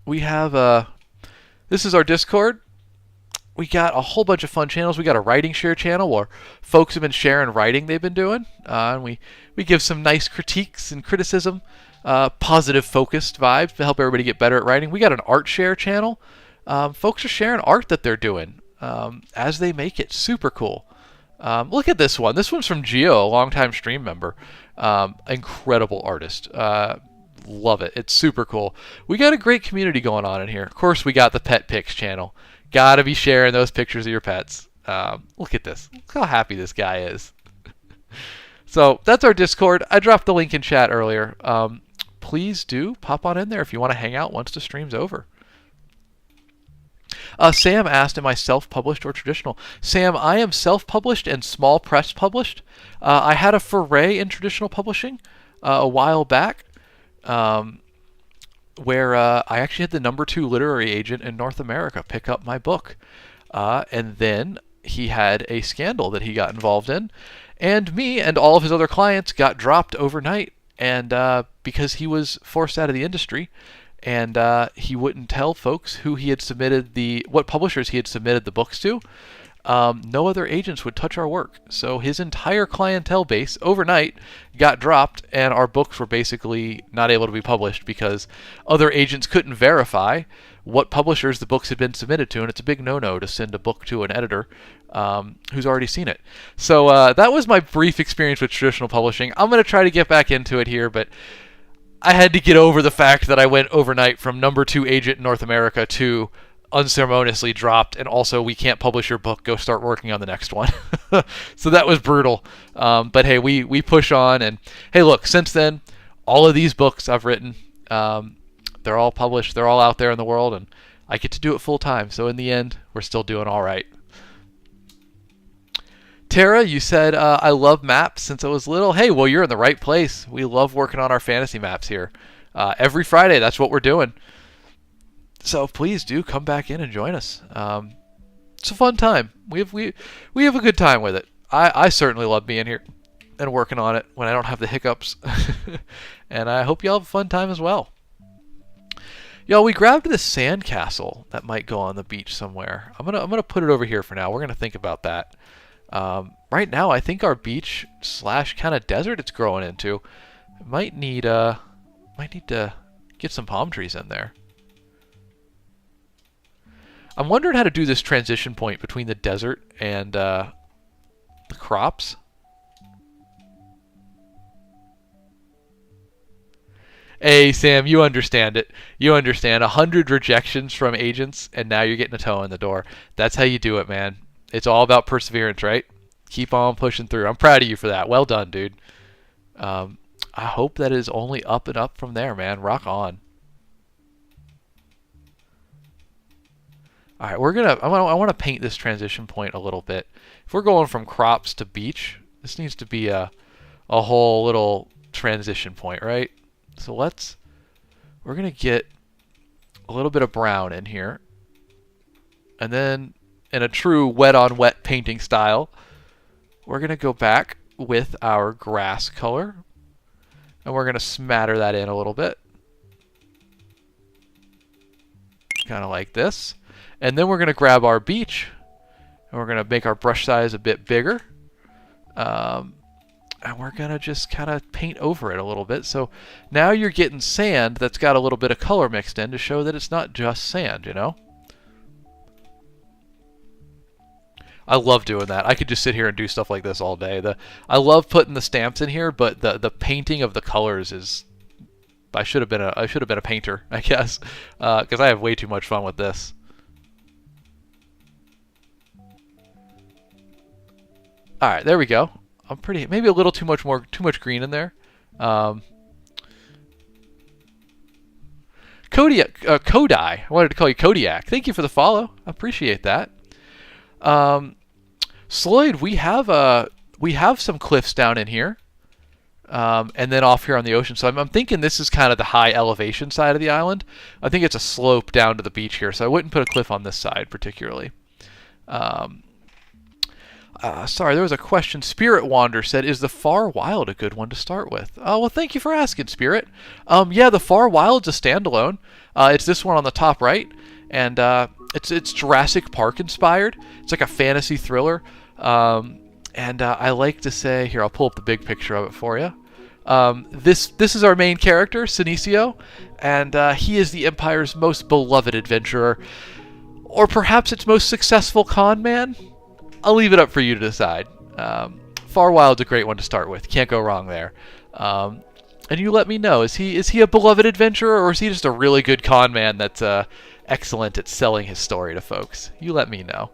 We have, this is our Discord. We got a whole bunch of fun channels. We got a writing share channel where folks have been sharing writing they've been doing. And we give some nice critiques and criticism, positive focused vibes to help everybody get better at writing. We got an art share channel. Folks are sharing art that they're doing as they make it. Super cool. Look at this one. This one's from Gio, a longtime stream member. Incredible artist. Love it. It's super cool. We got a great community going on in here. Of course, we got the Pet Pics channel. Gotta be sharing those pictures of your pets. Look at this. Look how happy this guy is. So that's our Discord. I dropped the link in chat earlier. Please do pop on in there if you want to hang out once the stream's over. Sam asked, am I self-published or traditional? Sam, I am self-published and small press published. I had a foray in traditional publishing a while back. Where I actually had the #2 literary agent in North America pick up my book. And then he had a scandal that he got involved in. And me and all of his other clients got dropped overnight. And because he was forced out of the industry. And he wouldn't tell folks who he had submitted what publishers he had submitted the books to. No other agents would touch our work. So his entire clientele base overnight got dropped, and our books were basically not able to be published because other agents couldn't verify what publishers the books had been submitted to, and it's a big no-no to send a book to an editor who's already seen it. So that was my brief experience with traditional publishing. I'm going to try to get back into it here, but I had to get over the fact that I went overnight from #2 agent in North America to unceremoniously dropped, and also we can't publish your book, go start working on the next one. So that was brutal. But hey, we push on, and hey, look, since then, all of these books I've written, they're all published, they're all out there in the world, and I get to do it full time. So in the end, we're still doing all right. Tara, you said, I love maps since I was little. Hey, well, you're in the right place. We love working on our fantasy maps here. Every Friday, that's what we're doing. So please do come back in and join us. It's a fun time. We have a good time with it. I certainly love being here and working on it when I don't have the hiccups. And I hope y'all have a fun time as well. Y'all, we grabbed this sand castle that might go on the beach somewhere. I'm gonna put it over here for now. We're gonna think about that. Right now, I think our beach / kind of desert it's growing into might need to get some palm trees in there. I'm wondering how to do this transition point between the desert and the crops. Hey, Sam, you understand it. You understand. 100 rejections from agents, and now you're getting a toe in the door. That's how you do it, man. It's all about perseverance, right? Keep on pushing through. I'm proud of you for that. Well done, dude. I hope that is only up and up from there, man. Rock on. All right, I want to paint this transition point a little bit. If we're going from crops to beach, this needs to be a whole little transition point, right? So we're going to get a little bit of brown in here. And then in a true wet on wet painting style, we're going to go back with our grass color. And we're going to smatter that in a little bit. kind of like this. And then we're going to grab our beach, and we're going to make our brush size a bit bigger. And we're going to just kind of paint over it a little bit. So now you're getting sand that's got a little bit of color mixed in to show that it's not just sand, you know? I love doing that. I could just sit here and do stuff like this all day. I love putting the stamps in here, but the painting of the colors is... I should have been a painter, I guess, because I have way too much fun with this. All right, there we go. I'm pretty, maybe a little too much green in there. Kodai, I wanted to call you Kodiak. Thank you for the follow. I appreciate that. Sloyd, we have some cliffs down in here, and then off here on the ocean. So I'm thinking this is kind of the high elevation side of the island. I think it's a slope down to the beach here, so I wouldn't put a cliff on this side particularly. Sorry, there was a question. Spirit Wander said, is the Far Wild a good one to start with? Well, thank you for asking, Spirit. Yeah, the Far Wild's a standalone. It's this one on the top right, and it's Jurassic Park inspired. It's like a fantasy thriller. And I like to say, here, I'll pull up the big picture of it for you. This is our main character, Sinicio, and he is the Empire's most beloved adventurer, or perhaps its most successful con man. I'll leave it up for you to decide. Far Wild's a great one to start with. Can't go wrong there. And you let me know. Is he a beloved adventurer, or is he just a really good con man that's excellent at selling his story to folks? You let me know.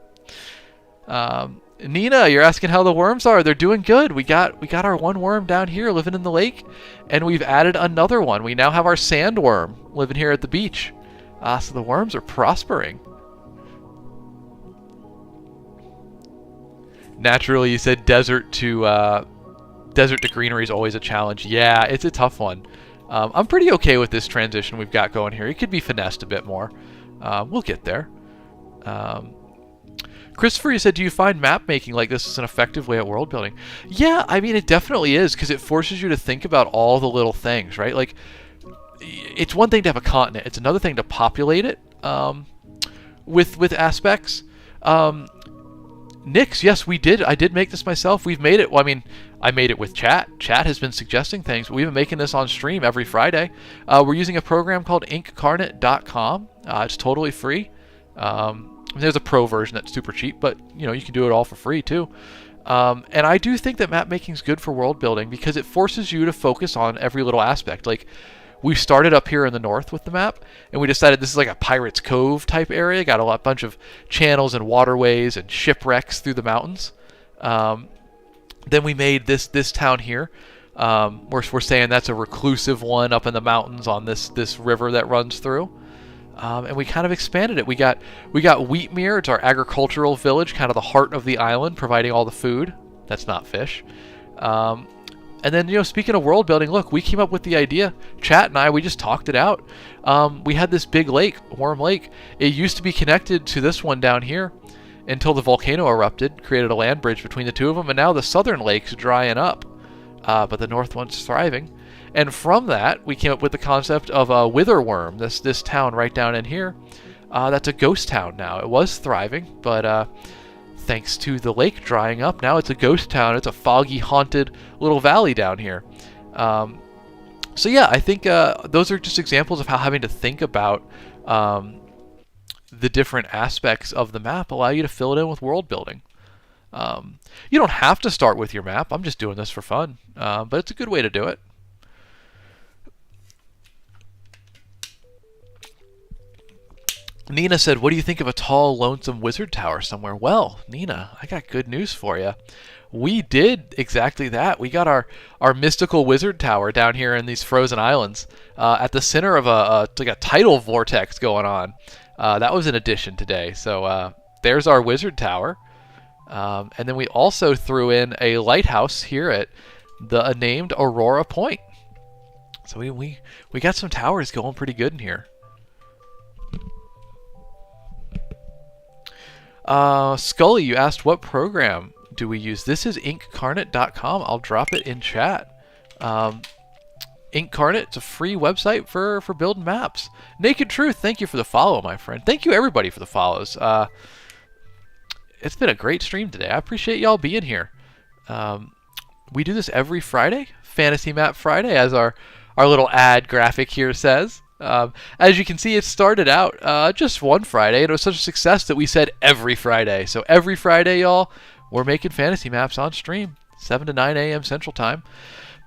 Nina, you're asking how the worms are. They're doing good. We got our one worm down here living in the lake, and we've added another one. We now have our sandworm living here at the beach. So the worms are prospering. Naturally, you said desert to greenery is always a challenge. Yeah, it's a tough one. I'm pretty okay with this transition we've got going here. It could be finessed a bit more. We'll get there. Christopher, you said, do you find map making like this is an effective way at world building? Yeah, I mean, it definitely is, because it forces you to think about all the little things, right? Like, it's one thing to have a continent. It's another thing to populate it with aspects. Nix, yes, we did. I did make this myself. We've made it. Well, I mean, I made it with chat. Chat has been suggesting things. We've been making this on stream every Friday. We're using a program called inkcarnate.com. It's totally free. There's a pro version that's super cheap, but you can do it all for free too. And I do think that map making is good for world building because it forces you to focus on every little aspect. Like, we started up here in the north with the map, and we decided this is like a Pirate's Cove type area. Got a bunch of channels and waterways and shipwrecks through the mountains. Then we made this town here. We're saying that's a reclusive one up in the mountains on this river that runs through. And we kind of expanded it. We got Wheatmere. It's our agricultural village, kind of the heart of the island, providing all the food. That's not fish. And then, speaking of world building, look, we came up with the idea. Chat and I, we just talked it out. We had this big lake, Worm Lake. It used to be connected to this one down here until the volcano erupted, created a land bridge between the two of them, and now the southern lake's drying up, but the north one's thriving. And from that, we came up with the concept of a Witherworm, this town right down in here. That's a ghost town now. It was thriving, but thanks to the lake drying up, now it's a ghost town. It's a foggy, haunted little valley down here. So yeah, I think those are just examples of how having to think about the different aspects of the map allow you to fill it in with world building. You don't have to start with your map. I'm just doing this for fun, but it's a good way to do it. Nina said, what do you think of a tall, lonesome wizard tower somewhere? Well, Nina, I got good news for you. We did exactly that. We got our mystical wizard tower down here in these frozen islands at the center of like a tidal vortex going on. That was an addition today. So there's our wizard tower. And then we also threw in a lighthouse here at the named Aurora Point. So we got some towers going pretty good in here. Scully, you asked what program do we use. This is inkcarnate.com. I'll drop it in chat. Incarnate. It's a free website for building maps. Naked Truth, thank you for the follow, my friend. Thank you, everybody, for the follows. It's been a great stream today. I appreciate y'all being here. We do this every Friday, Fantasy Map Friday, as our little ad graphic here says. As you can see, it started out just one Friday, and it was such a success that we said every Friday. So every Friday, y'all, we're making fantasy maps on stream, 7 to 9 a.m. Central Time.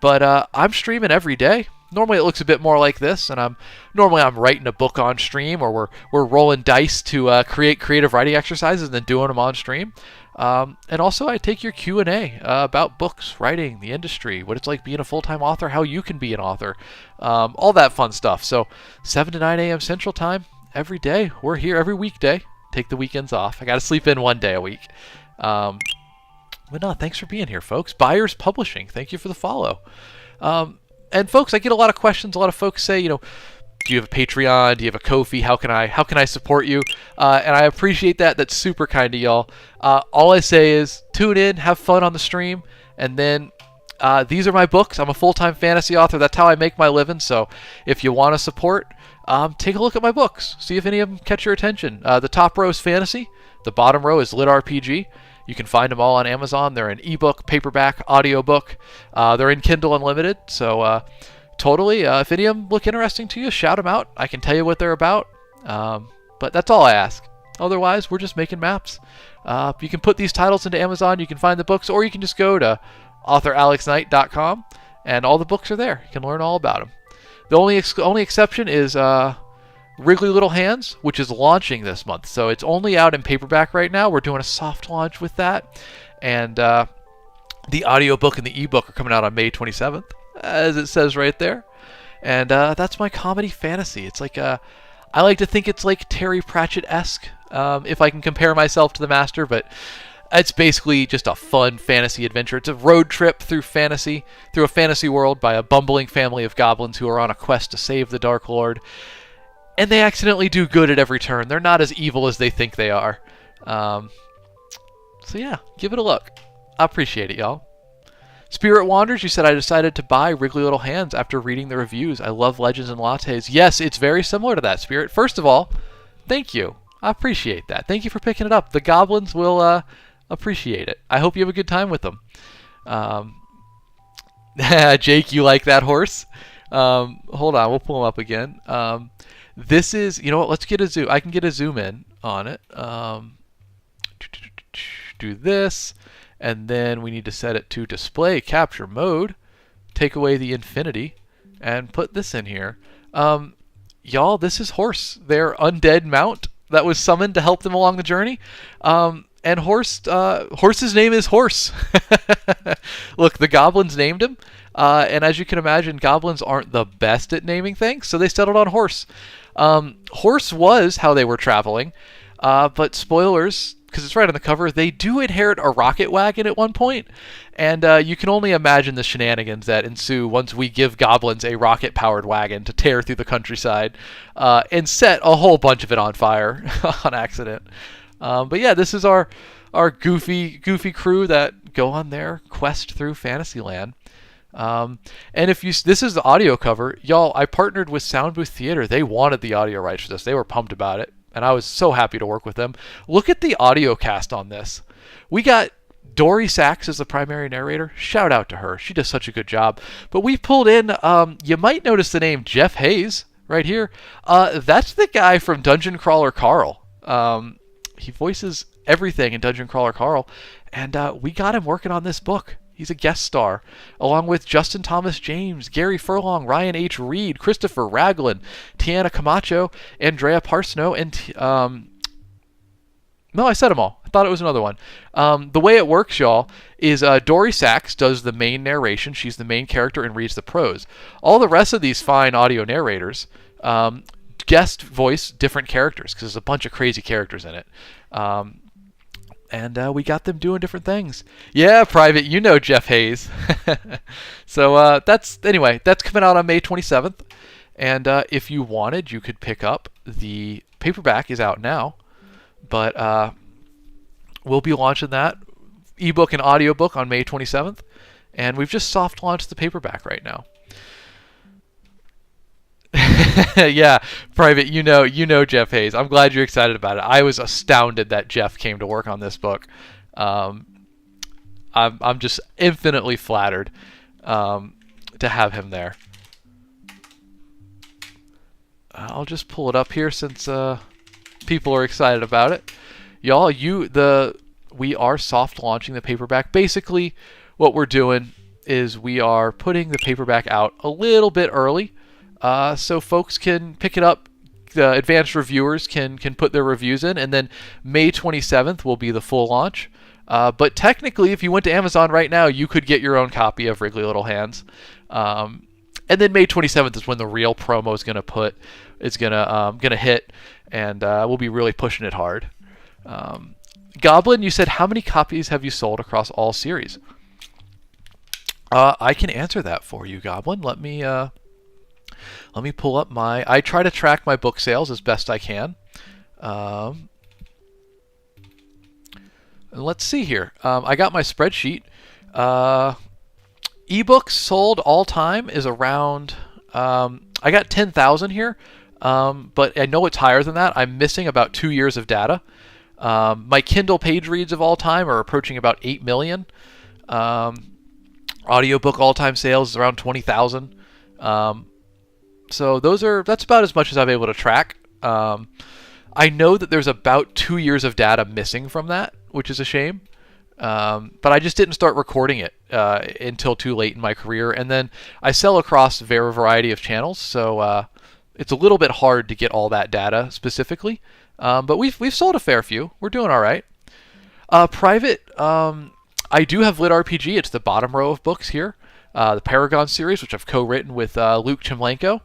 But I'm streaming every day. Normally it looks a bit more like this, and I'm writing a book on stream, or we're rolling dice to create creative writing exercises and then doing them on stream. And also I take your Q&A about books, writing, the industry, what it's like being a full-time author, how you can be an author, all that fun stuff. So 7 to 9 a.m. Central Time every day. We're here every weekday. Take the weekends off. I got to sleep in one day a week. But no, thanks for being here, folks. Buyers Publishing, thank you for the follow. And folks, I get a lot of questions. A lot of folks say, do you have a Patreon? Do you have a Ko-fi? How can I support you? And I appreciate that. That's super kind of y'all. All I say is tune in, have fun on the stream, and then these are my books. I'm a full-time fantasy author. That's how I make my living. So if you want to support, take a look at my books. See if any of them catch your attention. The top row is fantasy. The bottom row is lit RPG. You can find them all on Amazon. They're in ebook, paperback, audiobook. They're in Kindle Unlimited. So totally, if any of them look interesting to you, shout them out. I can tell you what they're about. But that's all I ask. Otherwise, we're just making maps. You can put these titles into Amazon. You can find the books, or you can just go to authoralexknight.com, and all the books are there. You can learn all about them. The only exception is Wriggly Little Hands, which is launching this month. So it's only out in paperback right now. We're doing a soft launch with that. And the audiobook and the ebook are coming out on May 27th, as it says right there. And that's my comedy fantasy. It's like I like to think it's like Terry Pratchett-esque, if I can compare myself to the master, but it's basically just a fun fantasy adventure. It's a road trip through a fantasy world by a bumbling family of goblins who are on a quest to save the Dark Lord. And they accidentally do good at every turn. They're not as evil as they think they are. So yeah, give it a look. I appreciate it, y'all. Spirit Wanders, you said I decided to buy Wriggly Little Hands after reading the reviews. I love Legends and Lattes. Yes, it's very similar to that, Spirit. First of all, thank you. I appreciate that. Thank you for picking it up. The goblins will appreciate it. I hope you have a good time with them. Jake, you like that horse? Hold on, we'll pull him up again. This is, you know what, let's get a zoom. I can get a zoom in on it. Do this, and then we need to set it to display capture mode. Take away the infinity, and put this in here. Y'all, this is Horse, their undead mount that was summoned to help them along the journey. And Horse's name is Horse. Look, the goblins named him. And as you can imagine, goblins aren't the best at naming things, so they settled on Horse. Horse was how they were traveling, but spoilers, because it's right on the cover, they do inherit a rocket wagon at one point, and you can only imagine the shenanigans that ensue once we give goblins a rocket-powered wagon to tear through the countryside and set a whole bunch of it on fire on accident. But yeah, this is our goofy crew that go on their quest through Fantasyland. And this is the audio cover, y'all. I partnered with Soundbooth Theater. They wanted the audio rights for this. They were pumped about it, and I was so happy to work with them. Look at the audio cast on this. We got Dory Sachs as the primary narrator. Shout out to her. She does such a good job. But we pulled in, you might notice the name Jeff Hayes right here. That's the guy from Dungeon Crawler Carl. He voices everything in Dungeon Crawler Carl, and we got him working on this book. He's a guest star, along with Justin Thomas James, Gary Furlong, Ryan H. Reed, Christopher Raglan, Tiana Camacho, Andrea Parsno, and no, I said them all. I thought it was another one. The way it works, y'all, is Dory Sachs does the main narration. She's the main character and reads the prose. All the rest of these fine audio narrators guest voice different characters, because there's a bunch of crazy characters in it. And we got them doing different things. Yeah, Private, you know Jeff Hayes. So that's coming out on May 27th. And if you wanted, you could pick up the paperback is out now. But we'll be launching that ebook and audiobook on May 27th. And we've just soft launched the paperback right now. Yeah, Private, you know Jeff Hayes. I'm glad you're excited about it. I was astounded that Jeff came to work on this book. Um, I'm just infinitely flattered to have him there. I'll just pull it up here since people are excited about it. Y'all, we are soft launching the paperback. Basically, what we're doing is we are putting the paperback out a little bit early, so folks can pick it up. The advanced reviewers can put their reviews in, and then May 27th will be the full launch. But technically, if you went to Amazon right now, you could get your own copy of Wriggly Little Hands. And then May 27th is when the real promo is gonna hit, and we'll be really pushing it hard. Goblin, you said how many copies have you sold across all series? I can answer that for you, Goblin. Let me pull up I try to track my book sales as best I can. And let's see here. I got my spreadsheet. Ebooks sold all time is around. I got 10,000 here, but I know it's higher than that. I'm missing about 2 years of data. My Kindle page reads of all time are approaching about 8 million. Audiobook all-time sales is around 20,000. So that's about as much as I'm able to track. I know that there's about 2 years of data missing from that, which is a shame. But I just didn't start recording it until too late in my career. And then I sell across a variety of channels, so it's a little bit hard to get all that data specifically. But we've sold a fair few. We're doing all right. Private, I do have Lit RPG. It's the bottom row of books here. The Paragon series, which I've co-written with Luke Chimlenko.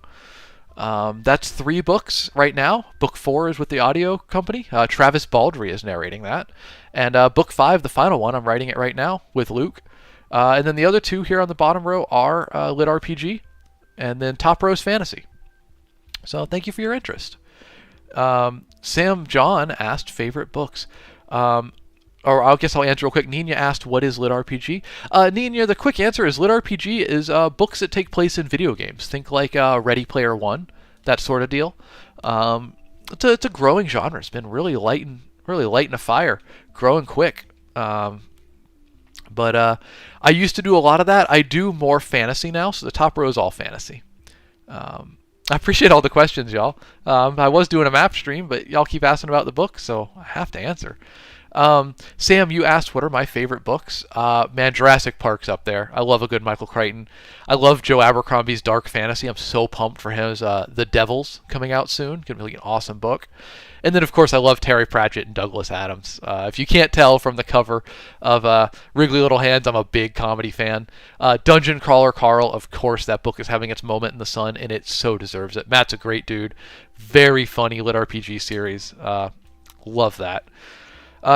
That's 3 books right now. Book 4 is with the audio company. Travis Baldry is narrating that. And book 5, the final one, I'm writing it right now with Luke. And then the other 2 here on the bottom row are Lit RPG. And then top row is Fantasy. So thank you for your interest. Sam John asked favorite books. Or I guess I'll answer real quick. Nina asked, what is Lit RPG? Nina, the quick answer is Lit RPG is books that take place in video games. Think like Ready Player One, that sort of deal. It's a growing genre. It's been really lighting a fire, growing quick. But I used to do a lot of that. I do more fantasy now, so the top row is all fantasy. I appreciate all the questions, y'all. I was doing a map stream, but y'all keep asking about the book, so I have to answer. Sam, you asked what are my favorite books. Man, Jurassic Park's up there. I love a good Michael Crichton. I love Joe Abercrombie's dark fantasy. I'm so pumped for his The Devils coming out soon. Gonna be an awesome book. And then, of course, I love Terry Pratchett and Douglas Adams. If you can't tell from the cover of Wriggly Little Hands, I'm a big comedy fan. Dungeon Crawler Carl, of course, that book is having its moment in the sun, and it so deserves it. Matt's a great dude. Very funny Lit RPG series. Love that.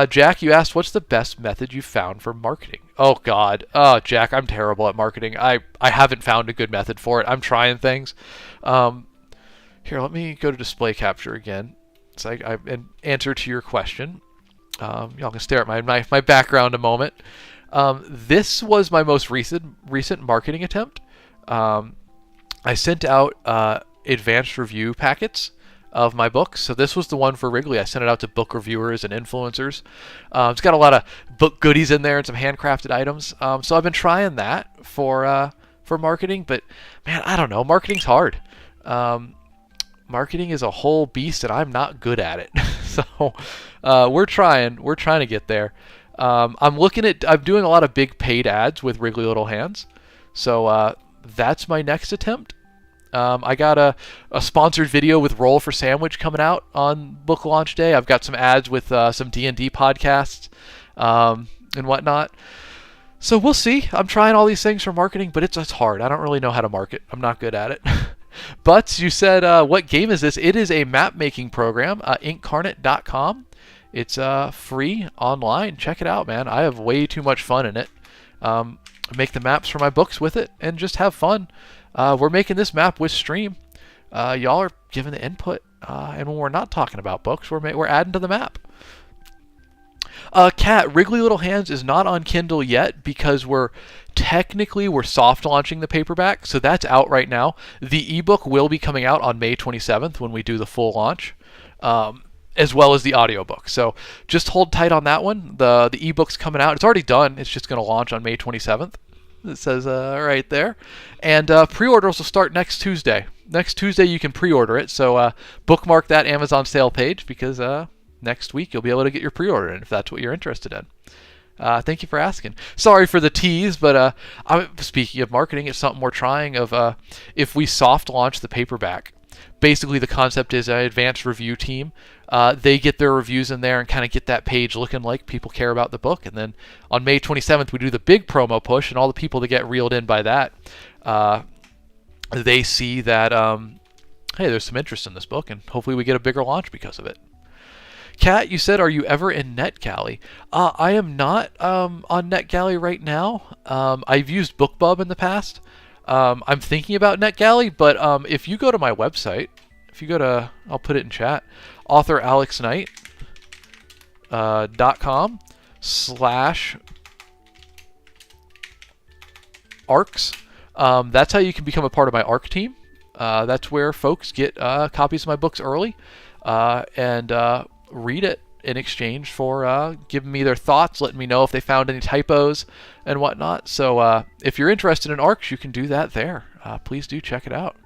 Jack, you asked, what's the best method you've found for marketing? Oh, God. Jack, I'm terrible at marketing. I haven't found a good method for it. I'm trying things. Here, let me go to display capture again. So I answer to your question. Y'all can stare at my background a moment. This was my most recent marketing attempt. I sent out advanced review packets of my books. So this was the one for Wrigley. I sent it out to book reviewers and influencers. It's got a lot of book goodies in there and some handcrafted items. So I've been trying that for marketing, but man, I don't know. Marketing's hard. Marketing is a whole beast, and I'm not good at it. So we're trying to get there. I'm doing a lot of big paid ads with Wriggly Little Hands. So that's my next attempt. I got a sponsored video with Roll for Sandwich coming out on book launch day. I've got some ads with some D&D podcasts and whatnot. So we'll see. I'm trying all these things for marketing, but it's hard. I don't really know how to market. I'm not good at it. But you said, what game is this? It is a map making program, incarnate.com. It's free online. Check it out, man. I have way too much fun in it. Make the maps for my books with it and just have fun. We're making this map with Stream. Y'all are giving the input, and when we're not talking about books, we're adding to the map. Cat, Wriggly Little Hands is not on Kindle yet because we're soft launching the paperback, so that's out right now. The ebook will be coming out on May 27th when we do the full launch, as well as the audiobook. So just hold tight on that one. The ebook's coming out. It's already done. It's just going to launch on May 27th. It says right there. And pre-orders will start next Tuesday. Next Tuesday you can pre-order it, so bookmark that Amazon sale page because next week you'll be able to get your pre-order in if that's what you're interested in. Thank you for asking. Sorry for the tease, but speaking of marketing, it's something we're trying of if we soft launch the paperback. Basically, the concept is an advanced review team. They get their reviews in there and kind of get that page looking like people care about the book. And then on May 27th, we do the big promo push, and all the people that get reeled in by that, they see that, hey, there's some interest in this book, and hopefully we get a bigger launch because of it. Kat, you said, are you ever in NetGalley? I am not on NetGalley right now. I've used BookBub in the past. I'm thinking about NetGalley, but if you go to my website, if you go to, I'll put it in chat, authoralexknight.com/arcs. That's how you can become a part of my ARC team. That's where folks get copies of my books early and read it in exchange for giving me their thoughts, letting me know if they found any typos and whatnot. So if you're interested in ARCs, you can do that there. Please do check it out.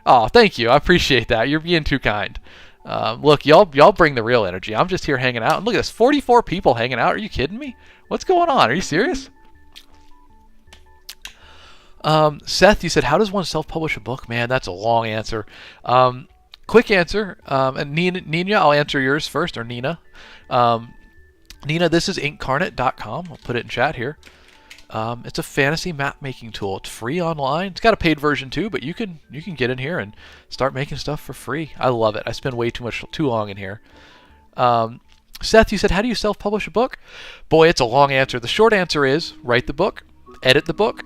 Oh, thank you. I appreciate that. You're being too kind. Look, y'all bring the real energy. I'm just here hanging out. And look at this, 44 people hanging out. Are you kidding me? What's going on? Are you serious? Seth, you said, how does one self-publish a book? Man, that's a long answer. Quick answer, and Nina, I'll answer yours first, or Nina. Nina, this is incarnate.com. I'll put it in chat here. It's a fantasy map making tool. It's free online. It's got a paid version too, but you can get in here and start making stuff for free. I love it. I spend way too long in here. Seth, you said, how do you self-publish a book? Boy, it's a long answer. The short answer is write the book, edit the book,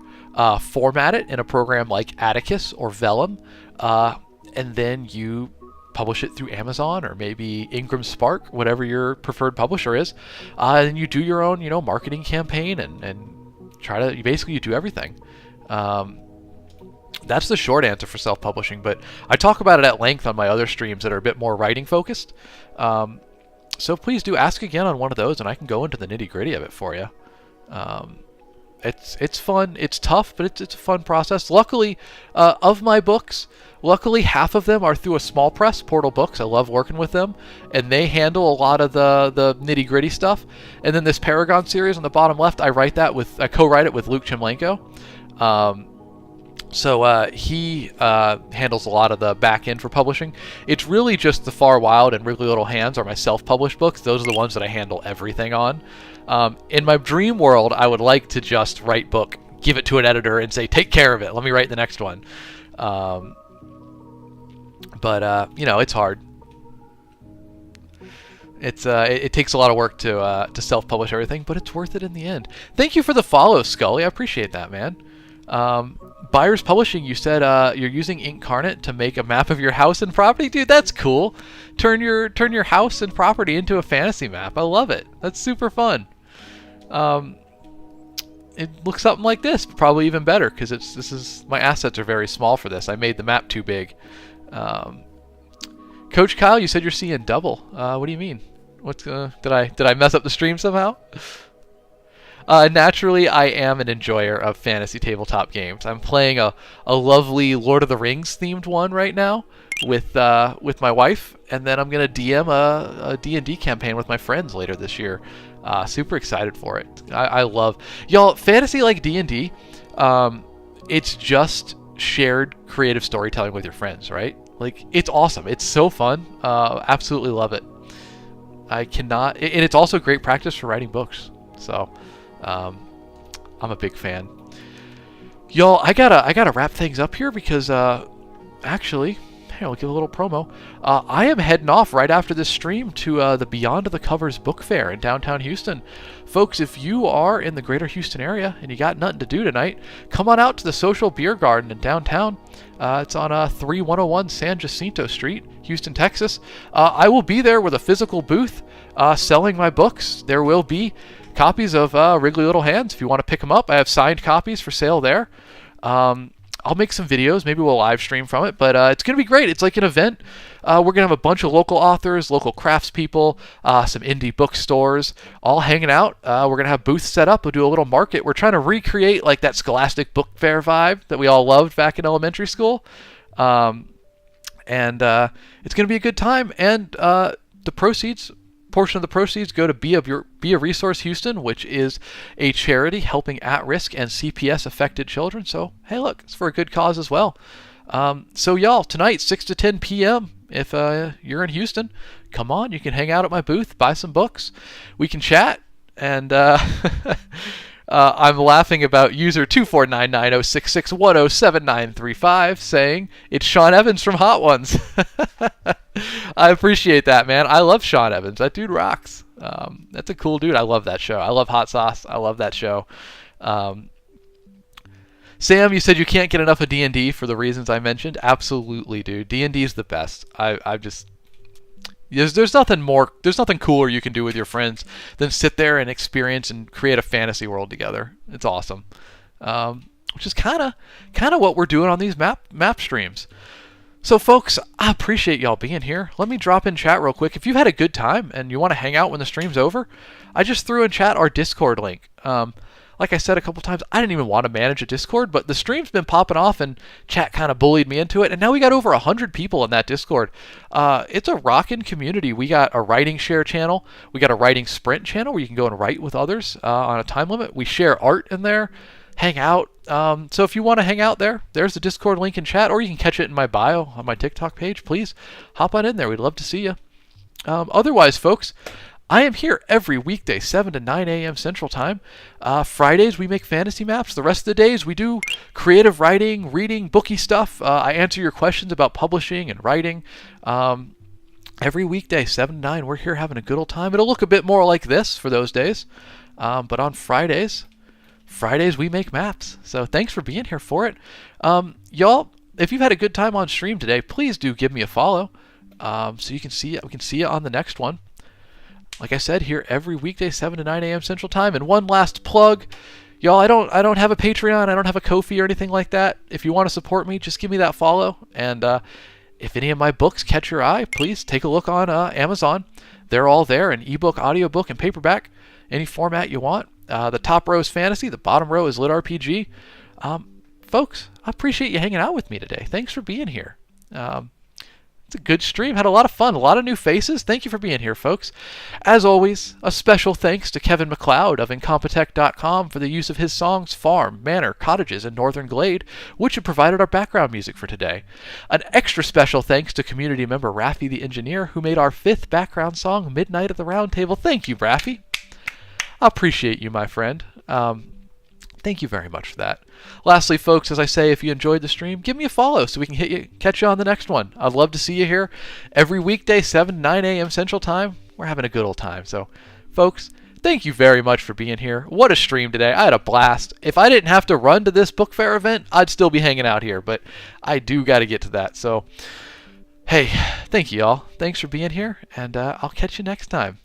format it in a program like Atticus or Vellum, and then you publish it through Amazon or maybe Ingram Spark, whatever your preferred publisher is. And you do your own, marketing campaign and try to, you do everything. That's the short answer for self-publishing, but I talk about it at length on my other streams that are a bit more writing focused. So please do ask again on one of those and I can go into the nitty-gritty of it for you. It's fun. It's tough, but it's a fun process. Luckily, of my books, half of them are through a small press, Portal Books. I love working with them, and they handle a lot of the nitty-gritty stuff. And then this Paragon series on the bottom left, I co-write it with Luke Chimlenko. So he handles a lot of the back end for publishing. It's really just The Far Wild and Wriggly Little Hands are my self-published books. Those are the ones that I handle everything on. In my dream world, I would like to just write book, give it to an editor, and say, take care of it. Let me write the next one. But it's hard. It takes a lot of work to self-publish everything, but it's worth it in the end. Thank you for the follow, Scully. I appreciate that, man. Buyers Publishing, you said you're using Incarnate to make a map of your house and property. Dude, that's cool. Turn your house and property into a fantasy map. I love it. That's super fun. It looks something like this, but probably even better because my assets are very small for this. I made the map too big. Coach Kyle, you said you're seeing double. What do you mean? Did I mess up the stream somehow? Naturally, I am an enjoyer of fantasy tabletop games. I'm playing a lovely Lord of the Rings themed one right now with my wife, and then I'm gonna DM a D&D campaign with my friends later this year. Super excited for it. I love y'all fantasy like D&D. It's just shared creative storytelling with your friends, right? Like, it's awesome. It's so fun. Absolutely love it. And it's also great practice for writing books. So, I'm a big fan. Y'all, I gotta wrap things up here because, actually, here, I'll give a little promo. I am heading off right after this stream to the Beyond the Covers book fair in downtown Houston. Folks, if you are in the greater Houston area and you got nothing to do tonight, come on out to the Social Beer Garden in downtown. It's on 3101 San Jacinto Street, Houston, Texas. I will be there with a physical booth selling my books. There will be copies of Wrigley Little Hands if you want to pick them up. I have signed copies for sale there. I'll make some videos. Maybe we'll live stream from it, but it's going to be great. It's like an event. We're going to have a bunch of local authors, local craftspeople, some indie bookstores, all hanging out. We're going to have booths set up. We'll do a little market. We're trying to recreate like that Scholastic Book Fair vibe that we all loved back in elementary school. And it's going to be a good time. And portion of the proceeds go to Be a Resource Houston, which is a charity helping at-risk and CPS affected children. So hey, look, it's for a good cause as well. So y'all, tonight 6 to 10 p.m. if you're in Houston, come on. You can hang out at my booth, buy some books. We can chat, and I'm laughing about user 2499066107935 saying it's Sean Evans from Hot Ones. I appreciate that, man. I love Sean Evans. That dude rocks. That's a cool dude. I love that show. I love Hot Sauce. I love that show. Sam, you said you can't get enough of D&D for the reasons I mentioned. Absolutely, dude. D&D is the best. There's nothing cooler you can do with your friends than sit there and experience and create a fantasy world together. It's awesome. Which is kind of what we're doing on these map streams. So folks, I appreciate y'all being here. Let me drop in chat real quick. If you've had a good time and you want to hang out when the stream's over, I just threw in chat our Discord link. Like I said a couple times, I didn't even want to manage a Discord, but the stream's been popping off and chat kind of bullied me into it, and now we got over 100 people in that Discord. It's a rockin' community. We got a writing share channel. We got a writing sprint channel where you can go and write with others on a time limit. We share art in there, hang out. So if you want to hang out there, there's the Discord link in chat, or you can catch it in my bio on my TikTok page. Please hop on in there. We'd love to see you. Otherwise, folks, I am here every weekday, 7 to 9 a.m. Central Time. Fridays, we make fantasy maps. The rest of the days, we do creative writing, reading, booky stuff. I answer your questions about publishing and writing. Every weekday, 7 to 9, we're here having a good old time. It'll look a bit more like this for those days. But on Fridays, we make maps. So thanks for being here for it. Y'all, if you've had a good time on stream today, please do give me a follow so you can see it. We can see you on the next one. Like I said, here every weekday, 7 to 9 a.m. Central Time. And one last plug. Y'all, I don't have a Patreon. I don't have a Ko-fi or anything like that. If you want to support me, just give me that follow. And if any of my books catch your eye, please take a look on Amazon. They're all there in ebook, audiobook, and paperback. Any format you want. The top row is fantasy. The bottom row is lit RPG. Folks, I appreciate you hanging out with me today. Thanks for being here. It's a good stream. Had a lot of fun. A lot of new faces. Thank you for being here, folks. As always, a special thanks to Kevin MacLeod of Incompetech.com for the use of his songs Farm, Manor, Cottages, and Northern Glade, which have provided our background music for today. An extra special thanks to community member Raffi the Engineer, who made our 5th background song, Midnight at the Round Table. Thank you, Raffi. I appreciate you, my friend. Thank you very much for that. Lastly, folks, as I say, if you enjoyed the stream, give me a follow so we can catch you on the next one. I'd love to see you here every weekday, 7 to 9 a.m. Central Time. We're having a good old time. So, folks, thank you very much for being here. What a stream today. I had a blast. If I didn't have to run to this book fair event, I'd still be hanging out here, but I do got to get to that. So, hey, thank you all. Thanks for being here, and I'll catch you next time.